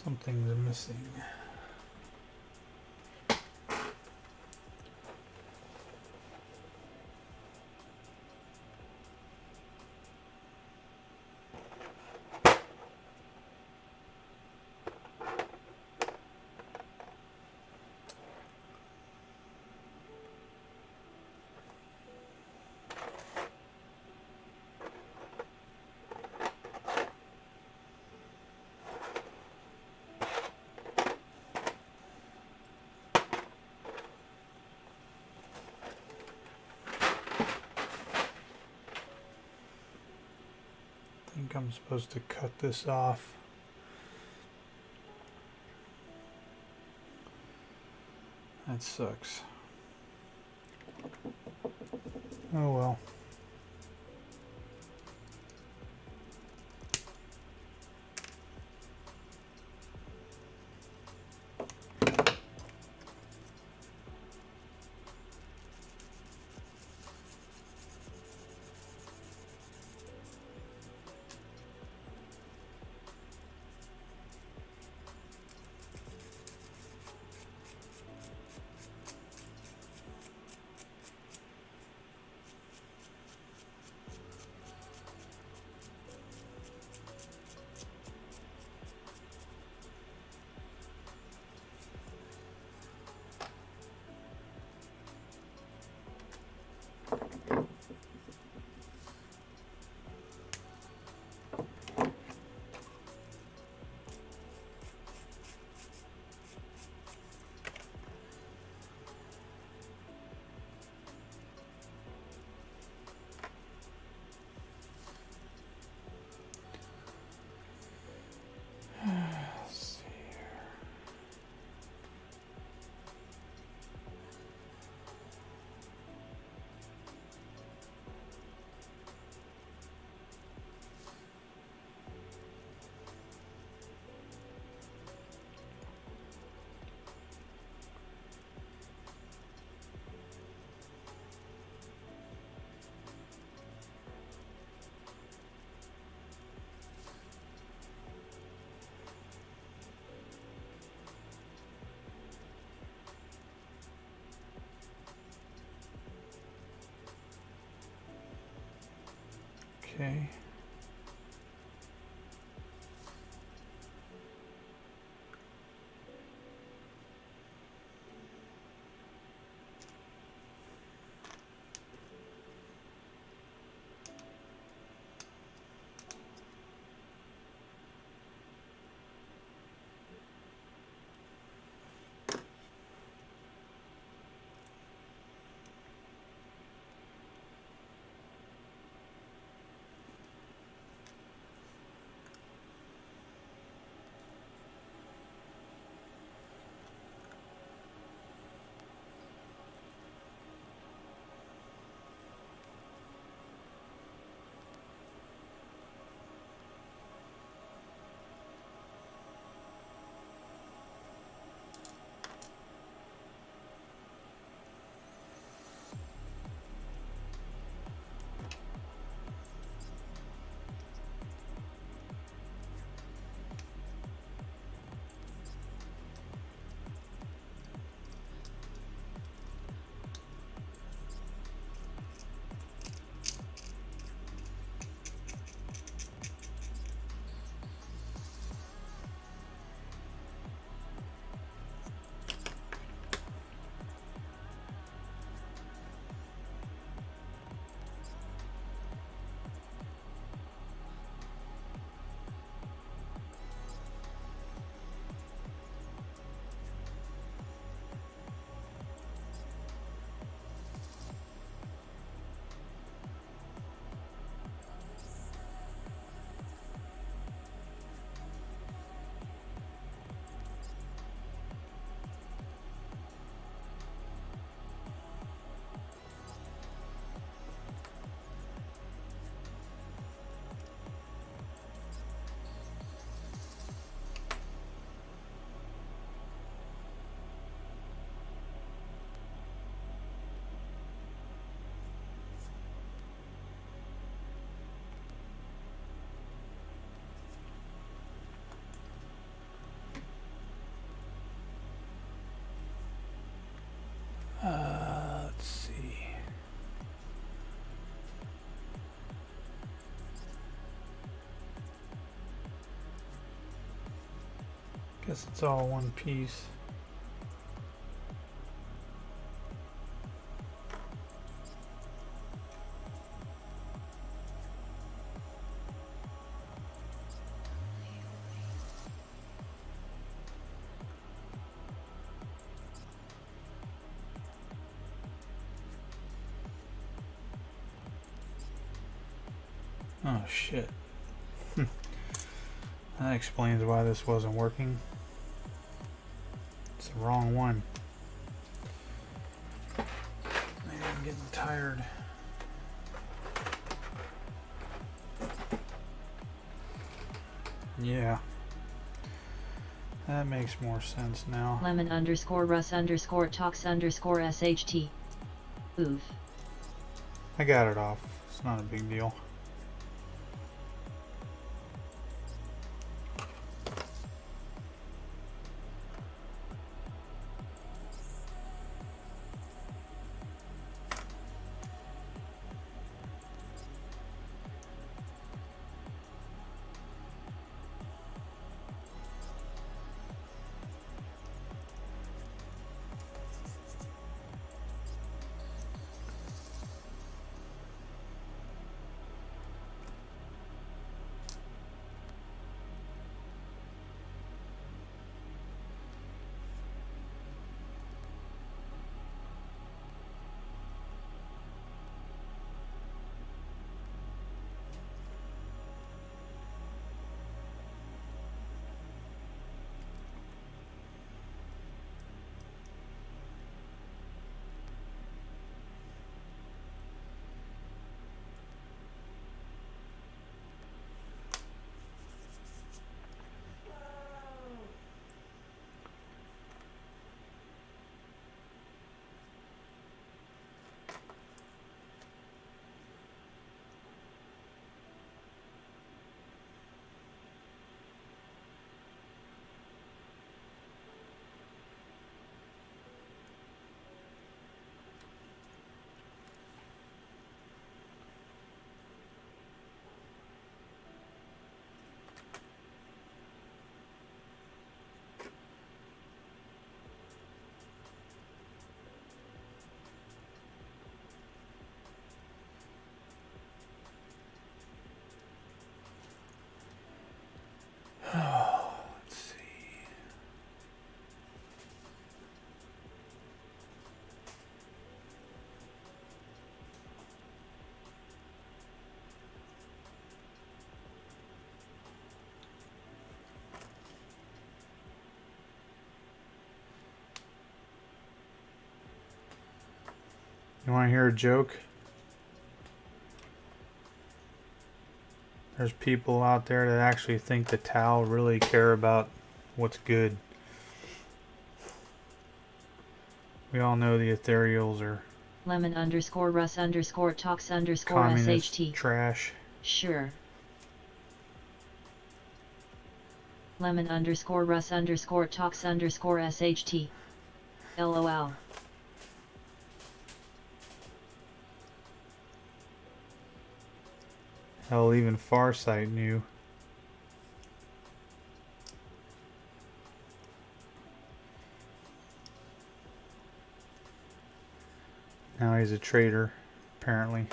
Something's missing. I think I'm supposed to cut this off. That sucks. Oh well. Okay. Let's see. Guess it's all one piece. Oh shit. That explains why this wasn't working. It's the wrong one. Maybe I'm getting tired. Yeah. That makes more sense now.
Lemon _ Russ _ talks _ SHT. Oof.
I got it off. It's not a big deal. You want to hear a joke? There's people out there that actually think the Tau really care about what's good. We all know the ethereals are
lemon_Russ_talks_SHT.
trash.
Sure. lemon_Russ_talks_SHT. LOL.
Hell, even Farsight knew. Now he's a traitor, apparently.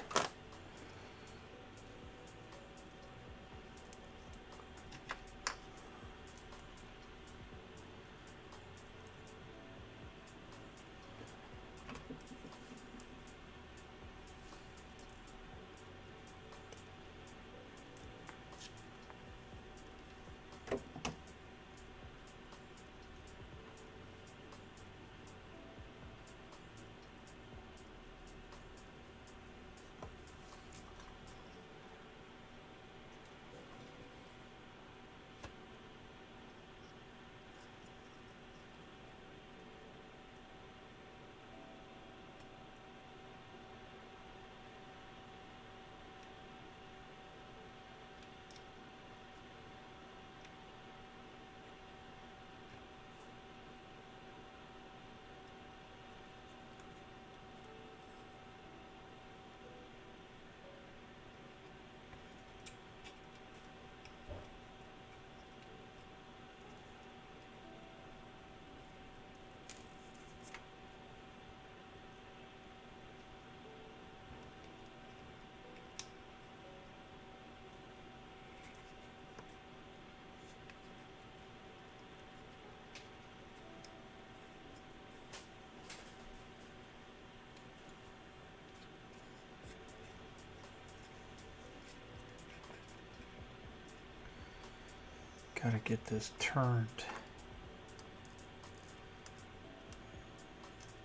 Gotta get this turned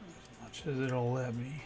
as much as it'll let me.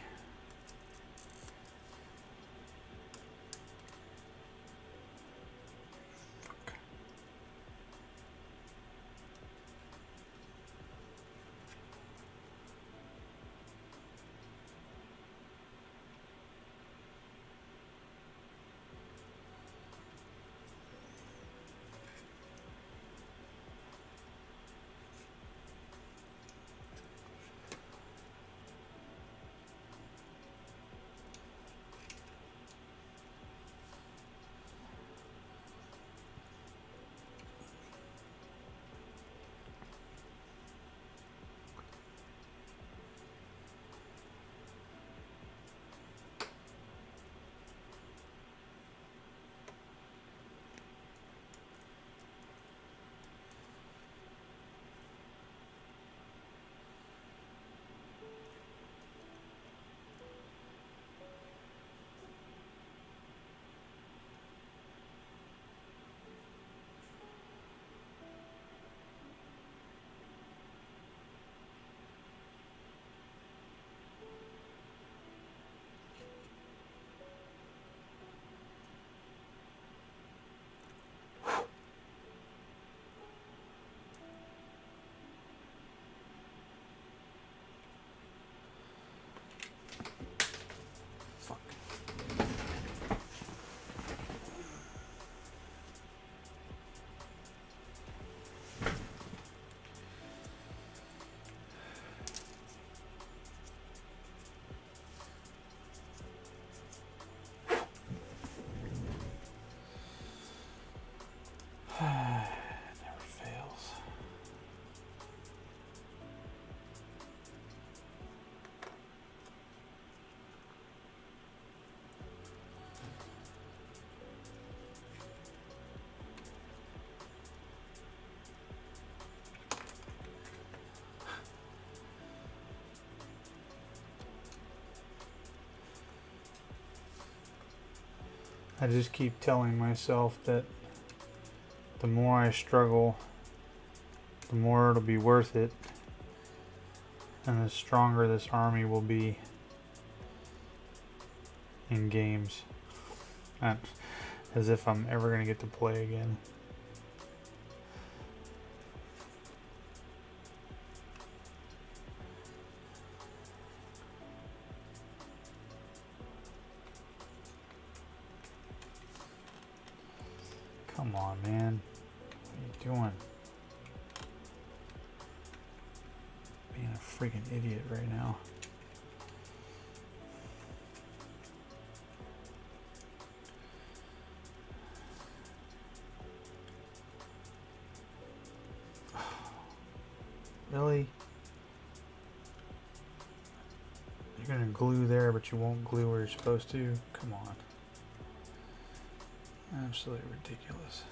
Never fails. I just keep telling myself that the more I struggle, the more it'll be worth it, and the stronger this army will be. in games. Not as if I'm ever going to get to play again. Come on, man. What are you doing? Being a freaking idiot right now. Really? You're gonna glue there, but you won't glue where you're supposed to? Come on. Absolutely ridiculous.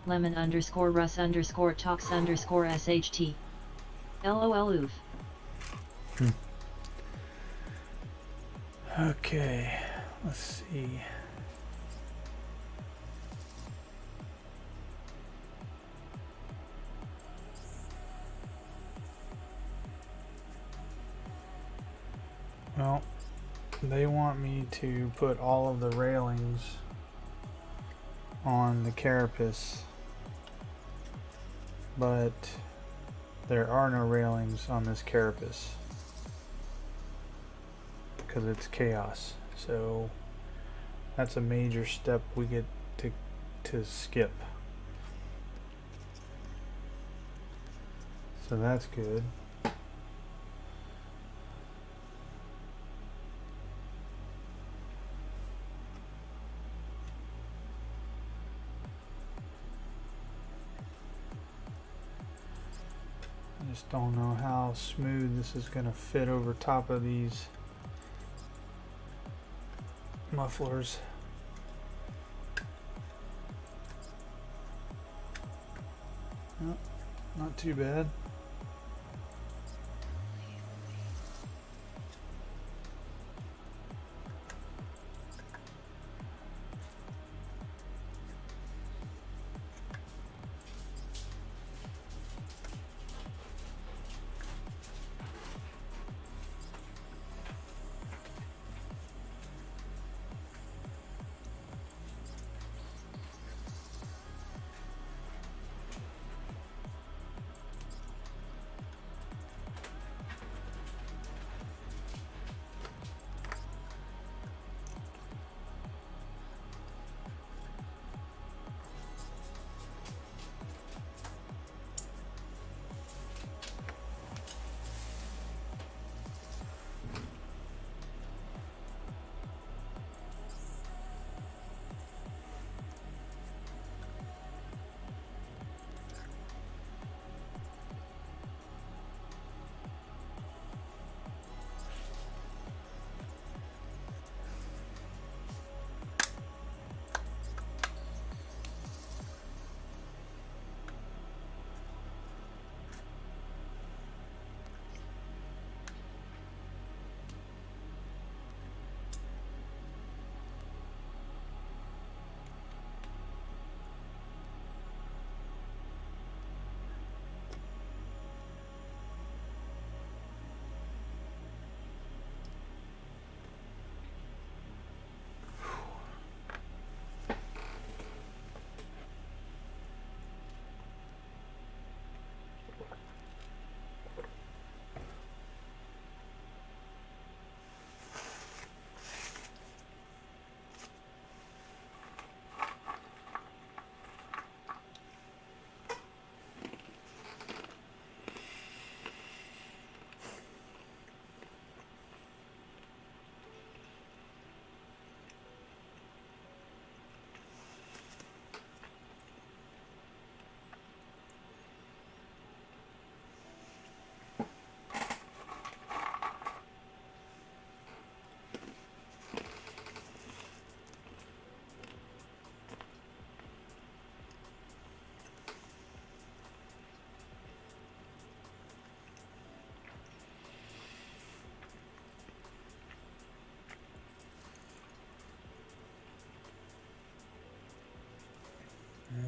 lemon_russ_talks_sht. LOL oof.
Okay, let's see. Well, they want me to put all of the railings on the carapace, but there are no railings on this carapace because it's chaos. So that's a major step we get to skip. So that's good. I just don't know how smooth this is going to fit over top of these mufflers. Oh, not too bad.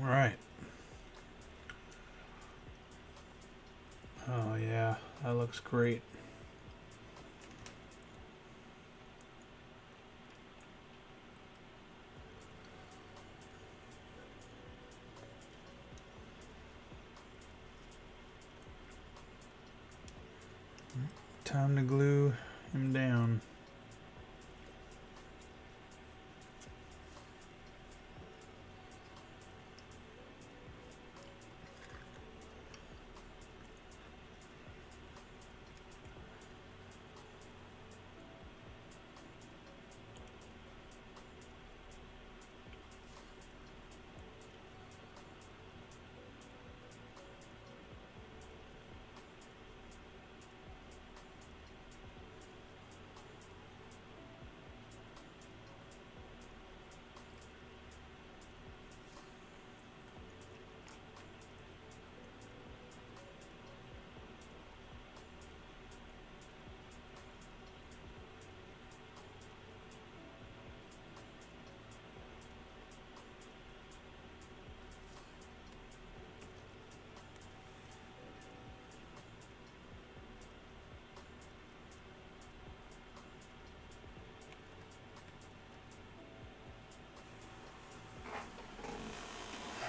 Alright. Oh yeah, that looks great. Time to glue him down.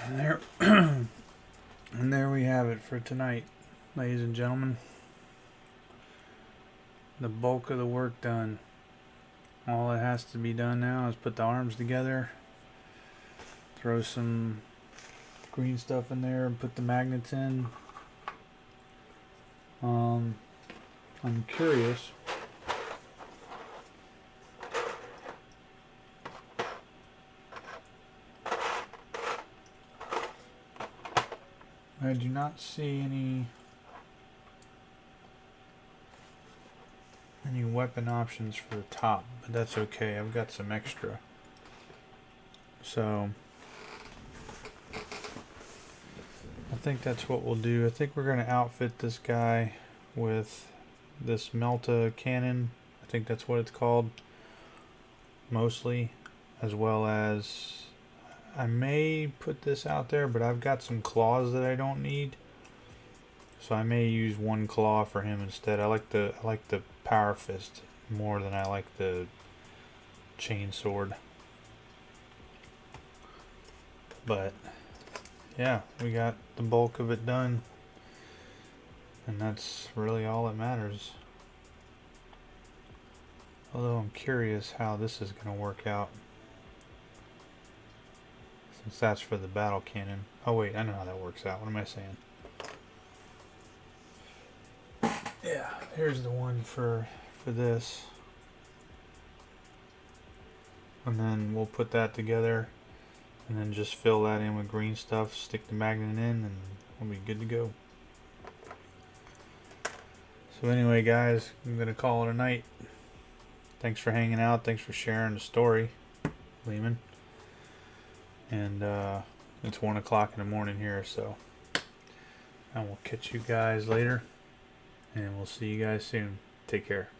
And there, and there we have it for tonight, ladies and gentlemen. The bulk of the work done. All that has to be done now is put the arms together, throw some green stuff in there, and put the magnets in. I'm curious. I do not see any weapon options for the top, but that's okay. I've got some extra. So I think that's what we'll do. I think we're going to outfit this guy with this Melta cannon. I think that's what it's called, mostly, as well as I may put this out there, but I've got some claws that I don't need, so I may use one claw for him instead. I like the power fist more than I like the chain sword. But yeah, we got the bulk of it done, and that's really all that matters. Although I'm curious how this is going to work out, since that's for the battle cannon. Oh wait, I know how that works out. What am I saying? Yeah, here's the one for this. And then we'll put that together and then just fill that in with green stuff, stick the magnet in, and we'll be good to go. So anyway guys, I'm going to call it a night. Thanks for hanging out. Thanks for sharing the story, Lehman. And it's 1 o'clock in the morning here, so I will catch you guys later, and we'll see you guys soon. Take care.